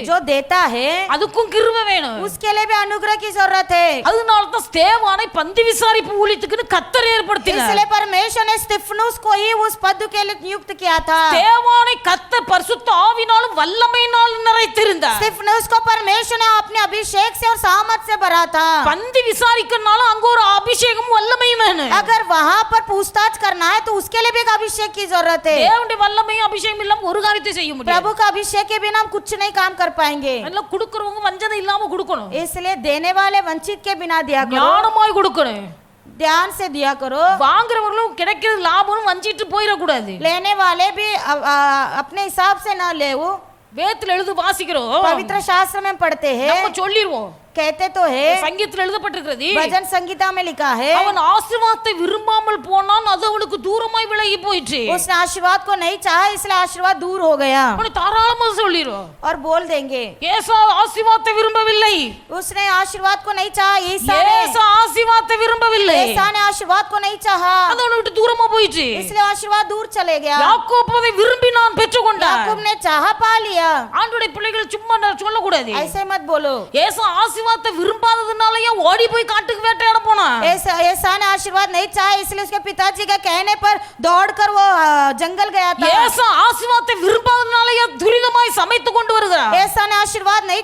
जो देता है அதுக்கும் கிருபை வேணும். उसके लिए भी अनुग्रह की जरूरत है। அதனால தான் ஸ்தேவானை பந்தி விசாரிப்பு ஊழியத்துக்குன்னு கர்த்தர் ஏற்படுத்தினார். इसलिए परमेश्वर ने स्तिफनुस को ही उस पद के लिए नियुक्त किया था। ஸ்தேவானை கர்த்தர் பரிசுத்த ஆவியினாலும் வல்லமையினாலும் நிறைத்திருந்தார். स्तिफनुस को परमेश्वर ने अपने अभिषेक से और सामर्थ से भरा था। பந்தி விசாரிக்கறனால அங்க ஒரு அபிஷேகம் வல்லமையும் வேணும். अगर वहां पर पूछताछ करना है तो उसके लिए भी एक अभिषेक की जरूरत है। தேவனுடைய வல்லமையும் அபிஷேகம் இல்லாம ஒரு காரியத்தை செய்ய முடியாது. प्रभु का अभिषेक के बिना हम कुछ नहीं काम कर पाएंगे। அதனால கொடுக்கறவங்க வஞ்சனை இல்லாம கொடுக்கணும், इसलिए देने वाले वंचित के बिना दिया करो, ஞானமாய் கொடுக்கணும். ध्यान से दिया करो। வாங்குறவங்களும் கிடைக்கிறது லாபம் வஞ்சிட்டு போயிட கூடாது. लेने वाले भी अपने हिसाब से ना ले, वो வேதத்துல எழுது வாசிக்கிறோம், पवित्र शास्त्र में पढ़ते हैं, நம்ம சொல்லிடுவோம், कहते तो है, சங்கீதத்துல எழுதப்பட்டிருக்கிறது, भजन संगीता में लिखा है, அவன் ஆசீர்வாதத்தை விரும்பாமல் போனான், அது அவனுக்கு தூரமாய் விலகி போயிற்று. उसने आशीर्वाद को नहीं चाहा इसलिए आशीर्वाद दूर हो गया। அவனை தாராளமா சொல்லிடுவோம், और बोल देंगे ஏசா ஆசீர்வாதத்தை விரும்பவில்லை, उसने आशीर्वाद को नहीं चाहा, ஏசா ஆசீர்வாதத்தை விரும்பவில்லை, ईसा ने आशीर्वाद को नहीं चाहा அது அவனை விட்டு தூரமா போயிற்று. इसलिए आशीर्वाद दूर चले गया। யாக்கோபு அதை விரும்பினான், பெற்றுக்கொண்டான். याकूब ने चाहा पा लिया। ஆண்டவருடைய பிள்ளைகளை சும்மா சொல்லக்கூடாது, ऐसे मत बोलो। ஏசா ஆசீர்வாதத்தை விரும்பாததுனாலயே ஓடி போய் காட்டுக்கு வேட்டையாட போனான். ईसा ने आशीर्वाद नहीं चाहा इसलिए उसके पिताजी के कहने पर दौड़कर वो जंगल गया था। ஏசா ஆசீர்வாதத்தை விரும்பாததுனாலயே துரிதமாய் சமைத்து கொண்டு வருகிறான். ईसा ने आशीर्वाद नहीं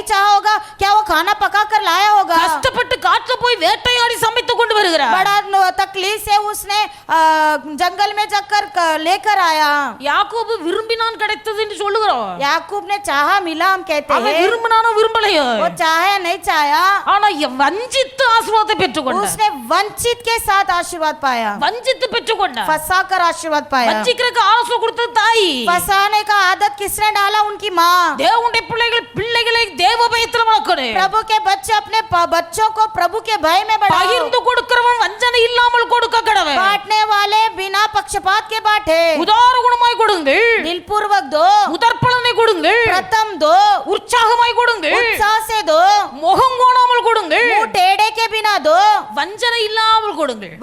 चाहा होगा, क्या वो खाना पका कर लाया होगा? கஷ்டப்பட்டு காட்டுல போய் வேட்டையாடி சமைத்து கொண்டு வருகிறான். बड़ा तकलीफ से उसने जंगल में जाकर लेकर आया। யாக்கோபு விரும்பினான் கிடைத்தது என்று சொல்லுகிறோம், याकूब ने चाहा मिला हम कहते அவன் हैं, விரும்பினானோ விரும்பலையோ, वो चाहे नहीं चाहा, ஆனா வஞ்சித்து ஆசீர்வாதத்தை பெற்றுக்கொண்டான். उसने वंचित के साथ आशीर्वाद पाया, வஞ்சித்து பெற்றுக்கொண்டான். फंसा कर आशीर्वाद पाया। வஞ்சிக்கிறதுக்கு ஆலோசனை கொடுத்தது தாய், फंसाने का आदत किसने डाला? उनकी माँ। தேவனுடைய பிள்ளைகளை தேவ பயத்துல வளர்க்கணும். प्रभु के बच्चे अपने बच्चों को प्रभु के भय में बढ़ाओ। பகிர்ந்து கொடுக்கிறவன் வஞ்சனை இல்லாமல் கொடுக்க கடவை, बांटने वाले बिना पक्षपात के बांटे। உதார குணமாய் கொடுங்கள், दिलपूर्वक दो, உதர்ப்பலனை கொடுங்கள், प्रथम दो, உற்சாகமாய் கொடுங்கள், उत्साह से दो, முகம் கோணாமல் கொடுங்கள், मुंह टेढ़े के बिना दो, வஞ்சனை இல்லாமல் கொடுங்கள்.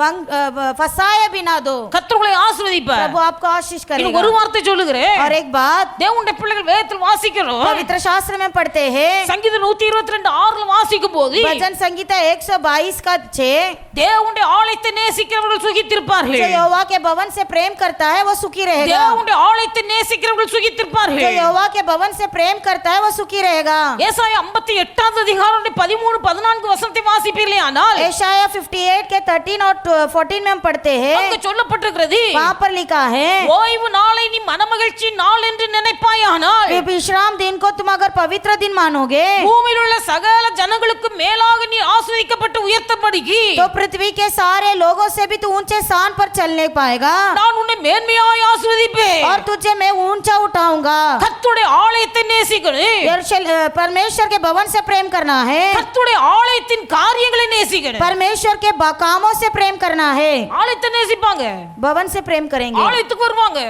फसाए बिना दो। கர்த்தர்களை ஆசீர்வதிப்பார். प्रभु आपको आशीष இன்னும் करेगा। ஒரு வார்த்தை சொல்லுகிறேன், और एक बात தேவனுடைய பிள்ளைகள் வேதத்தில் வாசிக்கிறோம், पवित्र शास्त्र में पढ़ते हैं, சங்கீதம் 122:6 வாசிக்கும் போது भजन संगीता 122 का 6, தேவனுடைய ஆலயத்தை நேசிக்கிறவர்கள் சுகித்திருப்பார்கள், जो यहोवा के भवन से प्रेम करता है वो सुखी रहेगा। தேவனுடைய ஆலயத்தை நேசிக்கிறவர்கள் जो சுகித்திருப்பார்கள். यहोवा के भवन से प्रेम करता है वो सुखी रहेगा। ஏசாயா 58 அதிகாரம் 13-14 வசனத்தை வாசிப்பீர்களே, ஆனால் एशाया 58 के 13 और 14 में हम पढ़ते हैं, அங்க சொல்லப்பட்டிருக்கிறது, वहाँ पर लिखा है, ஓய்வு நாளை நீ மனமகிழ்ச்சி நாள் என்று நினைப்பாயானால் विश्राम दिन को तुम अगर पवित्र दिन मानोगे பூமியில் உள்ள சகல ஜனங்களுக்கு மேலாக நீ ஆசீர்வதிக்கப்பட்டு உயர்த்தப்படுகி तो पृथ्वी के सारे लोगों से भी तू ऊंचे स्थान पर चलने पाएगा நான் உன்னை மேன்மையாய் ஆசீர்வதிப்பேன். और तुझे मैं ऊंचा उठाऊंगा। கர்த்தருடைய ஆலயத்தை நேசிக்கணும். परमेश्वर के भवन से प्रेम करना है, கர்த்தருடைய ஆலயத்தின் காரியங்களை நேசிக்கணும். परमेश्वर के कामों से प्रेम करना है। ஆலயத்தை நேசிப்பாங்க, भवन से प्रेम करेंगे, ஆலயத்துக்கு வருவாங்க,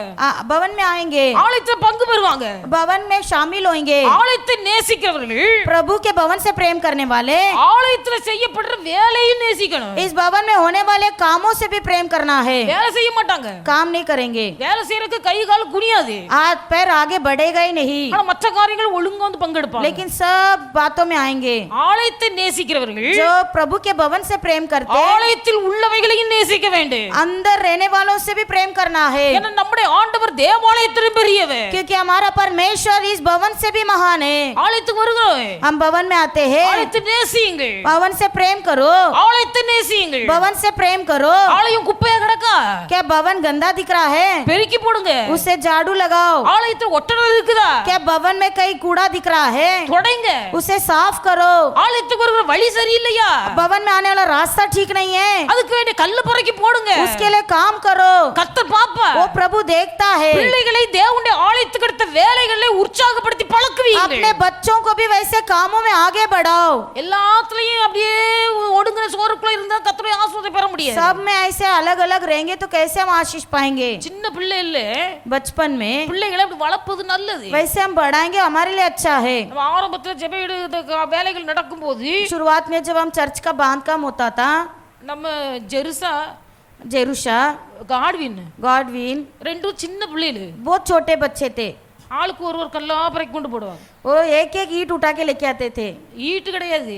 भवन में आएंगे, ஆலயத்துல பங்கு பெறுவாங்க. भवन में शामिल होंगे। ஆலயத்தை நேசிக்கிறவர்கள் प्रभु के भवन से प्रेम करने वाले ஆலயத்துல செய்யப்படுற வேலையும் நேசிக்கணும். इस भवन में होने वाले कामों से भी प्रेम करना है। வேலை செய்ய மாட்டாங்க, काम नहीं करेंगे, வேலை செய்யறதுக்கு கை கால் குனியாது, हाथ पैर आगे बढ़ेगा ही नहीं, ஆனா மற்ற காரியங்கள் ஒழுங்கா வந்து பங்கெடுப்பாங்க. लेकिन सब बातों में आएंगे। ஆலயத்தை நேசிக்கிறவர்கள் जो प्रभु के भवन से प्रेम करते हैं, ஆலயத்தில் உள்ளவைகளையும் நேசிக்க வேண்டும். अंदर रहने वालों से भी प्रेम करना है, ஏன்னா நம்முடைய ஆண்டவர் தேவாலயத்திலும் பெரியவர். क्योंकि हमारा परमेश्वर इस भवन से भी महान है। ஆலயத்துக்கு வருகிறோம், हम भवन में आते हैं, ஆலயத்தை நேசியுங்கள், भवन से प्रेम करो, ஆலயத்தை நேசியுங்கள். भवन से प्रेम करो। ஆலயம் குப்பையா கிடக்கா, क्या भवन गंदा दिख रहा है? பெருக்கி போடுங்க. उसे झाड़ू लगाओ। ஆலயத்துல ஒட்டடம் இருக்குதா, क्या भवन में कहीं कूड़ा दिख रहा है? தொடைங்க. उसे साफ करो। ஆலயத்துக்கு வருகிற வழி சரியில்லையா, भवन में आने वाला रास्ता ठीक नहीं है, அதுக்கு வேண்டிய கல்லு பறக்கி போடுங்க. उसके लिए काम करो। கர்த்தர் பாப்பா, वो प्रभु देखता है। பிள்ளைகளை தேவனுடைய ஆலயத்துக்கு அடுத்த வேலைகளை உற்சாகப்படுத்தி பழக்குவீங்க. अपने बच्चों को भी वैसे कामों में आगे बढ़ाओ। எல்லாத்துலயும் அப்படியே ஒடுங்குற சோறுக்குள்ள இருந்தா கர்த்தருடைய ஆசீர்வாதத்தை பெற முடியாது. सब में ऐसे अलग अलग रहेंगे तो कैसे हम आशीष पाएंगे? சின்ன பிள்ளை இல்ல, बचपन में பிள்ளைகளை அப்படி வளர்ப்பது நல்லது. वैसे हम बढ़ाएंगे, हमारे लिए अच्छा है। நம்ம ஆரம்பத்துல ஜெபஈடு வேலைகள் நடக்கும்போது शुरुआत में जब हम चर्च का बांध काम होता था, நம்ம ஜெருசா जेरूशा காட்வின் गॉडविन ரெண்டும் சின்ன பிள்ளைகள், बहुत छोटे बच्चे थे। ஆளுக்கு ஒரு கல்லா பறக்கி கொண்டு போடுவாங்க. वो एक एक ईंट उठा के लेके आते थे। ஈட்டு கிடையாது,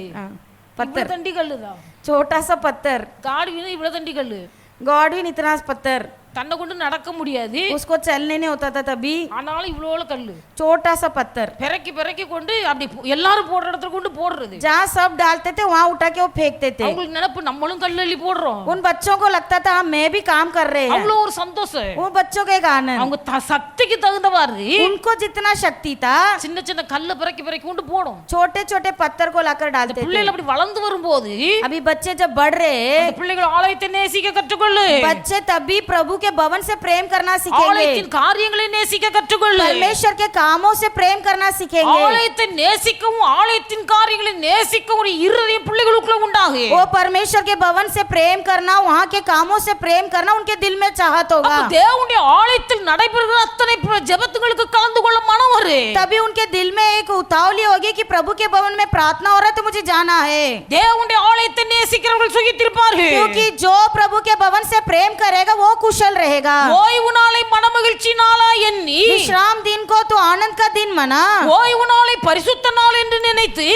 पत्थर, தண்டி கல்லுதான். छोटा सा पत्थर। காட்வின் இவ்வளவு தண்டி கல்லு, गॉडविन इतना पत्थर, தன்னை கொண்டு நடக்க முடியாது, उसको चलने नहीं होता था तभी, ஆனாலும் இவ்வளவு கல்லு छोटा सा पत्थर। பிறக்கி பிறக்கி கொண்டு அப்படி எல்லாரும் போடுற இடத்துல கொண்டு போடுறது. जहाँ सब डालते थे वहाँ उठा के वो फेंकते थे। அவங்களுக்கு நினைப்பு நம்மளும் கல்லு அள்ளி போடுறோம். उन बच्चों को लगता था हाँ मैं भी काम कर रहे हैं। அவ்வளவு ஒரு சந்தோஷம். वो बच्चों का एक आनंद, அவங்க சக்திக்கு தகுந்தவாறு उनको जितना शक्ति था சின்ன சின்ன கல்ல பிறக்கி பிறக்கி கொண்டு போடும். छोटे छोटे पत्थर को लाकर डालते थे। பிள்ளைகள் அப்படி வளர்ந்து வரும்போது अभी बच्चे जब बढ़ रहे हैं, அந்த பிள்ளைகள் ஆலயத்தை நேசிக்க கற்றுக்கொள்ளு. बच्चे तभी प्रभु के भवन से प्रेम करना सीखेंगे, ஆலயத்தின் காரியங்களை நேசிக்க கற்றுக்கொள்ளு. परमेश्वर के कामों से प्रेम करना सीखेंगे। ஆலயத்தை நேசிக்கவும் ஆலயத்தின் காரியங்களை நேசிக்கவும் ஒரு இருதயம் பிள்ளைகளுக்குள்ள உண்டாகு. वो परमेश्वर के भवन से प्रेम करना, वहाँ के कामों से प्रेम करना उनके दिल में चाहत होगा। அப்ப தேவனுடைய ஆலயத்தில் நடைபெறுகிற அத்தனை ஜெபத்துகளுக்கு கலந்து கொள்ள மனம் வரும். तभी उनके दिल में एक उतावली होगी कि प्रभु के भवन में प्रार्थना हो रहा है तो मुझे जाना है। தேவனுடைய ஆலயத்தை நேசிக்கிறவர்கள் சுகித்திருப்பார்கள். क्योंकि जो प्रभु के भवन से प्रेम करेगा वो कुशल रहेगा। ஓய்வு நாளை மனமகிழ்ச்சி நாளா எண்ணி विश्राम दिन को तो आनंद का दिन मना, ஓய்வு நாளை பரிசுத்த நாள் என்று நினைத்து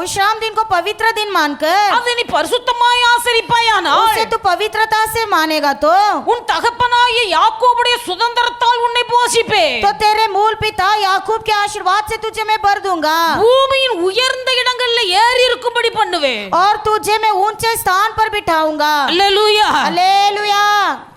विश्राम दिन को पवित्र दिन मानकर அதை நீ பரிசுத்தமாய் ஆசரிப்பாயானால் उसे तू पवित्रता से मानेगा तो உன் தகப்பனாகிய யாக்கோபுடைய சுதந்திரத்தால் உன்னை போஷிப்பேன். तो तेरे मूल पिता याकूब के आशीर्वाद से तुझे मैं भर दूंगा பூமியின் உயர்ந்த இடங்கள்ல ஏறி இருக்கும்படி பண்ணுவேன். और तुझे मैं ऊंचे स्थान पर बिठाऊंगा। அல்லேலூயா. हालेलुया।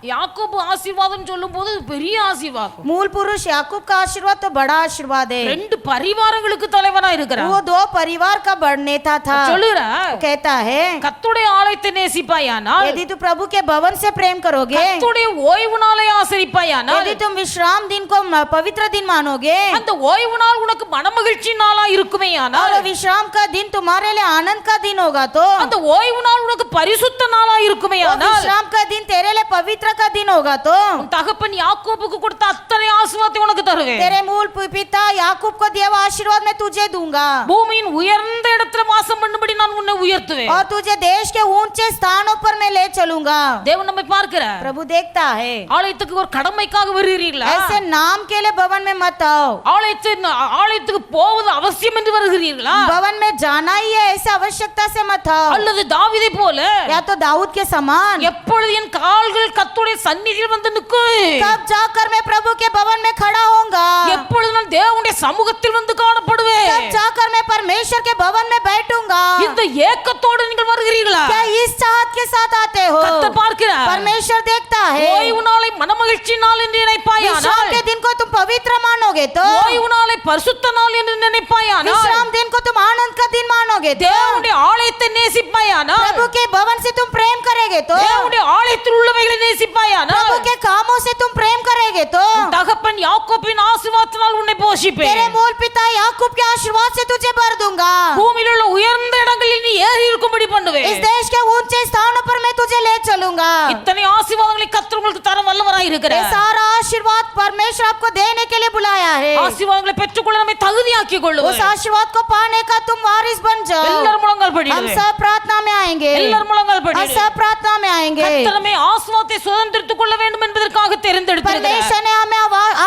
யாக்கோபு ஆசீர்வாதம் சொல்லும்போது அது பெரிய ஆசீர்வாதம். मूल पुरुष याकूब का आशीर्वाद तो बड़ा आशीर्वाद है। ரெண்டு பரிவாரங்களுக்கு தலைவனா இருக்கிறான். वो दो परिवार का बड़ नेता था। சொல்லுறா कहता है கர்த்தருடைய ஆலயத்தை நேசிப்பாயானால், यदि तू प्रभु के भवन से प्रेम करोगे, கர்த்தருடைய ஓய்வு நாளை ஆசரிப்பாயானால், यदि तुम विश्राम दिन को पवित्र दिन मानोगे அந்த ஓய்வு நாள் உனக்கு மனமகிழ்ச்சி நாளா இருக்குமேயானால், और विश्राम का दिन तुम्हारे लिए आनंद का दिन होगा तो அந்த ஓய்வு நாள் உனக்கு பரிசுத்த நாளா और இருக்குமேயானால், विश्राम का दिन तेरे लिए पवित्र का दिन होगा तो உன் தகப்பன் யாக்கோபுக்கு கொடுத்த அத்தனை ஆசீர்வாதத்தை உனக்கு தருவேன். तेरे मूल पिता याकूब को दिया हुआ आशीर्वाद मैं तुझे दूंगा பூமியின் உயர்ந்த இடத்துல வாசம் பண்ணும்படி நான் உன்னை உயர்த்துவேன். और तुझे देश के ऊंचे स्थानों पर मैं ले चलूंगा। தேவன் நம்மை பார்க்கிறார். प्रभु देखता है। ஆலயத்துக்கு ஒரு கடமைக்காக வருகிறீர்களா? ऐसे नाम के लिए भवन में मत आओ। ஆலயத்துக்கு போவது அவசியம் என்று வருகிறீர்களா? भवन में जाना ही है ऐसे आवश्यकता से मत आओ। அல்லது தாவீதை போல या तो दाऊद के समान எப்பொழுது என் கால்கள் நாங்கள் கர்த்தருடைய சந்நிதியில் வந்து நிற்கு. कब जाकर मैं प्रभु के भवन में खड़ा होऊंगा? எப்பொழுது நான் தேவனுடைய சமூகத்தில் வந்து காணப்படுவேன். कब जाकर मैं परमेश्वर के भवन में बैठूंगा? இந்த ஏக்கத்தோடு நீங்கள் வருகிறீர்களா? क्या इस चाहत के साथ आते हो? கர்த்தர் பார்க்கிறார். परमेश्वर देखता है। ஓய்வு நாளை மனமகிழ்ச்சி நாள் என்று நினைப்பாயானால், विश्राम के दिन को तुम पवित्र मानोगे तो, ஓய்வு நாளை பரிசுத்த நாள் என்று நினைப்பாயானால், विश्राम दिन को तुम आनंद का दिन मानोगे तो, தேவனுடைய ஆலயத்தை நேசிப்பாயானால், प्रभु के भवन से तुम प्रेम करेगे तो, தேவனுடைய ஆலயத்தில் உள்ளவைகளை நேசிப்பாயானால், प्रभु के कामों से तुम प्रेम करेगे तो, தகப்பன் யாக்கோபின் ஆசீர்வாதத்தினால் உன்னை போஷிப்பேன். तेरे मूल पिता याकूब के आशीर्वाद से तुझे भर दूंगा। பூமியில் உள்ள உயர்ந்த இடங்களில் நீ ஏறி இருக்கும்படி பண்ணுவேன். इस देश के ऊंचे स्थानों पर मैं तुझे ले चलूंगा। இத்தனை ஆசீர்வாதங்களை கர்த்தர் உங்களுக்கு தர வல்லவராய் ये இருக்கிறார். सारा आशीर्वाद परमेश्वर आपको देने के लिए बुलाया है। ஆசீர்வாதங்களை பெற்றுக்கொள்ள நம்மை தகுதியாக்கிக் उस கொள்ளுவோம். आशीर्वाद को पाने का तुम वारिस बन जाओ। எல்லாரும் முழங்கால் हम படிடுவோம். सब प्रार्थना में आएंगे। எல்லாரும் முழங்கால் हम படிடுவோம். सब प्रार्थना में आएंगे। கர்த்தர் நம்மை ஆசீர்வாதத்தை சுதந்திரித்துக் கொள்ள வேண்டும் என்பதற்காக தேர்ந்தெடுத்திருக்கிறார். परमेश्वर ने हमें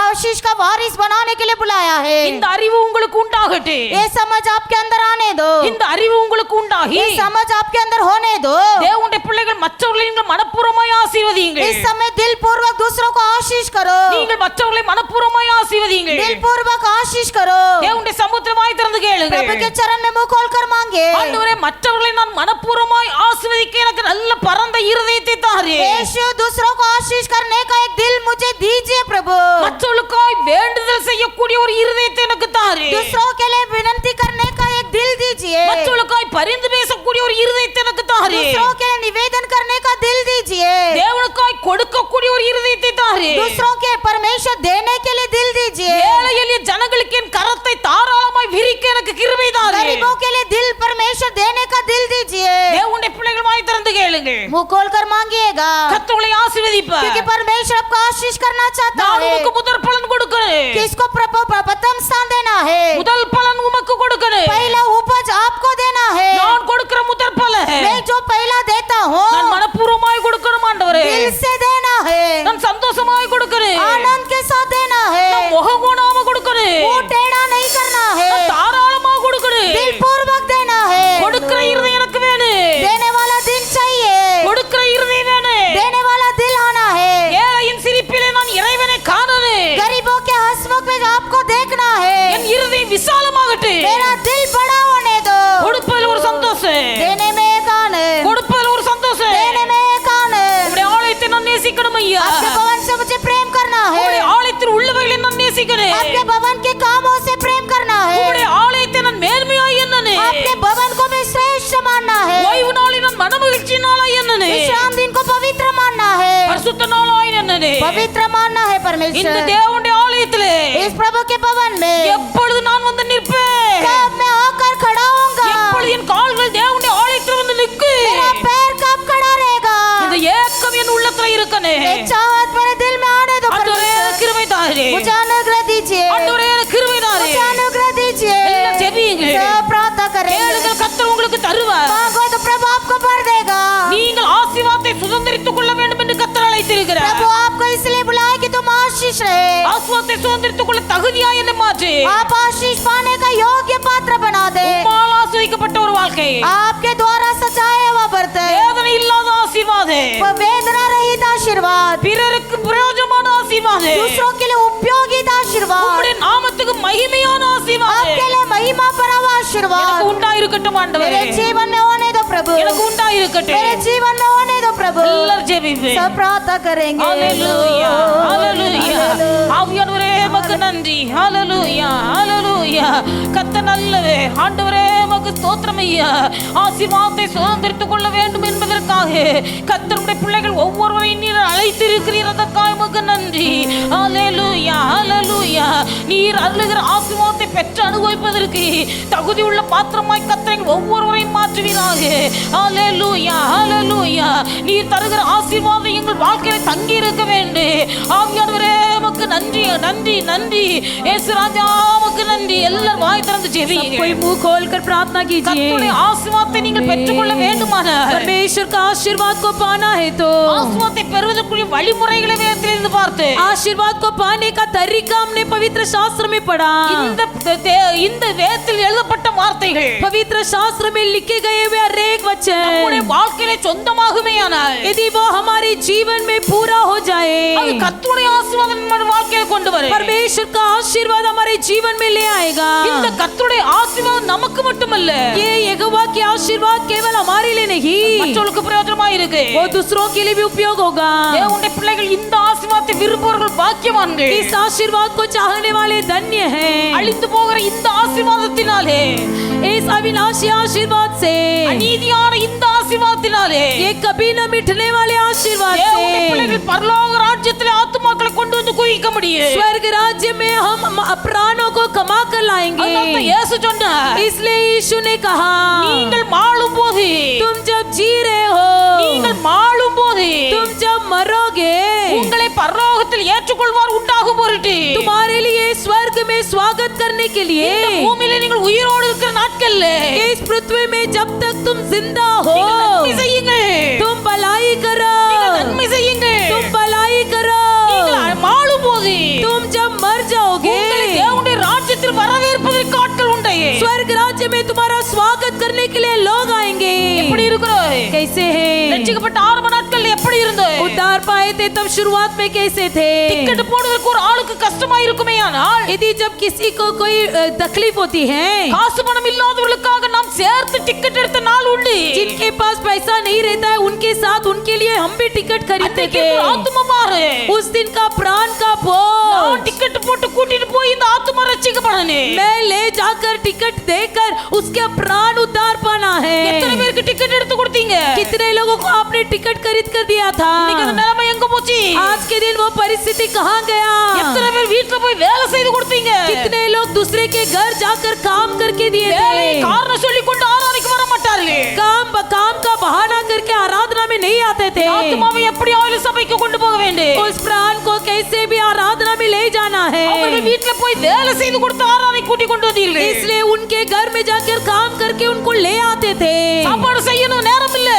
आशीष का वारिस बनाने के लिए बुलाया है। இந்த அறிவு உங்களுக்கு உண்டாகட்டும். ये समझ आपके अंदर आने दो। இந்த அறிவு உங்களுக்கு உண்டாகி ये समझ आपके अंदर होने दो। தேவனுடைய பிள்ளைகள் மற்றவர்களை நீங்கள் மனப்பூர்வமாய் ஆசீர்வதியுங்கள். इस समय दिल पूर्वक दूसरों को आशीष करो। நீங்கள் மற்றவர்களை மனப்பூர்வமாய் ஆசீர்வதியுங்கள். दिल पूर्वक आशीष करो। தேவனுடைய சமுத்திரம் வாய் திறந்து கேளுங்கள். प्रभु के चरण में मुंह खोलकर मांगे। ஆண்டவரே, மற்றவர்களை நான் மனப்பூர்வமாய் ஆசீர்வதிக்க எனக்கு நல்ல பரந்த இருதயத்தை தாரே. यीशु, दूसरों को आशीष करने का एक दिल मुझे दीजिए प्रभु। மற்றவர்களுக்காய் வேண்டுதல் செய்யக்கூடிய ஒரு இருதயத்தை எனக்கு தாரே. दूसरों के लिए विनती करने का एक दिल दीजिए। மற்றவர்களுக்காய் பரிந்து பேசக்கூடிய ஒரு இருதயத்தை எனக்கு தாரே. दूसरों के लिए निवेदन करने का दिल दीजिए। தேவனுக்காய் கொடுக்கக்கூடிய ஒரு இருதயத்தை தாரே. दूसरों के परमेश्वर देने के लिए दिल दीजिए। ஏழை எளிய ஜனங்களுக்கு என் கரத்தை தாராளமாய் விரிக்க எனக்கு கிருபை தாரே. गरीबों के लिए दिल परमेश्वर देने का दिल दीजिए। தேவனுடைய பிள்ளைகள் வாய் திறந்து கேளுங்கள். मुंह खोलकर मांगिएगा, கர்த்தர் உங்களை ஆசீர்வதிப்பார். क्योंकि परमेश्वर आपको आशीष करना चाहता நான் है। உமக்கு முதல் பலன் கொடுக்கிறேன். किसको प्रथम स्थान देना है? முதல் பலன் உமக்கு கொடுக்கிறேன். पहला उपज आपको देना है। நான் கொடுக்கிற முதல் பலன் मैं जो पहला देता हूँ நான் மனப்பூர்வமாய் கொடுக்கணும் ஆண்டவரே. दिल से देना है, நான் சந்தோஷமாய் கொடுக்கிறேன். आनंद के साथ देना है, நான் முககோணாம கொடுக்கிறேன். मुंह टेढ़ा नहीं करना है, நான் தாராளமா கொடுக்கிறேன். दिल पूर्वक देना है। கொடுக்கிற இருதயம் எனக்கு வேணும். देने वाला दिल चाहिए, கொடுக்கிற இருதயம் வேணும். देने वाला दिल आना है। ஏழையின் சிரிப்பிலே நான் இறைவனை காணணும். गरीबों के हंसमुख में आपको देखना है। என் இருதயம் விசாலமாகட்டும். मेरा दिल बड़ा होने दो। கொடுப்பதில் ஒரு சந்தோஷம். देने में एक आनंद, கொடுப்பதில் ஒரு சந்தோஷம். देने में एक आनंद। உம்முடைய ஆலயத்தை நான் நேசிக்கணும் ஐயா. आपके भवन से मुझे प्रेम करना है, உம்முடைய ஆலயத்தில் உள்ளவைகளை நான் நேசிக்கிறேன். आपके भवन के कामों से प्रेम करना है, உம்முடைய ஆலயத்தை நான் மேன்மையாய் எண்ணனே. आपके भवन को भी श्रेष्ठ मानना है, ஓய்வு நாளை நான் மனமகிழ்ச்சி நாளாய் எண்ணனே. विश्राम दिन को पवित्र मानना है, பரிசுத்த நாளாய் எண்ணனே. पवित्र मानना है இந்த परमेश्वर। தேவனுடைய ஆலயத்திலே इस प्रभु के भवन में எப்பொழுது நான் வந்து நிற்பேன்? कब मैं आकर खड़ा होऊंगा? எப்பொழுது என் கால்கள் தேவனுடைய ஆலயத்தில் வந்து நிற்கு? मेरा पैर कब खड़ा रहेगा? இந்த ஏக்கம் என் உள்ளத்துல இருக்கனே. ये चाहत मेरे दिल में आने दो ஆண்டவரே, परमेश्वर। கிருபை தாரே. मुझे अनुग्रह दीजिए, ஆண்டவரே, கிருபை தாரே. मुझे अनुग्रह दीजिए। எல்லாம் ஜெபியுங்க. सब प्रार्थना करेंगे, கேளுங்கள், கர்த்தர் உங்களுக்கு தருவார். मांगो तो प्रभु आपको भर देगा। நீங்கள் ஆசீர்வாதத்தை சுதந்திரித்துக் கொள்ள வேண்டும் என்று கர்த்தர் அழைத்திருக்கிறார். प्रभु आपको इसलिए बुलाया कि तुम आशीष रहे, ஆசீர்வாதத்தை சுதந்திரித்துக் கொள்ள தகுதியா என்னை மாற்று. आप आशीष पाने का योग्य पात्र बना दे। உம்மால் ஆசீர்வதிக்கப்பட்ட ஒரு வாழ்க்கை, आपके द्वारा सजाया हुआ बर्तन, வேதனை இல்லாத ஆசீர்வாதம், वो वेदना रहित आशीर्वाद, பிறருக்கு பிரயோஜனமான ஆசீர்வாதம், दूसरों के लिए उपयोगित आशीर्वाद, உம்முடைய நாமத்துக்கு மகிமையான ஆசீர்வாதம் आपके लिए महिमा भरा हुआ எனக்கு आशीर्वाद உண்டாயிருக்கட்டும் ஆண்டவரே. मेरे जीवन में होने दो प्रभु, எனக்கு உண்டாயிருக்கட்டும். मेरे जीवन में होने दो प्रभु। எல்லாரும் ஜெபிப்போம். सब प्रार्थना करेंगे। ஹalleluya, ஹalleluya. Hallelujah. ஆவியானவரே, உமக்கு நன்றி. ஹalleluya, ஹalleluya. கர்த்தர் நல்லவே. ஆண்டவரே, உமக்கு ஸ்தோத்திரம் ஐயா. ஆசீர்வாதத்தை சுதந்திரித்துக் கொள்ள வேண்டும் என்பதற்காக கர்த்தருடைய பிள்ளைகள் ஒவ்வொருவரையும் நீர் அழைத்திருக்கிறீர். அதற்காக உமக்கு நன்றி. ஹalleluya, ஹalleluya. நீர் அருளுகிற ஆசீர்வாதத்தை பெற்று அனுபவிப்பதற்கு தகுதி உள்ள பாத்திரமாய் கர்த்தர் ஒவ்வொருவரையும் மாற்றுவீராக. ஹalleluya, ஹalleluya. நீர் தருகிற ஆசீர்வாதம் எங்கள் வாழ்க்கையில தங்கி இருக்க வேண்டும். ஆவியானவரே, உமக்கு நன்றி நன்றி நன்றி இயேசு ராஜாவுக்கு நன்றி. எல்லாரும் வாய் திறந்து ஜெபிங்க. कोई मुंह खोलकर प्रार्थना कीजिए। கர்த்தருடைய ஆசீர்வாதத்தை நீங்கள் பெற்றுக்கொள்ள வேண்டுமானால், परमेश्वर का आशीर्वाद को पाना है तो ஆசீர்வாதத்தை பெறுவதற்குரிய வழிமுறைகளை வேதத்திலிருந்து பார்த்து आशीर्वाद को पाने का तरीका हमने पवित्र शास्त्र में पढ़ा। இந்த வேதத்தில் எழுதப்பட்ட வார்த்தைகள் पवित्र शास्त्र में लिखे गए हुए हर एक वचन நம்முடைய வாழ்க்கையிலே சொந்தமாகுமேயானால், यदि वो हमारे जीवन में पूरा हो जाए, அது கர்த்தருடைய ஆசீர்வாதம் நம்முடைய வாழ்க்கையை கொண்டு வரும். परमेश्वर का आशीर्वाद हमारे जीवन में ले आएगा। இந்த கர்த்தருடைய ஆசீர்வாதம் நமக்கு மட்டுமல்ல, ये यहोवा के आशीर्वाद केवल हमारे लिए नहीं, மற்றவர்களுக்கு பிரயோஜனமா இருக்கு. वो दूसरों के लिए भी उपयोग होगा। தேவனுடைய பிள்ளைகள் இந்த ஆசீர்வாதத்தை விரும்புவர்கள் பாக்கியவான்கள். इस आशीर्वाद को चाहने वाले धन्य हैं। அழிந்து போகிற இந்த ஆசீர்வாதத்தினாலே, इस अविनाशी आशीर्वाद से, அநீதியான இந்த ஆசீர்வாதத்தினாலே, ये कभी न मिटने वाले आशीर्वाद தேவனுடைய से பிள்ளைகள் பரலோக ராஜ்யத்திலே ஆத்துமாக்களை கொண்டு வந்து குவிக்க முடியும். स्वर्ग राज्य में हम प्राणों को कमा कर लाएंगे। அதனால இயேசு சொன்னார், इसलिए यीशु ने कहा, நீங்கள் மாளும் போது, तुम जब जी रहे हो, நீங்கள் மாளும் போது, तुम जब मरोगे, உங்களை பரலோகத்தில் ஏற்றுக்கொள்வார் உண்டாகும் பொருட்டு, तुम्हारे लिए स्वर्ग में स्वागत करने के लिए, பூமியிலே நீங்கள் உயிரோடு இருக்கிற நாட்கள்ல इस पृथ्वी में जब तक तुम जिंदा हो, நீங்கள் நன்மை செய்யுங்கள், तुम भलाई करो, நன்மை செய்யுங்கள். तुम भलाई करो। நீங்கள் மாளும் போது, तुम जब मर जाओगे, உங்களை தேவனுடைய ராஜ்யத்தில் வரவேற்பதற்கு ஆட்கள் உண்டு. स्वर्ग राज्य में तुम्हारा स्वागत करने के लिए लोग आएंगे। எப்படி இருக்கிறோம்? कैसे हैं? ரட்சிக்கப்பட்ட ஆரம்ப நாட்கள் எப்படி இருந்தோம்? उद्धार पाए थे तब शुरुआत में कैसे थे? டிக்கெட் போடுவதற்கு ஒரு ஆளுக்கு கஷ்டமா இருக்குமேயானால், यदि जब किसी को कोई तकलीफ होती है, காசு பணம் இல்லாதவர்களுக்காக நாம் சேர்த்து டிக்கெட் எடுத்த நாள் உண்டு. जिनके पास पैसा नहीं रहता है उनके साथ उनके लिए हम भी टिकट खरीदते அன்னைக்கு थे। ஒரு ஆத்துமா மாறு. उस दिन का प्राण का நான் बोझ டிக்கெட் போட்டு கூட்டிட்டு போய் இந்த ஆத்துமா ரட்சிக்கப்படணும். मैं ले जाकर टिकट देकर उसके प्राण उद्धार पाना எத்தனை है। பேருக்கு டிக்கெட் எடுத்து கொடுத்தீங்க? कितने लोगों को आपने टिकट खरीद कर दिया था? இன்னைக்கு அந்த நிலைமை எங்க போச்சு? आज के दिन वो परिस्थिति कहाँ गया? எத்தனை பேர் வீட்ல போய் வேலை செய்து கொடுத்தீங்க? कितने लोग दूसरे के घर जाकर काम करके दिए வேலை थे? காரணம் சொல்லி கொண்டு ஆராதனைக்கு வர மாட்டார்கள். काम का बहाना करके आराधना में नहीं आते थे। ஆத்துமாவை எப்படியாவது சபைக்கு கொண்டு போக வேண்டும். उस प्राण को कैसे भी आराधना में ले जाना அவர்கள் है, வீட்ல போய் வேலை செய்து கொடுத்து ஆராதனை கூட்டி கொண்டு வந்தீர்கள். इसलिए उनके घर में जाकर काम करके उनको ले आते थे। சாப்பாடு செய்யணும் நேரம் இல்ல,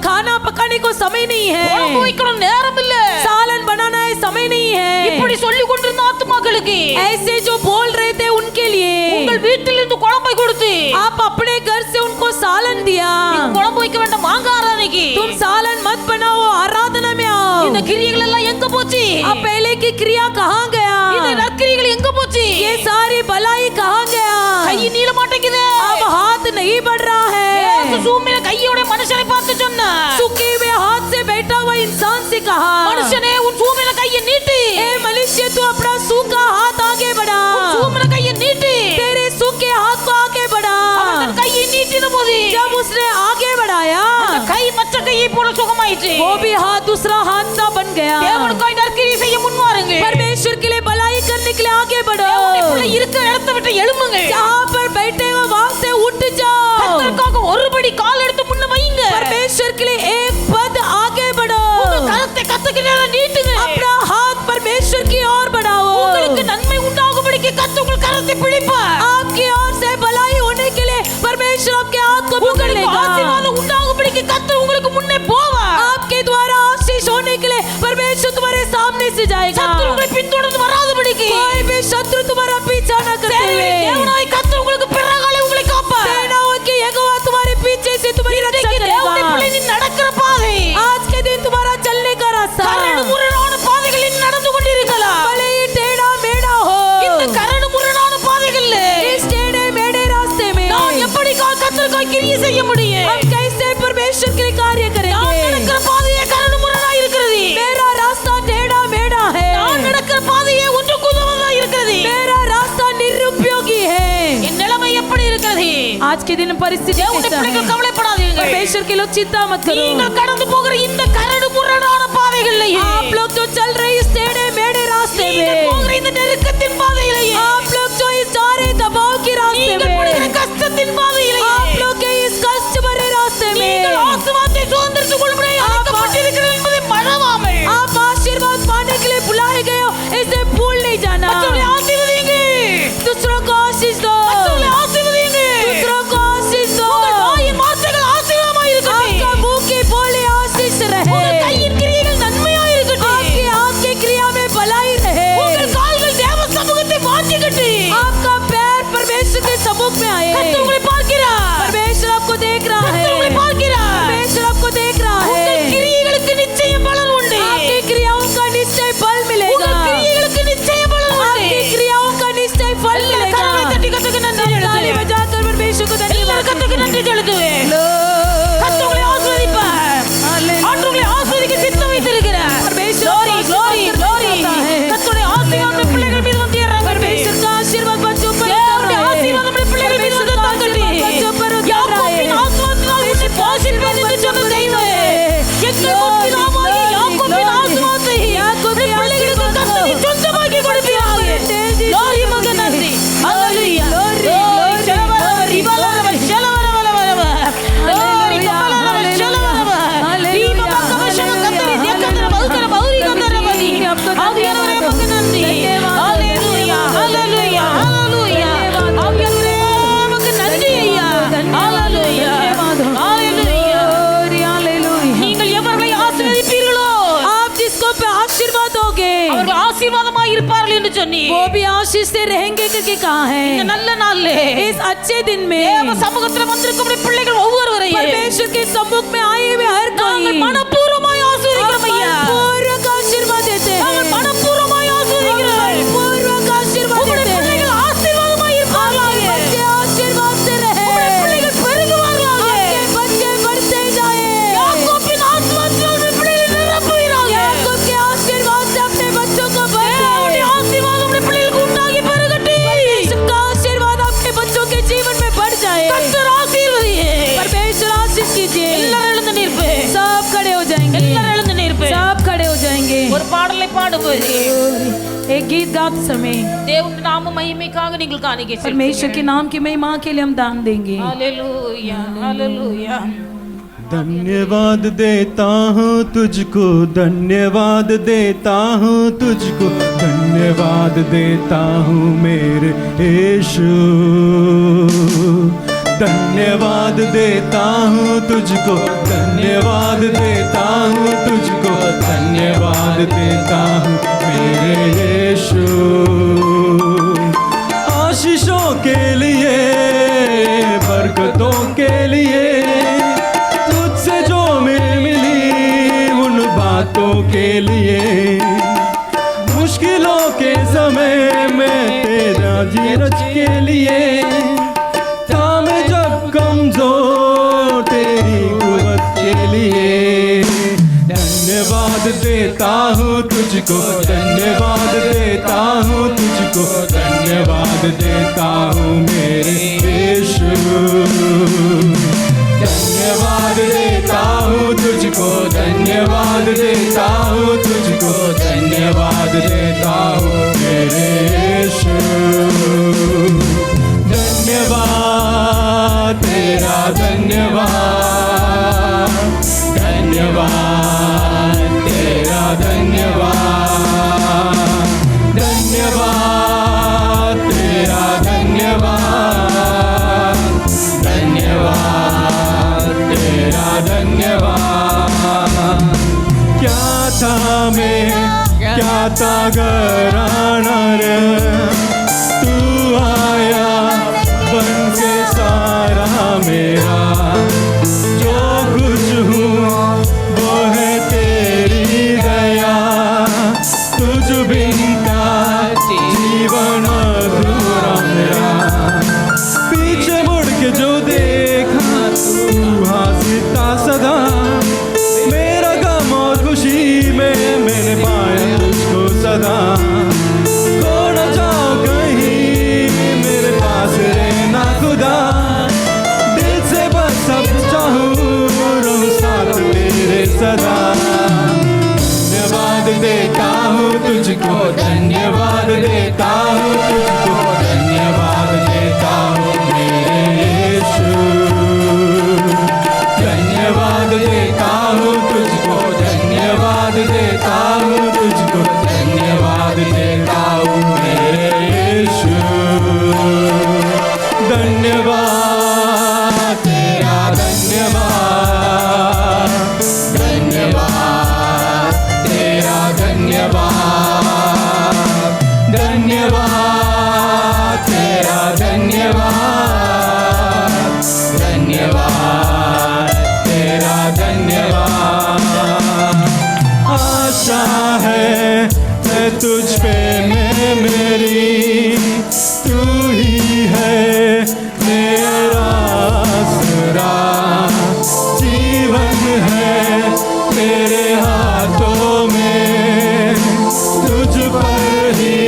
खाना पकाने को समय नहीं குழம்பு है, வைக்கணும் நேரம் இல்ல. सालन बनाना है समय नहीं இப்படி है। சொல்லி கொண்டிருந்த ஆத்துமாக்களுக்கு ऐसे जो बोल रहे थे उनके लिए உங்கள் வீட்டில் இருந்து குழம்பை கொடுத்து, आप अपने घर से उनको सालन दिया। குழம்பு வைக்க வேண்டாம் வாங்க ஆராதனைக்கு, तुम सालन मत बनाओ, आराधना में இந்த आओ। கிரியைகள் எல்லாம் எங்க போச்சு? अब पहले की क्रिया कहाँ இந்த गया? நற்கிரியைகள் எங்க போச்சு? ये सारी भलाई कहाँ गया? கை நீள மாட்டேங்குது. अब हाथ नहीं बढ़ रहा இயேசு है। சூமில கையோட மனுஷனை பார்த்து சொன்னார், सूखे हुए हाथ से बैठा हुआ इंसान से कहा, மனுஷனே உன் சூமில கையை நீட்டு, ए मनुष्य तू अपना सूखा हाथ आगे बढ़ा, சூமில கையை நீட்டு. तेरे सूखे हाथ को आगे बढ़ा। அவன் தன் கையை நீட்டின போது जब उसने आगे बढ़ाया, அந்த கை மற்ற கையை போல சுகமாயிற்று. वो भी हाथ दूसरा हाथ सा बन गया। தேவனுக்காய் நற்கிரியை செய்ய முன் வாருங்க. परमेश्वर के लिए भलाई करने के लिए आगे बढ़ो। தேவனுடைய இருக்கிற இடத்தை விட்டு எழும்புங்க. जहाँ पर बैठे हो वहाँ से उठ जाओ। கர்த்தருக்காக ஒருபடி கால் எடுத்து முன்ன வைங்க. परमेश्वर के लिए एक पद आगे बढ़ो। உங்க கரத்தை கர்த்தருக்கு நேரா நீட்டுங்க. अपना हाथ परमेश्वर की ओर बढ़ाओ। உங்களுக்கு நன்மை உண்டாகும்படிக்கு கர்த்தர் உங்கள் கரத்தை பிடிப்பார். आपकी ओर से भलाई होने के लिए परमेश्वर आपके हाथ को पकड़ உங்களுக்கு लेगा। ஆசீர்வாதம் உண்டாகும்படிக்கு கர்த்தர் உங்களுக்கு முன்னே போவார். आपके द्वारा आशीष होने के लिए परमेश्वर तुम्हारे सामने से जाएगा। சத்துரு உங்களை பின்தொடர்ந்து வராதபடிக்கு कोई भी शत्रु तुम्हारा पीछा न करते हुए, தேவனாய் கர்த்தர் உங்களுக்கு பிறகாலே உங்களை காப்பார். सेनाओं की यहोवा तुम्हारे पीछे से तुम्हारी रक्षा இன்னைக்கு தேவனுடைய करेगा। பிள்ளை நீ நடக்கிற பாதை आज के दिन तुम्हारा चलने का रास्ता கரடு முரடான பாதைகளில் நடந்து கொண்டிருக்கலாம். भले ही टेढ़ा मेढ़ा இந்த हो, கரடு முரடான பாதைகள்ல इस टेढ़े मेढ़े रास्ते में நான் எப்படி கர்த்தருக்காய் கிரியை செய்ய முடியும்? हम कैसे परमेश्वर के लिए कार्य நான் करेंगे? நடக்கிற பாதையே கரடு முரடா இருக்கிறது. मेरा रास्ता टेढ़ा मेढ़ा நான் है, நடக்கிற பாதையே ஒன்றுக்கு உதவாதா இருக்கிறது. मेरा रास्ता निरुपयोगी है। என் நிலைமை எப்படி இருக்கிறது? आज के दिन परिस्थिति தேவனுடைய कैसा பிள்ளைகள் है? கவலைப்படாதீர்கள். परमेश्वर के लोग चिंता मत करो। நீங்கள் கடந்து போகிற இந்த கரடு முரடான பாதைகள்லயே, आप लोग जो चल रहे इस टेढ़े मेढ़े रास्ते நீங்கள் போகிற में, இந்த நெருக்கத்தின் பாதையிலேயே, आप लोग जो इस सारे दबाव के रास्ते நீங்கள் போகிற में, கஷ்டத்தின் பாதையிலேயே, आप लोग के इस कष्ट भरे रास्ते நீங்கள் में, ஆசீர்வாதத்தை சுதந்திரித்துக் கொள்ளும்படி அழைக்கப்பட்டிருக்கிறீர்கள் என்பதை மறவாமல், आप आशीर्वाद पाने के लिए बुलाए गए हो, इस ஆசீர்வாதமாய் இருப்பார்கள் என்று சொன்னீர். वो भी आशीष से रहेंगे करके कहा இந்த है। நல்ல நாள்ல इस अच्छे दिन में தேவ சமூகத்துல வந்திருக்கும் நம்முடைய பிள்ளைகள் ஒவ்வொருவரையும் परमेश्वर के सम्मुख में आए हुए हर நாங்கள் कोई மனப்பூர்வமாய் ஆசீர்வதிக்கிறோம் ஐயா. पूर्वक आशीर्वाद देते நாங்கள் हैं। மனப்பூர்வமாய் ஆசீர்வதிக்கிறோம். पूर्वक आशीर्वाद உம்முடைய देते हैं। பிள்ளைகள் ஆசீர்வாதமாய் இருப்பார்களாக. बच्चे आशीर्वाद से रहे। உம்முடைய பிள்ளைகள் பெருகுவார்களாக. आपके बच्चे बढ़ते जाए। யாக்கோபின் ஆசீர்வாதத்தால் உம்முடைய பிள்ளைகளை நிரப்புவீராக. याकूब के आशीर्वाद से अपने बच्चों को भर தேவனுடைய दे। ஆசீர்வாதம் உம்முடைய பிள்ளைகளுக்கு உண்டாகி பெருகட்டும். परमेश्वर का आशीर्वाद आपके बच्चों के जीवन में बढ़ जाए। கர்த்தர் ஆசீர்வதியே. परमेश्वर आशीष कीजिए। எல்லாரும் எழுந்து நிற்பே. सब खड़े हो जाएंगे। எல்லாரும் எழுந்து நிற்பே. सब खड़े हो जाएंगे। ஒரு பாடலை பாடுவது एक गीत गाते समय தேவனுடைய நாம மகிமைக்காக நீங்கள் காணிக்கை परमेश्वर के नाम की महिमा के लिए हम दान देंगे। Hallelujah hallelujah. धन्यवाद देता हूँ तुझको, धन्यवाद देता हूँ तुझको, धन्यवाद देता हूँ मेरे यीशु। धन्यवाद देता हूँ तुझको, धन्यवाद देता हूँ तुझको, धन्यवाद देता हूँ मेरे यीशु। आशीषों के लिए, बरकतों के लिए, तुझसे जो मिली उन बातों के लिए, मुश्किलों के समय में तेरा जीरज के लिए, था मैं जब कमजोर तेरी कुव्वत के लिए। धन्यवाद देता हूँ तुझको, धन्यवाद देता हूँ तुझको, धन्यवाद देता हूँ मेरे यीशु। धन्यवाद देता हूँ तुझको, धन्यवाद देता हूँ तुझको, धन्यवाद देता हूँ मेरे यीशु। धन्यवाद तेरा धन्यवाद, धन्यवाद तेरा धन्यवाद, धन्यवाद तेरा धन्यवाद, धन्यवाद तेरा धन्यवाद। क्या था मैं, क्या था घराना रे, तू आया बन के सारा मेरा। जो कुछ हूँ वो है तेरी दया, तुझ बिन का जीवन अधूरा मेरा। पीछे मुड़ के जो देखा तू हंसता सदा, मेरा गम और खुशी में मैंने पाया तुझको सदा। खो न जाओ कहीं मेरे पास रहना खुदा, दिल से बस सब चाहूँ रहूं साथ तेरे सदा। धन्यवाद देता हूँ तुझको, धन्यवाद देता हूँ तुझको, धन्यवाद देता हूँ मेरे यीशु। धन्यवाद देता हूँ तुझको, धन्यवाद देता हूँ तुझको, धन्यवाद देता हूँ मेरे यीशु। धन्यवाद तेरा धन्यवाद, धन्यवाद तेरा धन्यवाद, धन्यवाद तेरा धन्यवाद, धन्यवाद तेरा धन्यवाद। आशा है तुझ पे मैं मेरी, तू ही है मेरा आसरा। जीवन है तेरे हाथों में, तुझ पर ही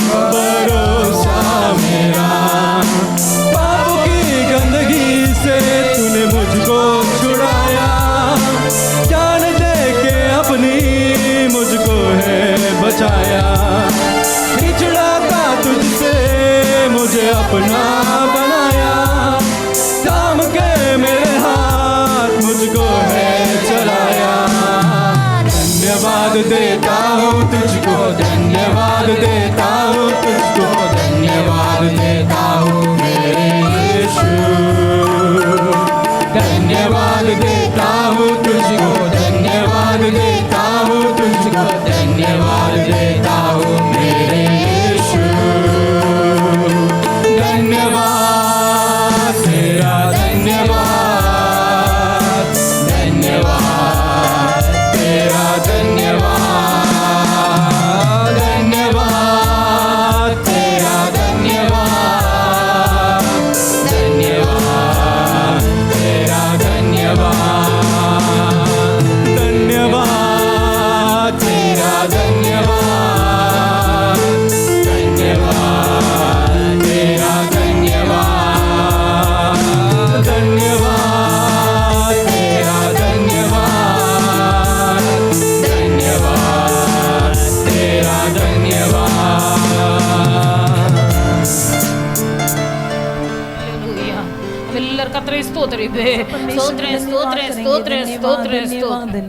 भरोसा मेरा। पाप की गंदगी से तूने मुझको छुड़ाया, जान दे के अपनी मुझको है बचाया। बिछड़ा था तुझसे मुझे अपना बनाया, थाम के मेरे हाथ मुझको है चलाया। धन्यवाद देता हूँ तुझको, धन्यवाद देता हूँ तुझको, धन्यवाद देता हूँ मेरे यीशु। धन्यवाद देता हूँ तुझको, धन्यवाद देता हूँ तुझको, तुझको धन्यवाद देता हूँ मेरे यीशु। धन्यवाद तेरा धन्यवाद, धन्यवाद तेरा धन्यवाद, धन्यवाद तेरा धन्यवाद, धन्यवाद तेरा धन्यवाद, धन्यवाद तेरा धन्यवाद, धन्यवाद तेरा धन्यवाद, धन्यवाद तेरा धन्यवाद, धन्यवाद तेरा धन्यवाद। Hallelujah. ಎಲ್ಲರ ಕರ್ತರೆ ಸ್ತೋತ್ರಿವೆ. ಸ್ತೋತ್ರೆ ಸ್ತೋತ್ರೆ ಸ್ತೋತ್ರೆ ಸ್ತೋತ್ರೆ ಸ್ತೋತ್ರೆ.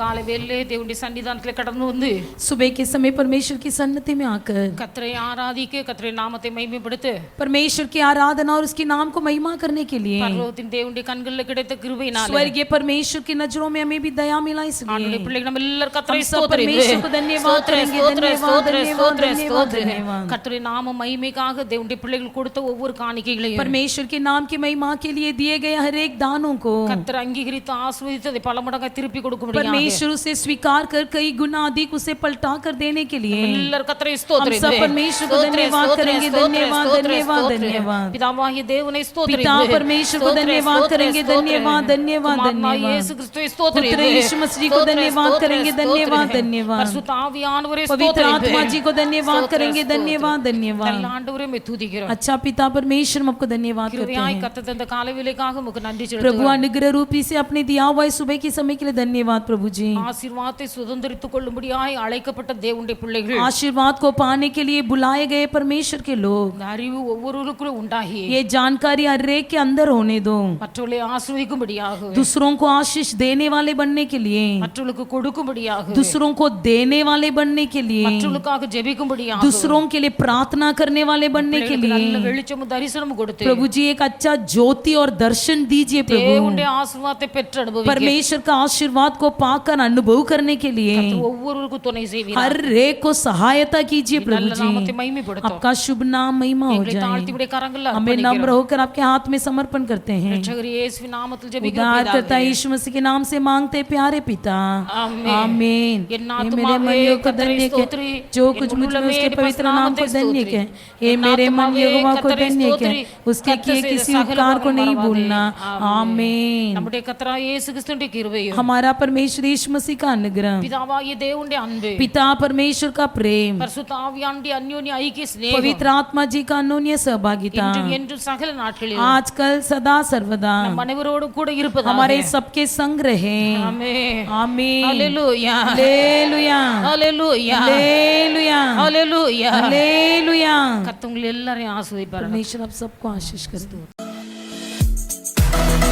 ಕಾಲ ವೇಳೆ దేవుడి సన్నిధానத்தில் கடந்து வந்து सुबह के समय परमेश्वर की सन्निधि में आकर கர்த்தரை ஆராதிக்க கர்த்தரை நாமத்தை மகிமைப்படுத்த परमेश्वर की आराधना और उसके नाम को महिमा करने के लिए பரலோகத்தின் தேவனுடைய கண்களில் கிடைத்த கிருபையினால स्वर्गीय परमेश्वर की नजरों में हमें भी दया मिला, ஆண்டவருடைய इसलिए பிள்ளைகள் நம்ம எல்லாரும் கர்த்தரை हम सब ஸ்தோத்திரிவே. परमेश्वर को धन्यवाद करेंगे, स्तोत्रे, धन्यवाद, स्तोत्रे, धन्यवाद, स्तोत्रे, धन्यवाद, स्तोत्रे. धन्यवाद। கர்த்தருடைய நாம மகிமைக்காக தேவனுடைய பிள்ளைகள் கொடுத்த ஒவ்வொரு காணிக்கைகளையும் परमेश्वर के नाम की महिमा के लिए दिए गए हर एक दानों को கர்த்தர் அங்கீகரித்து ஆசீர்வதித்து பல மடங்காய் திருப்பி கொடுக்கும்படியாக परमेश्वर उसे स्वीकार कर कई गुना अधिक उसे पलटा कर देने के लिए எல்லாரும் கர்த்தரை हम ஸ்தோத்திரிவே. सब परमेश्वर को स्तोत्रे, धन्यवाद स्तोत्रे, करेंगे, स्तोत्रे, धन्यवाद, स्तोत्रे, धन्यवाद, स्तोत्रे. धन्यवाद। பிதாவாகிய தேவனை ஸ்தோத்திரிவே. पिता परमेश्वर को स्तोत्रे, धन्यवाद स्तोत्रे, करेंगे, स्तोत्रे. धन्यवाद, धन्यवाद, कुमारना धन्यवाद। यीशु क्रिस्तुவை ஸ்தோத்திரிவே. पुत्र यीशु मसीह को स्तोत्रे, धन्यवाद स्तोत्रे, करेंगे, स्तोत्रे. धन्यवाद, धन्यवाद। பரிசுத்த ஆவியானவரே पवित्र ஸ்தோத்திரிவே. आत्मा जी को धन्यवाद स्तोत्रे, करेंगे, स्तोत्रे. धन्यवाद, धन्यवाद। நல்ல ஆண்டவரே உம்மை துதிக்கிறோம். अच्छा पिता परमेश्वर हम आपको धन्यवाद करते கிருபையாய் हैं। கர்த்தர் தந்த காலை வேளைக்காக உமக்கு நன்றி प्रभु செலுத்துகிறோம். अनुग्रह रूपी से अपने दिया हुआ इस सुबह के समय के लिए धन्यवाद प्रभु जी। ஆசீர்வாதத்தை சுதந்திரித்துக் கொள்ளும்படியாய் அழைக்கப்பட்ட தேவனுடைய பிள்ளைகள் आशीर्वाद को पाने के लिए बुलाए गए परमेश्वर के लोग, இந்த அறிவு ஒவ்வொருவருக்கும் உண்டாகி ये जानकारी हर एक के अंदर होने दो, மற்றவர்களை ஆசீர்வதிக்கும்படியாக दूसरों को आशीष देने वाले बनने के लिए, மற்றவர்களுக்கு கொடுக்கும்படியாக दूसरों को देने वाले बनने के लिए, மற்றவர்களுக்காக ஜெபிக்கும்படியாக दूसरों के लिए प्रार्थना करने वाले बनने के பிள்ளைகளுக்கு நல்ல लिए வெளிச்சமும் தரிசனமும் கொடுத்து प्रभु जी एक अच्छा ज्योति और दर्शन दीजिए प्रभु। தேவனுடைய ஆசீர்வாதத்தை பெற்று அனுபவிக்க परमेश्वर का आशीर्वाद को पाकर अनुभव करने के लिए ஒவ்வொருவருக்கும் துணை செய்வீர். हर एक को सहायता कीजिए प्रभु நல்ல जी। நாமத்தை மகிமைப்படுத்தும். आपका शुभ नाम महिमा हो எங்களை जाए। தாழ்த்தி உடைய கரங்களில் हमें அர்ப்பணிக்கிறோம். नम्र होकर आपके हाथ में समर्पण करते हैं। ரட்சகர் இயேசுவின் நாமத்தில் ஜெபிக்கிறோம் उद्धार करता பிதாவே. यीशु मसीह के नाम से मांगते प्यारे पिता, आमीन। आमीन। என் ये आत्मा मेरे मन वे योग को कतरे धन्य स्तोत्री, के जो एन कुछ मुझ में मुल्ल उसके में पवित्र निपस नाम को नामते धन्य स्तोत्री। के। ये एन मेरे आत्मा मन वे यहोवा को कतरे धन्य के, स्तोत्री, उसके कत्ते किए से किसी सगल उपकार को नहीं मरवा दे। भूलना। आमीन। நம்முடைய கர்த்தராகிய இயேசு கிறிஸ்துவின் கிருபையும் हमारा परमेश्वर यीशु मसीह का अनुग्रह, பிதாவாகிய தேவனுடைய அன்பு पिता परमेश्वर का प्रेम, பரிசுத்த ஆவியானுடைய அந்யோன்ய ஐக்கிய சிநேகம் पवित्र आत्मा जी का अनोन्य सहभागिता இன்றும் என்றும் சகல நாட்களிலும் आजकल सदा सर्वदा நம் அனைவரோடும் கூட இருப்பதாக. हमारे सबके संग रहे। ஆமென். आमीन। ஹalleluya. हालेलुया, ஹalleluya. हालेलुया, ஹalleluya. हालेलुया। கர்த்தர் உங்களை எல்லாரையும் ஆசீர்வதிப்பார். परमेश्वर आप सबको आशीष करते हो।